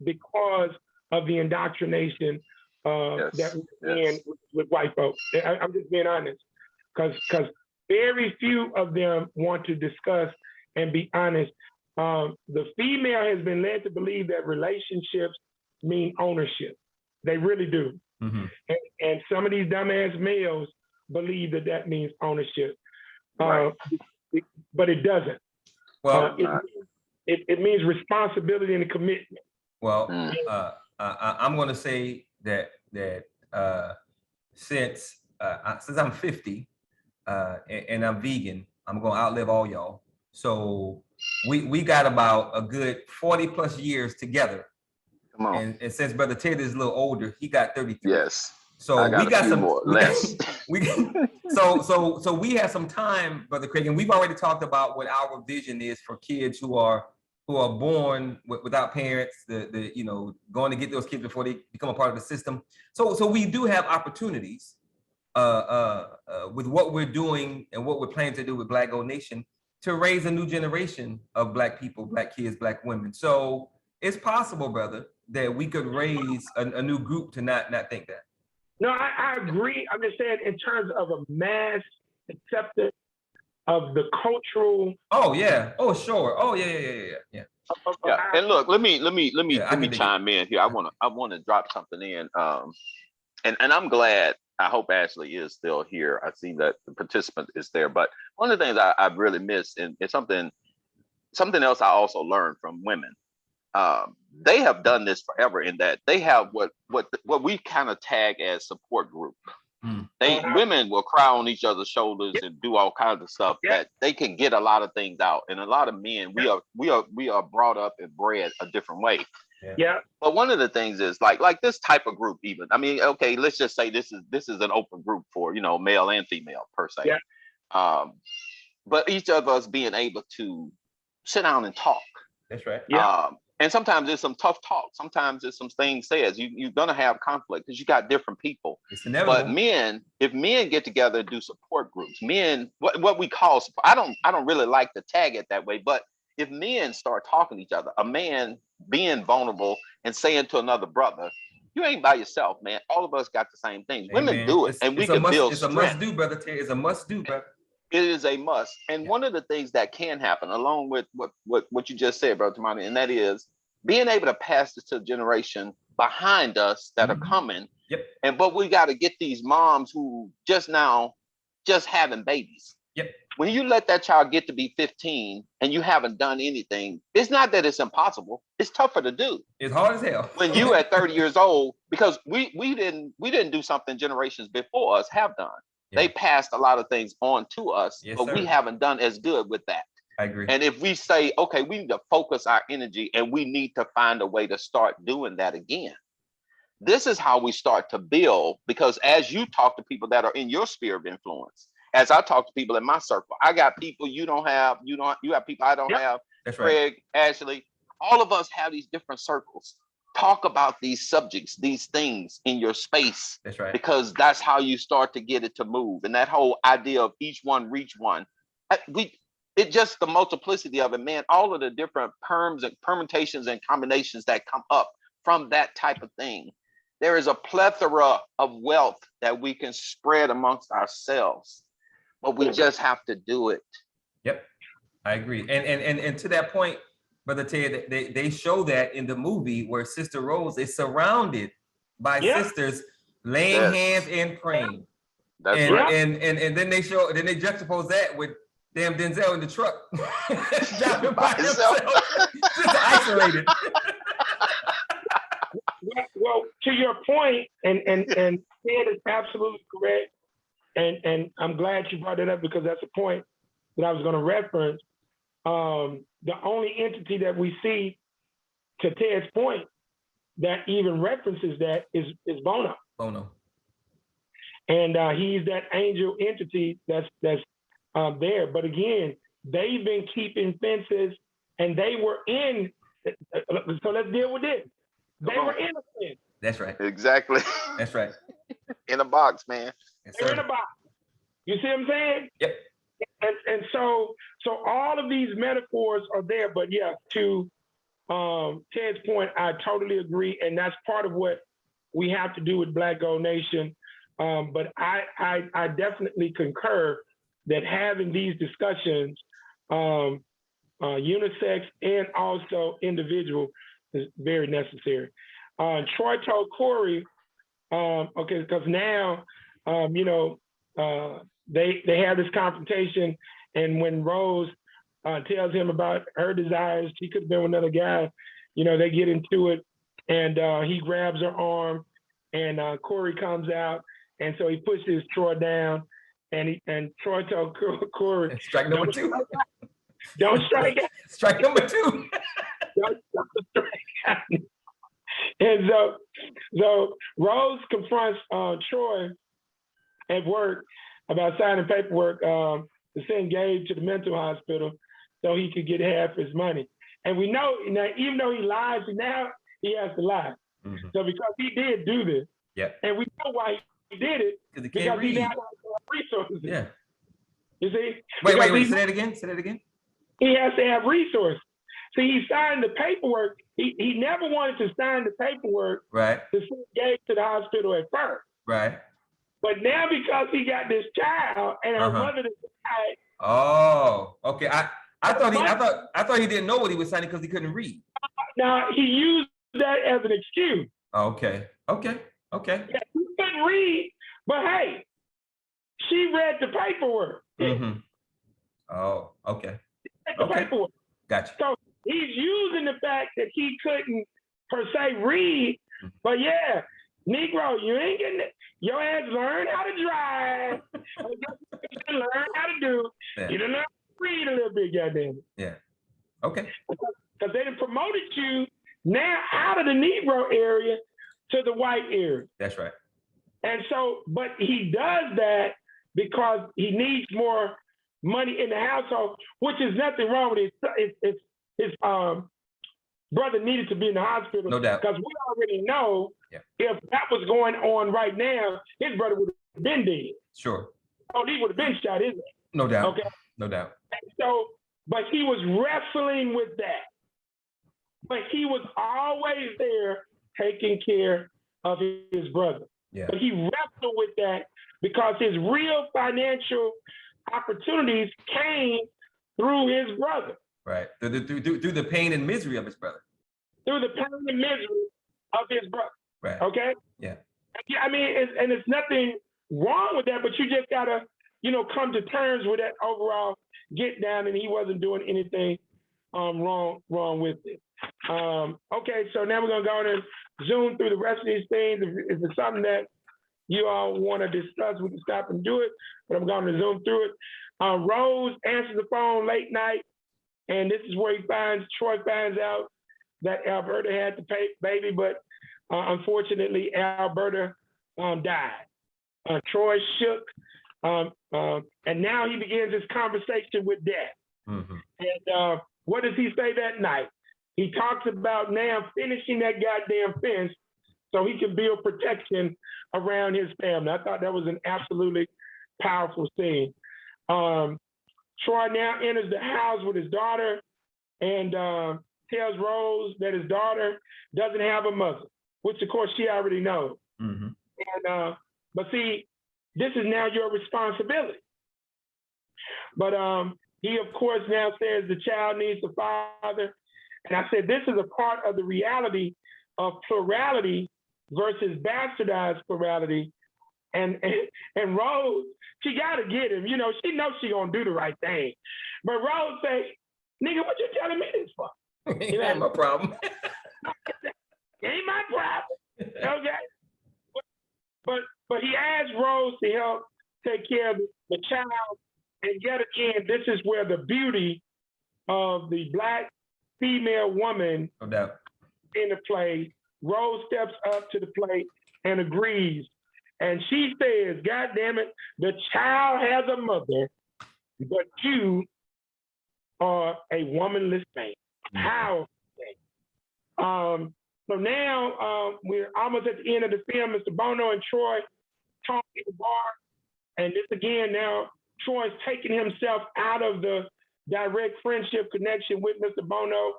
B: because of the indoctrination that we're in with white folks. I'm just being honest, because very few of them want to discuss and be honest. The female has been led to believe that relationships mean ownership. They really do. And some of these dumbass males believe that means ownership. Right. But it doesn't.
A: Well,
B: it means responsibility and commitment.
A: Well, I'm going to say that since I'm 50 and I'm vegan, I'm going to outlive all y'all. So we got about a good 40 plus years together. Come on. And since Brother Ted is a little older, he got 33.
C: Yes.
A: So we got some
C: more, less.
A: So we have some time, Brother Craig, and we've already talked about what our vision is for kids who are born without parents, going to get those kids before they become a part of the system. So we do have opportunities with what we're doing and what we're planning to do with Black Gold Nation to raise a new generation of Black people, Black kids, Black women. So it's possible, brother, that we could raise a new group to not think that.
B: No, I agree. I'm just saying in terms of a mass acceptance of the cultural.
A: Oh yeah. Oh sure. Oh yeah.
C: Yeah. And look, let me chime in here. I want to drop something in. And I'm glad. I hope Ashley is still here. I see that the participant is there. But one of the things I've really missed, and it's something else I also learned from women, they have done this forever in that they have what we kind of tag as support group. Women will cry on each other's shoulders and do all kinds of stuff that they can get a lot of things out. And a lot of men, we are brought up and bred a different way.
B: Yeah.
C: But one of the things is like this type of group, even. I mean, okay, let's just say this is an open group for, male and female per se.
B: Yeah.
C: But each of us being able to sit down and talk.
A: That's right.
B: Yeah.
C: And sometimes there's some tough talk. Sometimes there's some things said. You're gonna have conflict because you got different people.
A: It's inevitable.
C: But if men get together and do support groups, what we call support, I don't really like to tag it that way, but if men start talking to each other, a man being vulnerable and saying to another brother, you ain't by yourself, man. All of us got the same things.
A: Hey,
C: Women
A: man,
C: do it, and we can build
A: It's a
C: strength.
A: must do, brother Ted. It's a must do, brother.
C: It is a must. And one of the things that can happen, along with what you just said, Brother Tamani, and that is being able to pass this to the generation behind us that are coming.
A: Yep.
C: But we got to get these moms who just having babies.
A: Yep.
C: When you let that child get to be 15 and you haven't done anything, it's not that it's impossible. It's tougher to do.
A: It's hard as hell.
C: When you at 30 years old, because we didn't do something generations before us have done.
A: Yeah.
C: They passed a lot of things on to us,
A: Yes,
C: but
A: sir.
C: we haven't done as good with that.
A: I agree.
C: And if we say, okay, we need to focus our energy and we need to find a way to start doing that again. This is how we start to build, because as you talk to people that are in your sphere of influence, as I talk to people in my circle, I got people you have people I don't have.
A: That's right.
C: Craig, Ashley, all of us have these different circles. Talk about these subjects, these things in your space.
A: That's right.
C: Because that's how you start to get it to move. And that whole idea of each one reach one, it just the multiplicity of it, man, all of the different perms and permutations and combinations that come up from that type of thing. There is a plethora of wealth that we can spread amongst ourselves, but we just have to do it.
A: Yep, I agree. And to that point, Brother Ted, they show that in the movie where Sister Rose is surrounded by sisters laying hands and praying.
C: That's right.
A: And then they juxtapose that with damn Denzel in the truck, driving by himself, just isolated.
B: Well, to your point, and Ted is absolutely correct, and I'm glad you brought it up because that's a point that I was going to reference. The only entity that we see, to Ted's point, that even references that is Bono.
A: Bono.
B: And he's that angel entity that's there. But again, they've been keeping fences, and they were in. So let's deal with this. They were innocent.
A: That's right.
C: Exactly.
A: That's right.
C: In a box, man.
A: Yes,
B: They're
A: sir.
B: in a box. You see what I'm saying?
A: Yep.
B: And so all of these metaphors are there. But yeah, to Ted's point, I totally agree, and that's part of what we have to do with Black Gold Nation. But I definitely concur that having these discussions, unisex and also individual, is very necessary. Troy told Corey, okay, because now, they have this confrontation, and when Rose tells him about her desires, she could have been with another guy, they get into it, and he grabs her arm, and Corey comes out, and so he pushes Troy down, and Troy told Corey,
A: strike number two.
B: Don't strike out.
A: Strike number two.
B: Don't strike out. And so Rose confronts Troy at work about signing paperwork to send Gabe to the mental hospital so he could get half his money. And we know now, even though he lies, now he has to lie. Mm-hmm. So because he did do this, and we know why he did it, because he now has resources.
A: Yeah.
B: You see?
A: Wait. Say that again.
B: He has to have resources. See, he signed the paperwork. He never wanted to sign the paperwork
A: to
B: send Gabe to the hospital at first.
A: Right.
B: But now because he got this child and her mother died.
A: Oh, okay. I thought he didn't know what he was signing because he couldn't read.
B: Now he used that as an excuse.
A: Okay.
B: Yeah, he couldn't read, but hey, she read the paperwork.
A: Mm-hmm. Oh, okay.
B: The paperwork.
A: Gotcha.
B: So he's using the fact that he couldn't per se read, but yeah, Negro, you ain't getting it. Your ass learn how to drive. You learn how to do.
A: Yeah.
B: You done learn how to read a little bit, goddamn it.
A: Yeah. Okay.
B: Because they done promoted you now out of the Negro area to the white area.
A: That's right.
B: And so, but he does that because he needs more money in the household, which is nothing wrong with it. His brother needed to be in the hospital.
A: No doubt.
B: Because we already know
A: Yeah.
B: if that was going on right now, his brother would have been dead.
A: Sure.
B: Oh, he would have been shot, isn't it?
A: No doubt.
B: Okay.
A: No doubt.
B: And so, but he was wrestling with that. But he was always there taking care of his brother.
A: Yeah.
B: But he wrestled with that because his real financial opportunities came through his brother,
A: Right. Through the pain and misery of his brother.
B: through the pain and misery of his brother.
A: Right.
B: Okay?
A: Yeah.
B: Yeah, I mean, it's nothing wrong with that, but you just gotta, come to terms with that overall get down, and he wasn't doing anything wrong with it. Okay, so now we're gonna go on and zoom through the rest of these things. If it's something that you all want to discuss, we can stop and do it, but I'm going to zoom through it. Rose answers the phone late night, and this is where Troy finds out that Alberta had the baby, but unfortunately, Alberta died. Troy shook, and now he begins his conversation with death.
A: Mm-hmm.
B: And what does he say that night? He talks about now finishing that goddamn fence so he can build protection around his family. I thought that was an absolutely powerful scene. Troy now enters the house with his daughter and tells Rose that his daughter doesn't have a mother, which of course she already knows.
A: Mm-hmm.
B: And but see, this is now your responsibility. But he of course now says the child needs a father. And I said, this is a part of the reality of plurality versus bastardized plurality. And Rose, she got to get him. She knows she going to do the right thing. But Rose say, nigga, what you telling me this for?
A: Ain't my problem.
B: Ain't my problem. Okay? But he asked Rose to help take care of the child. And yet again, this is where the beauty of the Black female woman
A: No doubt.
B: in the play. Rose steps up to the plate and agrees. And she says, God damn it, the child has a mother, but you are a womanless man. How? So now we're almost at the end of the film. Mr. Bono and Troy talk in the bar. And this again, now Troy's taking himself out of the direct friendship connection with Mr. Bono,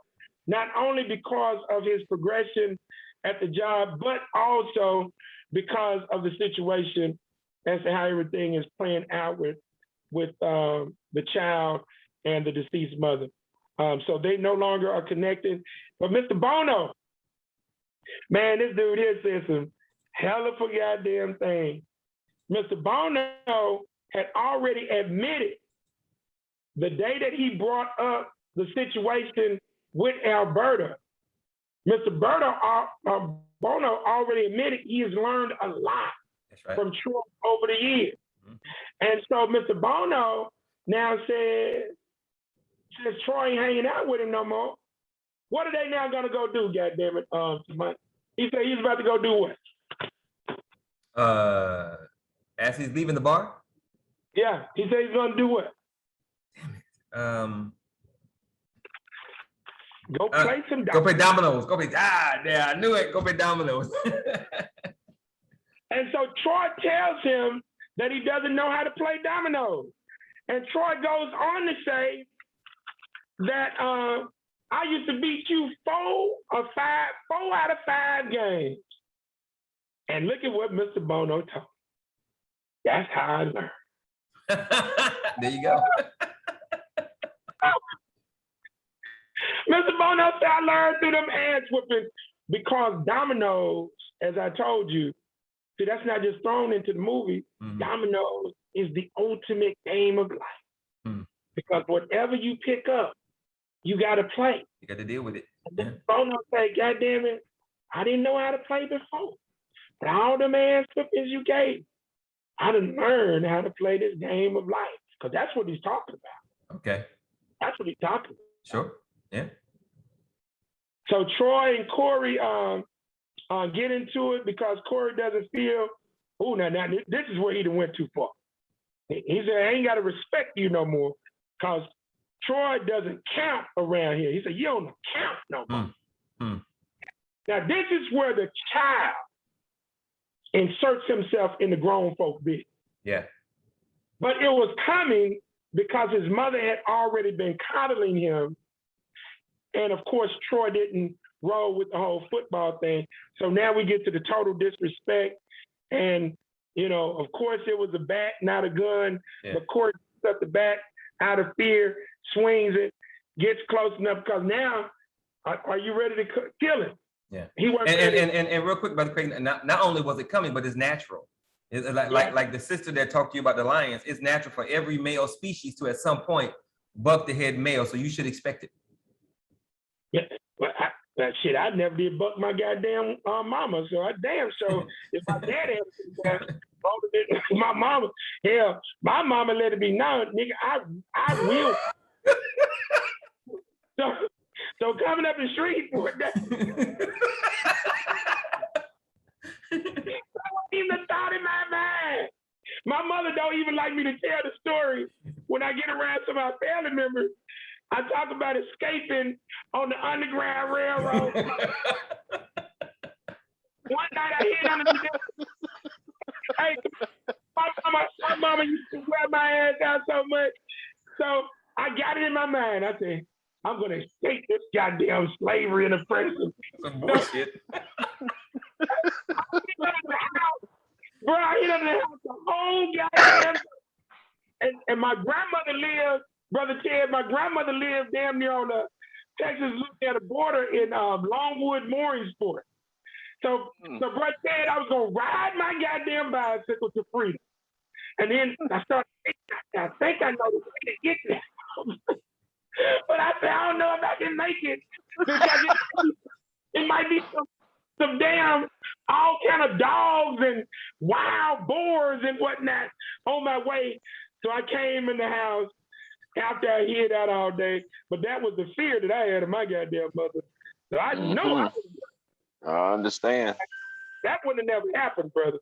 B: not only because of his progression at the job, but also because of the situation as to how everything is playing out with the child and the deceased mother. So they no longer are connected. But Mr. Bono, man, this dude here said some hell of a goddamn thing. Mr. Bono had already admitted the day that he brought up the situation with Alberta, Mr. Bono already admitted he has learned a lot from Troy over the years. Mm-hmm. And so Mr. Bono now says Troy ain't hanging out with him no more. What are they now gonna go do, goddammit? He said he's about to go do what?
A: As he's leaving the bar?
B: Yeah, he said he's gonna do what?
A: Damn it.
B: Go play some dominoes.
A: Go play dominoes. I knew it. Go play dominoes.
B: And so Troy tells him that he doesn't know how to play dominoes. And Troy goes on to say that I used to beat you 4 out of 5 games. And look at what Mr. Bono told. That's how I learned.
A: There you go.
B: Mr. Bono said I learned through them ass whoopings because dominoes, as I told you, see, that's not just thrown into the movie. Mm-hmm. Dominoes is the ultimate game of life. Mm. Because whatever you pick up you got to play.
A: You got to deal with it.
B: And
A: Yeah.
B: then Bono say, God damn it, I didn't know how to play before. But all the man flippers you gave, I done learned how to play this game of life. Because that's what he's talking about.
A: Okay.
B: That's what he's talking about.
A: Sure. Yeah.
B: So Troy and Corey get into it because Corey doesn't feel, oh, now this is where he done went too far. He said, I ain't got to respect you no more because Troy doesn't count around here. He said, you don't count no more. Now, this is where the child inserts himself in the grown folk business.
A: Yeah.
B: But it was coming because his mother had already been coddling him. And of course, Troy didn't roll with the whole football thing. So now we get to the total disrespect. And, you know, of course, it was a bat, not a gun.
A: Yeah.
B: But Corey picks up the bat out of fear, swings it, gets close enough because now, are you ready to kill him?
A: Yeah.
B: He wasn't ready.
A: And real quick, Brother Craig, not only was it coming, but it's natural. It's like the sister that talked to you about the lions. It's natural for every male species to at some point buck the head male. So you should expect it.
B: Yeah, but shit, I never did buck my goddamn mama. So if my dad had my mama, hell, my mama let it be known, nigga, I will. So coming up in Shreveport, that wasn't even a thought in my mind. My mother don't even like me to tell the story when I get around to my family members. I talk about escaping on the Underground Railroad. One night I hid under the desk. Hey, my mama used to wear my ass out so much. So I got it in my mind. I said, I'm going to escape this goddamn slavery and oppression.
A: Some bullshit.
B: Bro, I hid under the house the whole goddamn time. And my grandmother lived, Brother Ted, my grandmother lived damn near on the Texas-Louisiana border in Longwood, Mooringsport. So Brother Ted, I was going to ride my goddamn bicycle to freedom. And then I started thinking, I think I know the way to get there. But I said, I don't know if I can make it because it might be some damn all kind of dogs and wild boars and whatnot on my way. So I came in the house after I hid out all day. But that was the fear that I had of my goddamn mother. So I know
C: I understand.
B: That would have never happened, brother.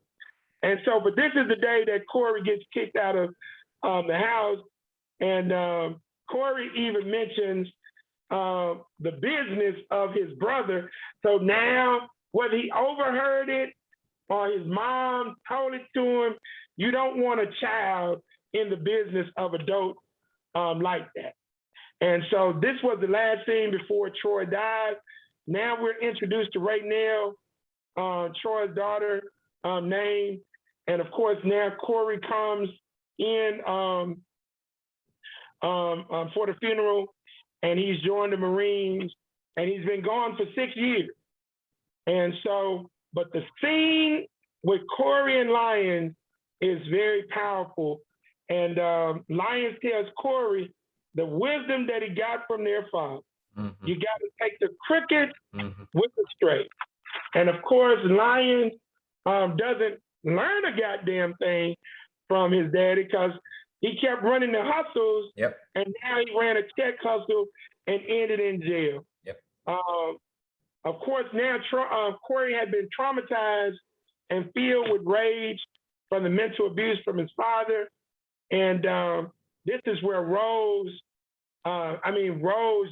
B: And so, but this is the day that Corey gets kicked out of the house. And Corey even mentions the business of his brother. So now, whether he overheard it or his mom told it to him, you don't want a child in the business of adult like that. And so this was the last scene before Troy died. Now we're introduced to Raynell, Troy's daughter, name. And of course, now Corey comes in for the funeral, and he's joined the Marines, and he's been gone for 6 years. And so, but the scene with Corey and Lyons is very powerful. And Lyons tells Corey the wisdom that he got from their father. You got to take the crooked with the straight. And of course, Lyons doesn't learn a goddamn thing from his daddy because he kept running the hustles, and now he ran a tech hustle and ended in jail. Of course, now Corey had been traumatized and filled with rage from the mental abuse from his father. And this is where Rose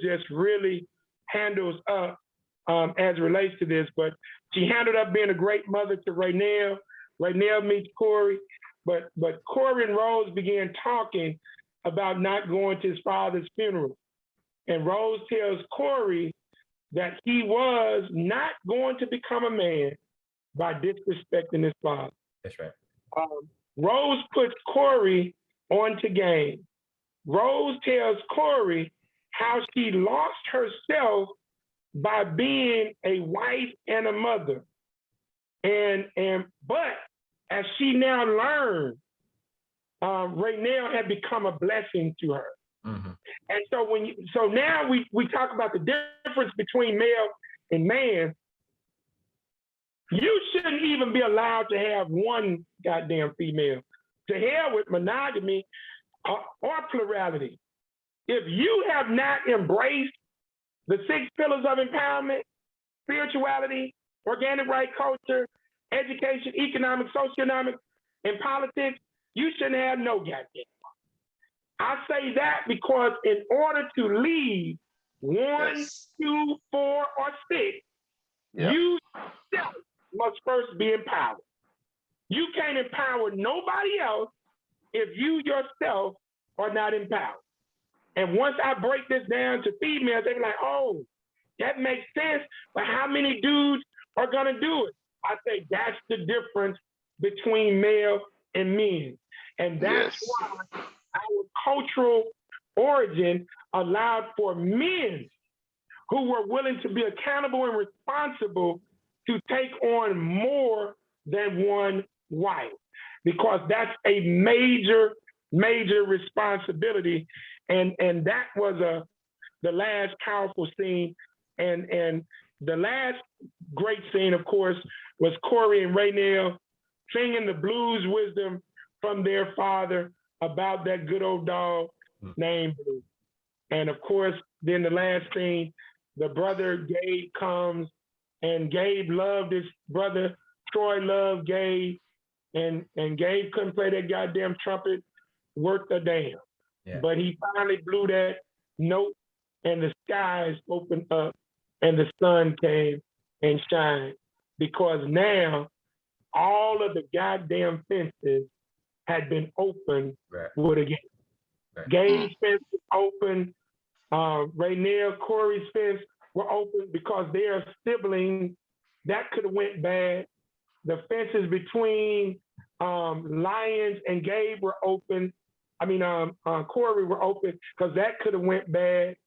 B: just really handles up as it relates to this, but she handled up being a great mother to Raynell. Raynell meets Corey, but Corey and Rose began talking about not going to his father's funeral. And Rose tells Corey that he was not going to become a man by disrespecting his father.
A: That's right.
B: Rose puts Corey onto game. Rose tells Corey how she lost herself by being a wife and a mother. But as she now learned, Raynell had become a blessing to her.
A: Mhm.
B: And so now we talk about the difference between male and man. You shouldn't even be allowed to have one goddamn female. To hell with monogamy or plurality. If you have not embraced the 6 pillars of empowerment, spirituality, organic right culture, education, economic, socioeconomic, and politics, you shouldn't have no goddamn. I say that because in order to lead 1,
C: Yes.
B: 2, 4, or 6,
C: Yeah.
B: you yourself must first be empowered. You can't empower nobody else if you yourself are not empowered. And once I break this down to females, they're like, oh, that makes sense, but how many dudes are gonna do it? I say that's the difference between male and men. And that's
C: Yes.
B: why our cultural origin allowed for men who were willing to be accountable and responsible to take on more than one wife, because that's a major, major responsibility. And that was the last powerful scene. And the last great scene, of course, was Corey and Raynell singing the blues wisdom from their father about that good old dog named Blue. And of course, then the last scene, the brother Gabe comes, and Gabe loved his brother. Troy loved Gabe, and Gabe couldn't play that goddamn trumpet worth a damn.
A: Yeah.
B: But he finally blew that note, and the skies opened up, and the sun came and shined, because now all of the goddamn fences had been opened
A: Right.
B: with a gate.
A: Right.
B: Gabe's fence was open. Raynell, Corey's fence were open because they are siblings. That could have went bad. The fences between Lions and Gabe were open. I mean, Corey were open because that could have went bad.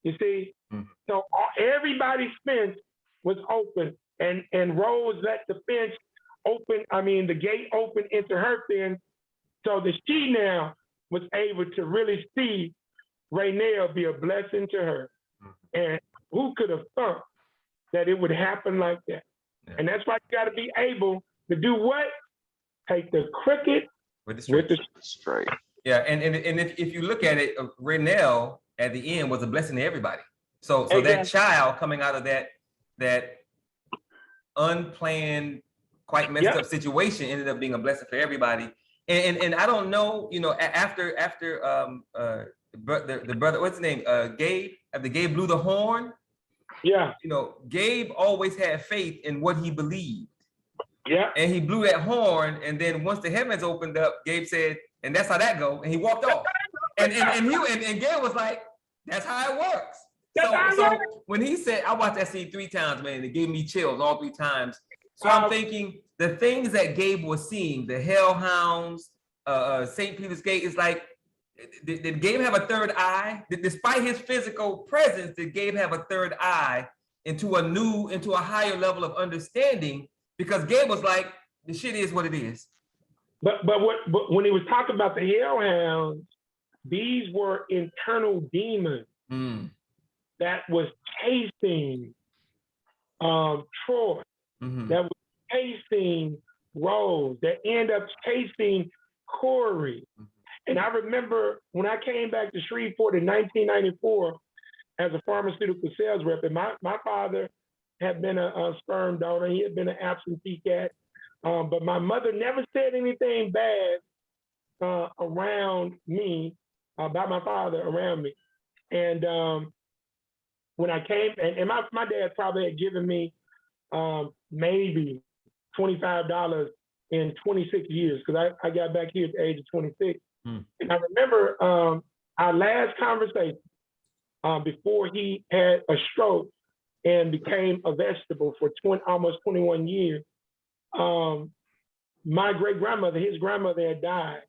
B: You see?
A: Mhm.
B: So everybody's fence was open, and Rose let the fence open. I mean, the gate open into her fence, so that she now was able to really see Raynell be a blessing to her.
A: Mhm.
B: And who could have thought that it would happen like that?
A: Yeah.
B: And that's why you got to be able to do what? Take the crooked
A: With the
B: with
A: straight.
B: the
C: Straight.
A: Yeah, and if you look at it, Raynell at the end was a blessing to everybody. So that
B: Exactly.
A: child coming out of that unplanned, quite messed
B: Yep.
A: up situation ended up being a blessing for everybody. And I don't know, after the brother, what's his name? Gabe, after Gabe blew the horn,
B: Yeah.
A: Gabe always had faith in what he believed.
B: Yeah.
A: And he blew that horn, and then once the heavens opened up, Gabe said, and that's how that go, and he walked off. And Gabe was like, that's how it works.
B: That's how it
A: So
B: works.
A: when he said, I watched that scene 3 times, man, it gave me chills all 3 times. So I'm thinking the things that Gabe was seeing, the hellhounds, St. Peter's Gate, is like, did Gabe have a third eye? Despite his physical presence, did Gabe have a third eye into a higher level of understanding? Because Gabe was like, the shit is what it is.
B: But when he was talking about the hellhounds, these were internal demons that was chasing Troy, that was chasing Rose, that ended up chasing Corey. And I remember when I came back to Shreveport in 1994 as a pharmaceutical sales rep, and my father had been a sperm donor. He had been an absentee cat. But my mother never said anything bad around me, about my father around me. And when I came, and my dad probably had given me maybe $25 in 26 years, because I got back here at the age of 26. And I remember our last conversation before he had a stroke and became a vegetable for almost 21 years. My great grandmother, his grandmother, had died.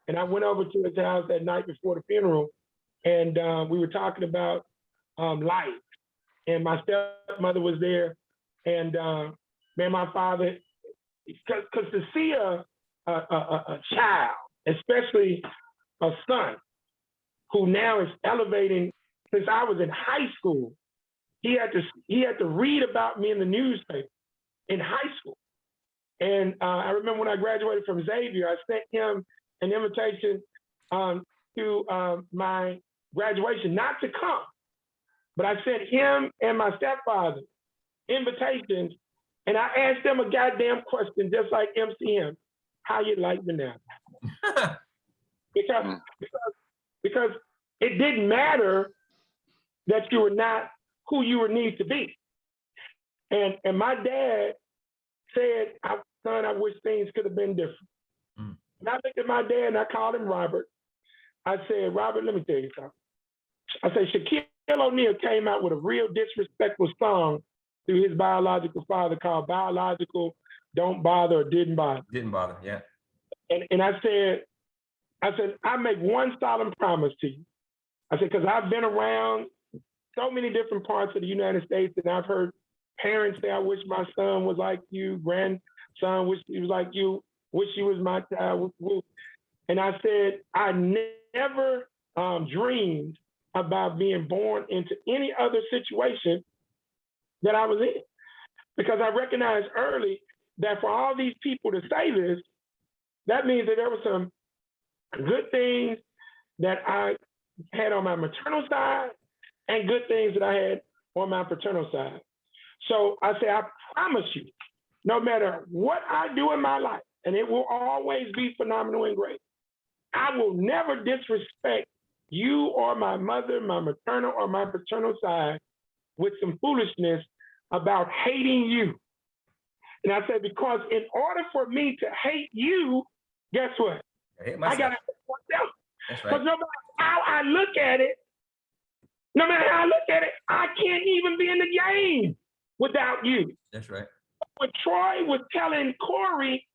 B: And I went over to his house that night before the funeral, and we were talking about life. And my stepmother was there, and man, my father, because to see a child, especially a son, who now is elevating since I was in high school. He had to read about me in the newspaper in high school. And I remember when I graduated from Xavier, I sent him an invitation to my graduation, not to come, but I sent him and my stepfather invitations, and I asked them a goddamn question, just like MCM, how you like me now? because it didn't matter that you were not who you were need to be. And my dad said, son, I wish things could have been different. And I looked at my dad and I called him Robert. I said, Robert, let me tell you something. I said, Shaquille O'Neal came out with a real disrespectful song to his biological father called Biological Don't Bother or Didn't Bother.
A: Didn't bother, yeah.
B: And I said, I make one solemn promise to you. I said, because I've been around so many different parts of the United States, and I've heard parents say, I wish my son was like you, grandson wish he was like you, wish he was my child. And I said, I never dreamed about being born into any other situation that I was in. Because I recognized early that for all these people to say this, that means that there were some good things that I had on my maternal side and good things that I had on my paternal side. So I say, I promise you, no matter what I do in my life, and it will always be phenomenal and great, I will never disrespect you or my mother, my maternal or my paternal side with some foolishness about hating you. And I said, because in order for me to hate you, guess what? I got to hate myself.
A: That's right.
B: Because no matter how I look at it, I can't even be in the game without you.
A: That's right.
B: When Troy was telling Corey,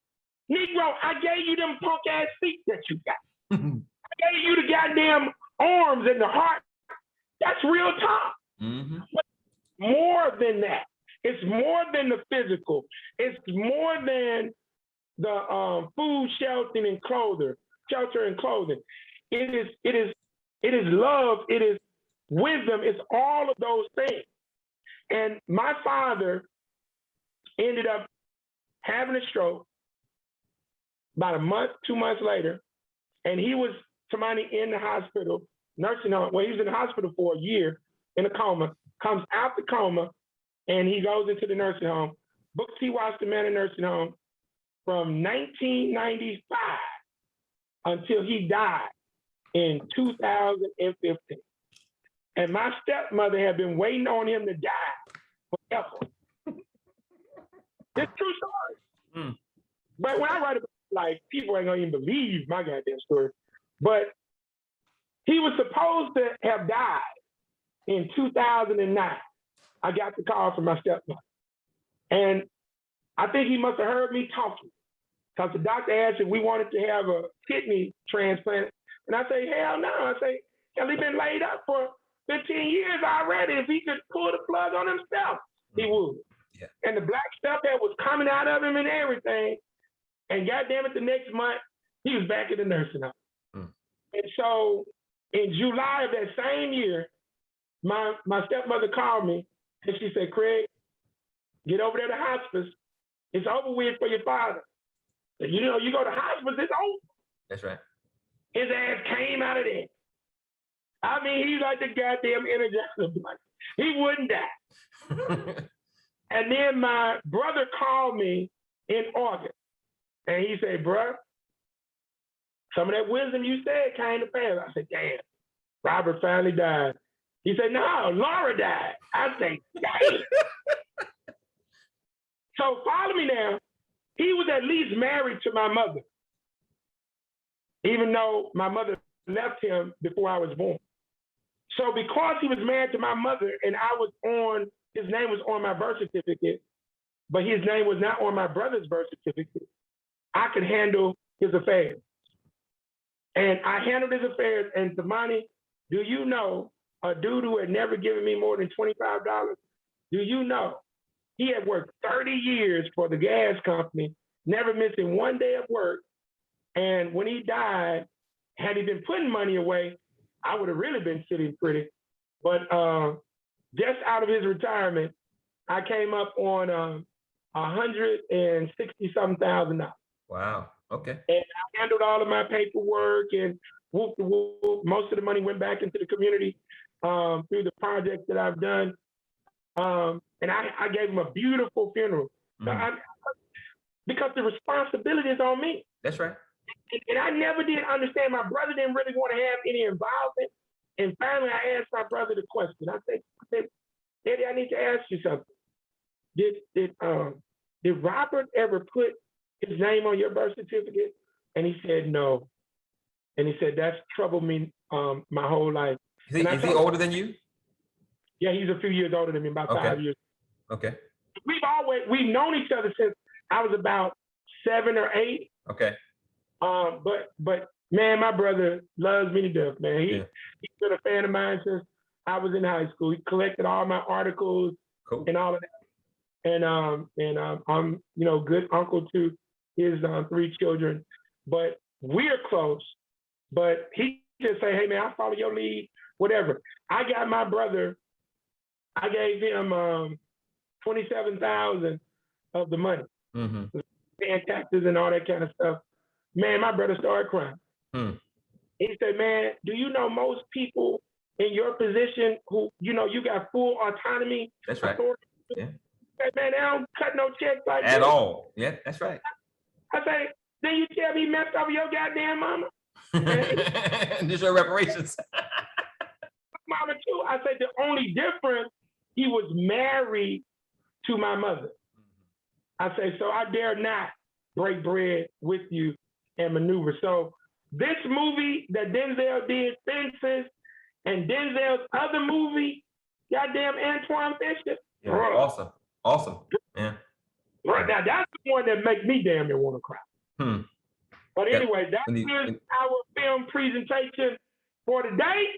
B: Negro, I gave you them punk ass feet that you got. I gave you the goddamn arms and the heart. That's real talk.
A: Mm-hmm.
B: But more than that. It's more than the physical. It's more than the food, shelter, and clothing. It is love. It is wisdom. It's all of those things. And my father ended up having a stroke about a month, 2 months later, and he was somebody in the hospital, nursing home. Well, he was in the hospital for a year in a coma, comes out the coma, and he goes into the nursing home. Booker T. Washington Manor Nursing Home from 1995 until he died in 2015. And my stepmother had been waiting on him to die forever. It's true story. But when I write about it, like, people ain't gonna even believe my goddamn story. But he was supposed to have died in 2009. I got the call from my stepmother. And I think he must have heard me talking, because the doctor asked if we wanted to have a kidney transplant. And I say, hell no. I say, hell, he been laid up for 15 years already. If he could pull the plug on himself, he would.
A: Yeah. And
B: the black stuff that was coming out of him and everything. And goddamn it, the next month, he was back in the nursing home. And so in July of that same year, my stepmother called me and she said, Craig, get over there to hospice. It's over with for your father. You know, you go to hospice, it's over.
A: That's right.
B: His ass came out of there. I mean, he's like the goddamn Energizer Bunny. He wouldn't die. And then my brother called me in August. And he said, bruh, some of that wisdom you said came to pass. I said, damn, Robert finally died. He said, no, Laura died. I said, damn. So follow me now. He was at least married to my mother, even though my mother left him before I was born. So because he was married to my mother and his name was on my birth certificate, but his name was not on my brother's birth certificate, I could handle his affairs. And I handled his affairs. And Tamani, do you know a dude who had never given me more than $25? Do you know he had worked 30 years for the gas company, never missing one day of work. And when he died, had he been putting money away, I would have really been sitting pretty. But just out of his retirement, I came up on $160,000.
A: Wow. Okay.
B: And I handled all of my paperwork and whoop, whoop. Most of the money went back into the community through the projects that I've done. And I gave him a beautiful funeral.
A: Mhm.
B: Because the responsibility is on me.
A: That's right.
B: And I never did understand. My brother didn't really want to have any involvement. And finally, I asked my brother the question. I said, Eddie, I need to ask you something. Did Robert ever put his name on your birth certificate? And he said, no. And he said, that's troubled me my whole life.
A: Is he older than you?
B: Yeah, he's a few years older than me, about 5 years.
A: Okay.
B: We've known each other since I was about 7 or 8.
A: Okay.
B: But man, my brother loves me to death, man. He's been a fan of mine since I was in high school. He collected all my articles and all of that. And I'm good uncle to his 3 children. But we're close. But he just say, hey man, I follow your lead, whatever. I got my brother. I gave him $27,000 of the money, paying taxes and all that kind of stuff. Man, my brother started crying. He said, man, do you know most people in your position who, you got full autonomy?
A: That's right.
B: Authority?
A: Yeah.
B: He said, man, they don't cut no checks like
A: At
B: this.
A: all. Yeah, that's right.
B: I say, then you tell me he messed over your goddamn mama?
A: These are reparations.
B: Mama too. I said, the only difference, he was married to my mother. I say, so I dare not break bread with you and maneuver. So this movie that Denzel did, Fences, and Denzel's other movie, goddamn Antoine Fisher.
A: Yeah, awesome. Yeah.
B: Right now, that's the one that makes me damn near want to cry. But anyway, that is our film presentation for today.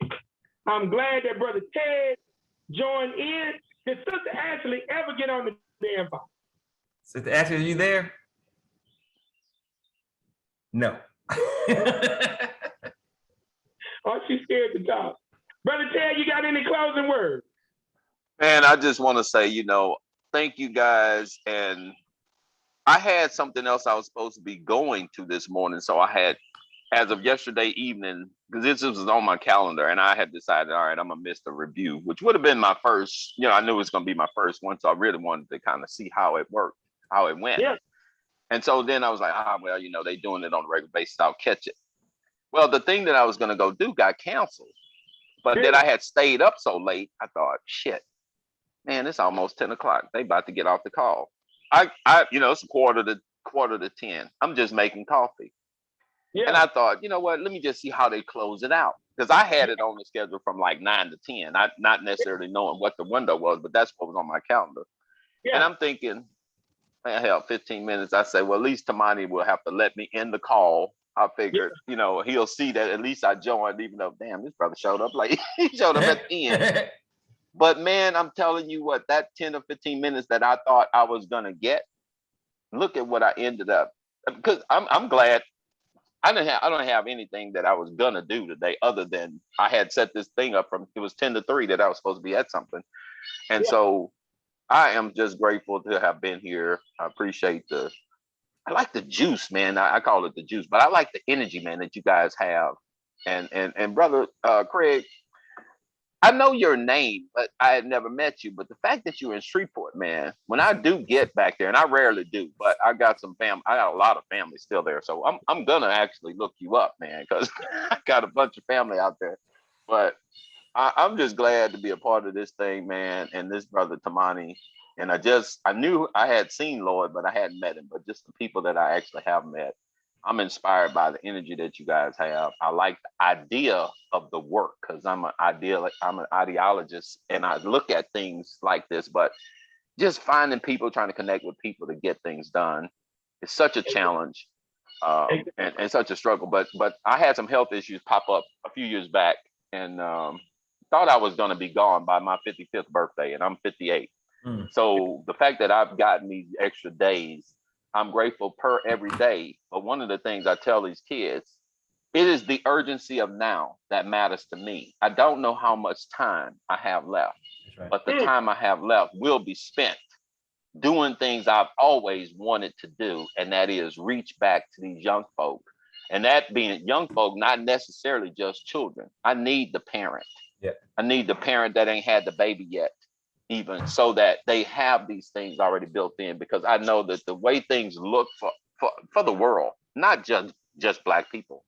B: I'm glad that Brother Ted joined in. Did Sister Ashley ever get on the damn phone?
A: Sister Ashley, are you there? No.
B: Oh, she's scared to talk. Brother Ted, you got any closing words?
C: Man, I just want to say, thank you guys. And I had something else I was supposed to be going to this morning. So I had, as of yesterday evening, because this was on my calendar, and I had decided, all right, I'm going to miss the review, which would have been my first, I knew it was going to be my first one. So I really wanted to kind of see how it worked, how it went.
B: Yeah.
C: And so then I was like, well, they doing it on a regular basis. I'll catch it. Well, the thing that I was going to go do got canceled. But then I had stayed up so late, I thought, shit, man, it's almost 10 o'clock. They about to get off the call. It's a quarter to 10. I'm just making coffee. Yeah. And I thought, you know what, let me just see how they close it out. Because I had it on the schedule from like 9 to 10, not necessarily knowing what the window was, but that's what was on my calendar. Yeah. And I'm thinking, man, hell, 15 minutes. I say, well, at least Tamani will have to let me end the call. I figured, he'll see that at least I joined, even though, damn, this brother showed up late. He showed up at the end. But man, I'm telling you what, that 10 or 15 minutes that I thought I was gonna get, look at what I ended up. Because I'm glad I don't have anything that I was gonna do today other than I had set this thing up it was 10 to 3 that I was supposed to be at something. And so I am just grateful to have been here. I appreciate I like the juice, man. I call it the juice, but I like the energy, man, that you guys have. And brother Craig, I know your name, but I had never met you. But the fact that you're in Shreveport, man, when I do get back there, and I rarely do, but I got some family. I got a lot of family still there, so I'm gonna actually look you up, man, because I got a bunch of family out there. But I'm just glad to be a part of this thing, man. And this brother Tamani, and I knew I had seen Lloyd, but I hadn't met him. But just the people that I actually have met, I'm inspired by the energy that you guys have. I like the idea of the work because I'm an ideologist and I look at things like this, but just finding people, trying to connect with people to get things done is such a challenge and such a struggle. But I had some health issues pop up a few years back and thought I was going to be gone by my 55th birthday, and I'm 58. So the fact that I've gotten these extra days, I'm grateful per every day. But one of the things I tell these kids It is the urgency of now that matters to me. I don't know how much time I have left,
A: That's right.
C: but the time I have left will be spent doing things I've always wanted to do, and that is reach back to these young folk. And that being young folk, not necessarily just children. I need the parent.
A: Yeah.
C: I need the parent that ain't had the baby yet, even so that they have these things already built in. Because I know that the way things look for the world, not just Black people,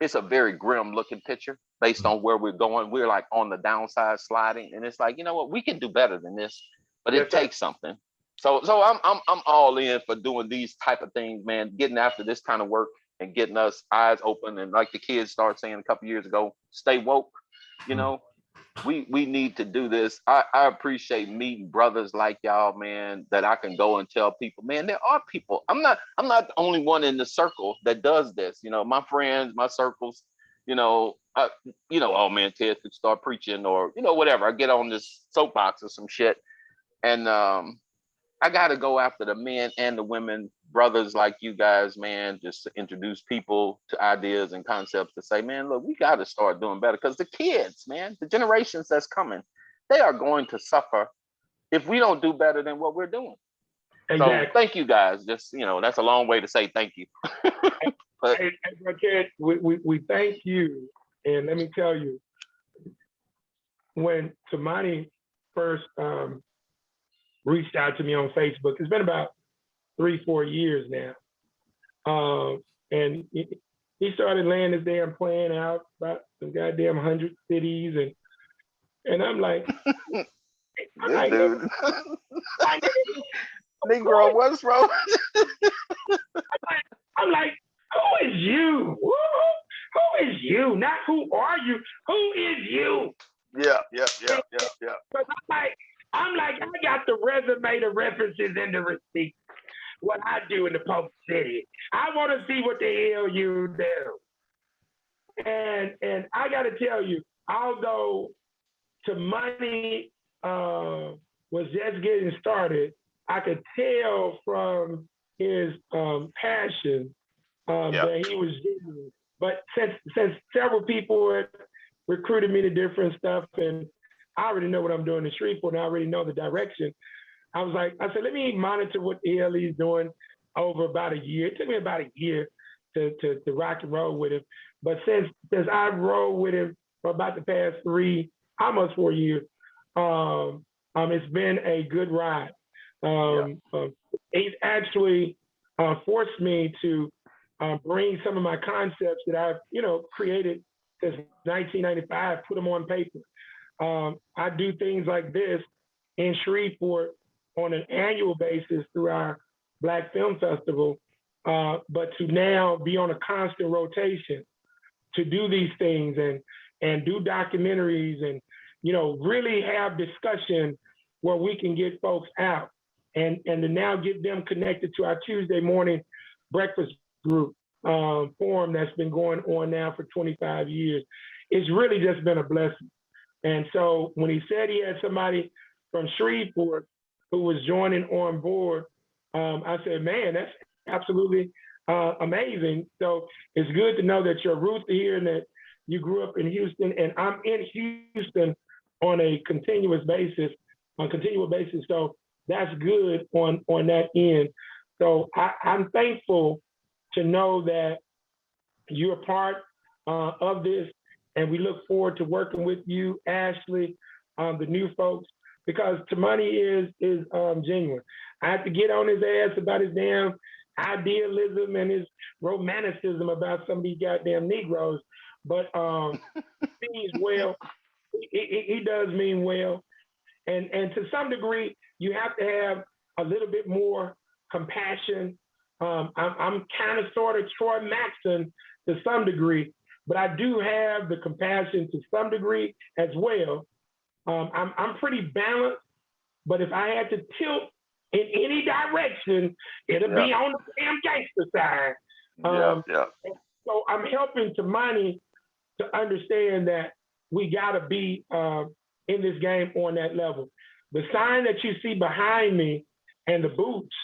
C: it's a very grim looking picture based on where we're going. We're like on the downside sliding, and it's like, you know what, we can do better than this, but
B: Yes,
C: it
B: sir.
C: takes something. So I'm all in for doing these type of things, man. Getting after this kind of work and getting us eyes open, and like the kids started saying a couple years ago, stay woke. You know, we need to do this. I appreciate meeting brothers like y'all, man, that I can go and tell people, man, there are people. I'm not the only one in the circle that does this. You know, my friends, my circles, you know, oh man, Ted could start preaching, or, you know, whatever. I get on this soapbox or some shit. And I got to go after the men and the women, brothers like you guys, man, just to introduce people to ideas and concepts to say, man, look, we got to start doing better, because the kids, man, the generations that's coming, they are going to suffer if we don't do better than what we're doing.
B: Exactly.
C: So thank you guys. Just, you know, that's a long way to say thank you. But
B: Hey, Ted, we thank you. And let me tell you, when Tamani first reached out to me on Facebook, it's been about 3-4 years now. And he started laying this damn plan out about some goddamn 100 cities. And I'm like,
C: this dude, Negro, what's wrong?
B: I'm like, who is you? Who is you? Not who are you? Who is you?
C: Yeah.
B: But I'm like, I got the resume, the references, and the receipts. What I do in the Polk City. I want to see what the hell you do. And I got to tell you, although Tamani was just getting started, I could tell from his passion that he was doing. But since several people had recruited me to different stuff, and I already know what I'm doing in Shreveport, and I already know the direction, I said, let me monitor what the hell he's doing over about a year. It took me about a year to rock and roll with him. But since I've rolled with him for about the past almost 4 years, it's been a good ride. He's actually forced me to bring some of my concepts that I've, created since 1995, put them on paper. I do things like this in Shreveport on an annual basis through our Black Film Festival, but to now be on a constant rotation to do these things and do documentaries and, really have discussion where we can get folks out and to now get them connected to our Tuesday morning breakfast group forum that's been going on now for 25 years. It's really just been a blessing. And so when he said he had somebody from Shreveport who was joining on board, I said, man, that's absolutely amazing. So it's good to know that your roots are here and that you grew up in Houston, and I'm in Houston on a continual basis. So that's good on that end. So I'm thankful to know that you're part of this, and we look forward to working with you, Ashley, the new folks, because Tamani is genuine. I have to get on his ass about his damn idealism and his romanticism about some of these goddamn Negroes, but he means well. He does mean well, and to some degree, you have to have a little bit more compassion. I'm kind of sort of Troy Maxson to some degree, but I do have the compassion to some degree as well. I'm pretty balanced, but if I had to tilt in any direction, it'll be on the damn gangster side. So I'm helping Tamani to understand that we gotta be in this game on that level. The sign that you see behind me and the boots.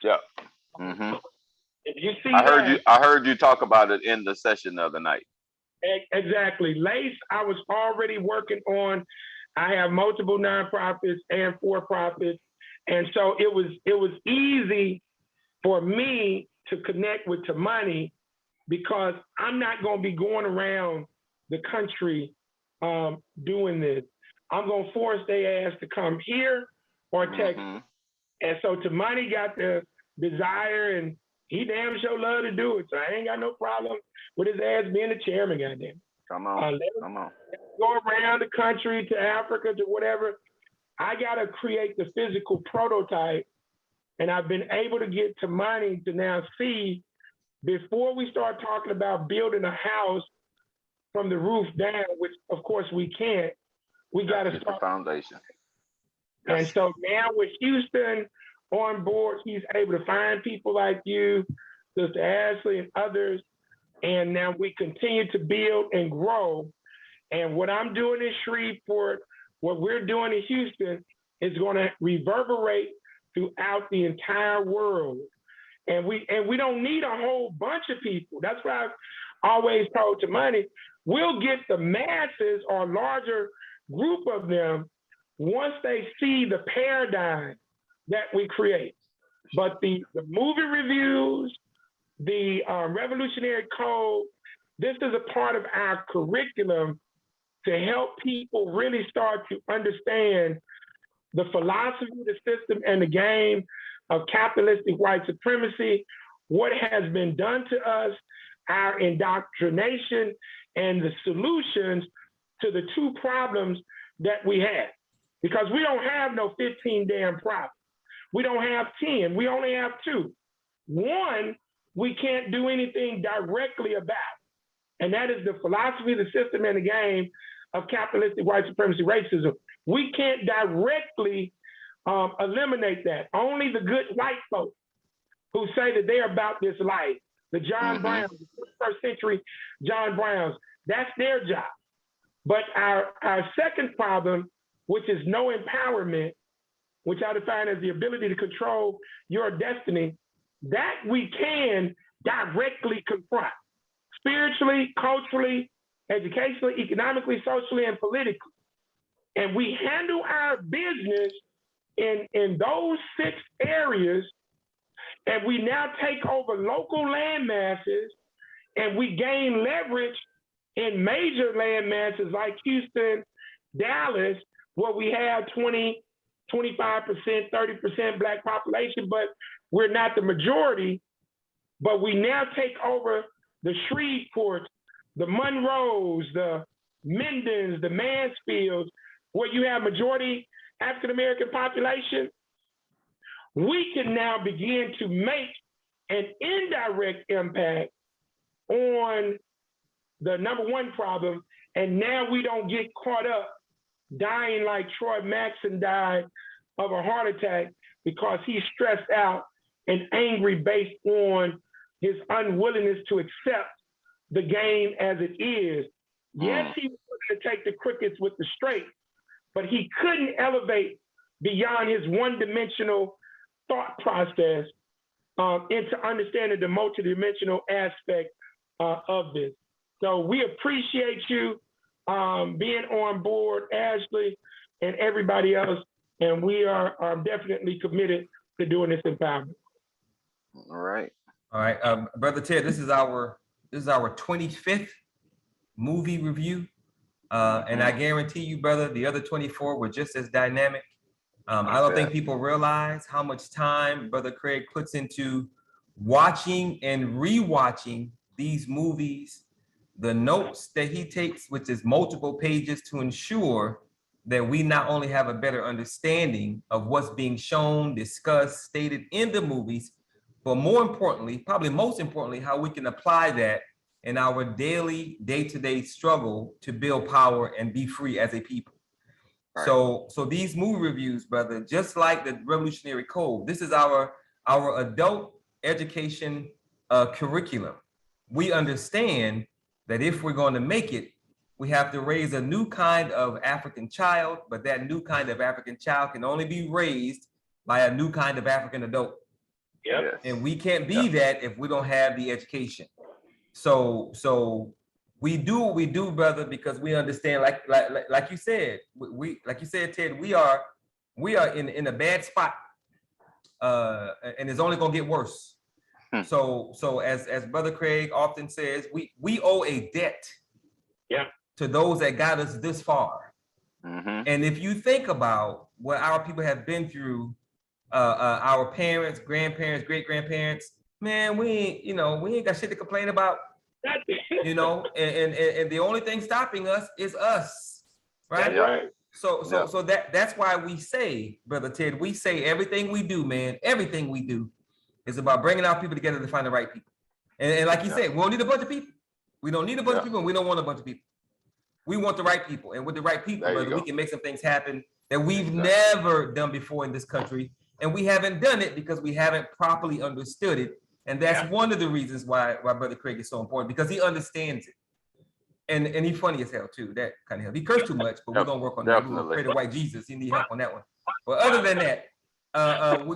B: If you see
C: I heard you talk about it in the session the other night.
B: Exactly. Lace, I was already working on. I have multiple nonprofits and for-profits. And so it was easy for me to connect with Tamani because I'm not going to be going around the country doing this. I'm going to force their ass to come here or Texas.
C: Mhm.
B: And so Tamani got the desire and he damn sure love to do it. So I ain't got no problem with his ass being the chairman, goddamn.
C: Come on.
B: Let him
C: Come on.
B: go around the country to Africa to whatever. I got to create the physical prototype. And I've been able to get Tamani to now see before we start talking about building a house from the roof down, which of course we can't, we got to
C: It's the
B: start.
C: foundation.
B: And
C: Yes.
B: so now with Houston on board, he's able to find people like you, Sister Ashley and others. And now we continue to build and grow. And what I'm doing in Shreveport, what we're doing in Houston is going to reverberate throughout the entire world. And we don't need a whole bunch of people. That's why I've always told Tamani, we'll get the masses or larger group of them once they see the paradigm that we create. But the movie reviews, the revolutionary code, this is a part of our curriculum to help people really start to understand the philosophy, the system, and the game of capitalistic white supremacy, what has been done to us, our indoctrination, and the solutions to the two problems that we have. Because we don't have no 15 damn problems. We don't have 10, we only have 2. One, we can't do anything directly about, and that is the philosophy, the system, and the game of capitalistic white supremacy racism. We can't directly eliminate that. Only the good white folks who say that they're about this life, the John Browns, the 21st century John Browns, that's their job. But our second problem, which is no empowerment, which I define as the ability to control your destiny, that we can directly confront spiritually, culturally, educationally, economically, socially, and politically. And we handle our business in those 6 areas, and we now take over local land masses, and we gain leverage in major land masses like Houston, Dallas, where we have 20, 25%, 30% Black population, but we're not the majority. But we now take over the Shreveports, the Monroes, the Mendons, the Mansfields, where you have majority African-American population. We can now begin to make an indirect impact on the number one problem. And now we don't get caught up dying like Troy Maxson died of a heart attack because he's stressed out and angry based on his unwillingness to accept the game as it is. Yes, he was going to take the crickets with the straight, but he couldn't elevate beyond his one-dimensional thought process into understanding the multidimensional aspect of this. So we appreciate you being on board, Ashley, and everybody else, and we are definitely committed to doing this empowerment.
C: All right.
A: All right, Brother Ted, this is our 25th movie review. And I guarantee you, brother, the other 24 were just as dynamic. I don't think people realize how much time Brother Craig puts into watching and rewatching these movies, the notes that he takes, which is multiple pages, to ensure that we not only have a better understanding of what's being shown, discussed, stated in the movies, but more importantly, probably most importantly, how we can apply that in our daily, day-to-day struggle to build power and be free as a people. Right. So these movie reviews, brother, just like the Revolutionary Code, this is our adult education curriculum. We understand that if we're going to make it, we have to raise a new kind of African child, but that new kind of African child can only be raised by a new kind of African adult.
B: Yep.
A: And we can't be that if we don't have the education. So we do what we do, brother, because we understand, like you said, like you said, Ted, we are in a bad spot, and it's only gonna get worse. So as Brother Craig often says, we owe a debt, to those that got us this far. And if you think about what our people have been through, our parents, grandparents, great grandparents, man, we ain't got shit to complain about. And the only thing stopping us is us, right?
B: That's right.
A: So that's why we say, Brother Ted, we say everything we do, man, everything we do is about bringing our people together to find the right people. And like you said, we don't need a bunch of people. We don't need a bunch of people, and we don't want a bunch of people. We want the right people, and with the right people, brother, we can make some things happen that we've never done before in this country, and we haven't done it because we haven't properly understood it. And that's one of the reasons why Brother Craig is so important, because he understands it. And he's funny as hell too. That kind of help. He cursed too much, but we're gonna work on that. We're gonna pray to white Jesus. He need help on that one. But other than that,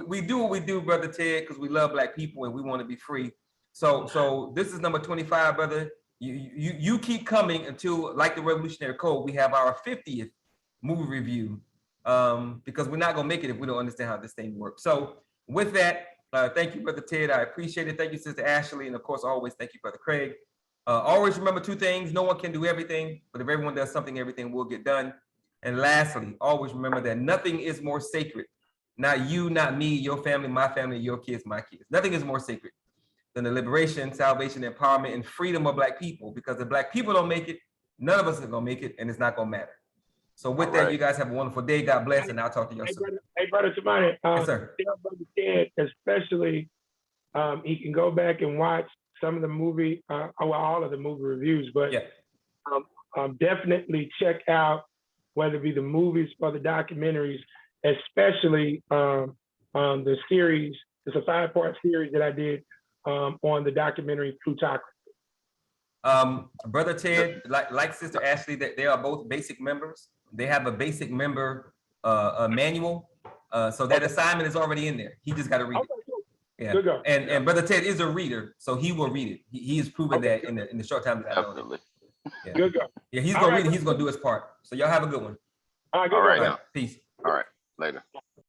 A: we do what we do, Brother Ted, because we love Black people and we want to be free. So this is number 25, brother. You keep coming until, like the Revolutionary Code, we have our 50th movie review, because we're not gonna make it if we don't understand how this thing works. So with that, thank you, Brother Ted. I appreciate it. Thank you, Sister Ashley, and of course, always thank you, Brother Craig. Always remember two things: no one can do everything, but if everyone does something, everything will get done. And lastly, always remember that nothing is more sacred. Not you, not me, your family, my family, your kids, my kids. Nothing is more sacred than the liberation, salvation, empowerment, and freedom of Black people. Because if Black people don't make it, none of us are gonna make it, and it's not gonna matter. So with that, you guys have a wonderful day. God bless, and I'll talk to you soon.
B: Hey, Brother Tamani,
A: Yes, sir.
B: tell Brother Ted, especially, he can go back and watch some of the movie, all of the movie reviews, but definitely check out whether it be the movies or the documentaries, especially the series. It's a 5-part series that I did on the documentary Plutocracy.
A: Brother Ted, like Sister Ashley, that they are both basic members. They have a basic member manual, so that assignment is already in there. He just got to read it. Yeah.
B: Good go.
A: And Brother Ted is a reader, so he will read it. He has proven that in the short time that I know him. Yeah.
B: Good go.
A: Yeah, he's gonna read it. He's gonna do his part. So y'all have a good one.
B: All right. Good
C: All right,
B: go.
C: now.
A: Peace.
C: All right, later.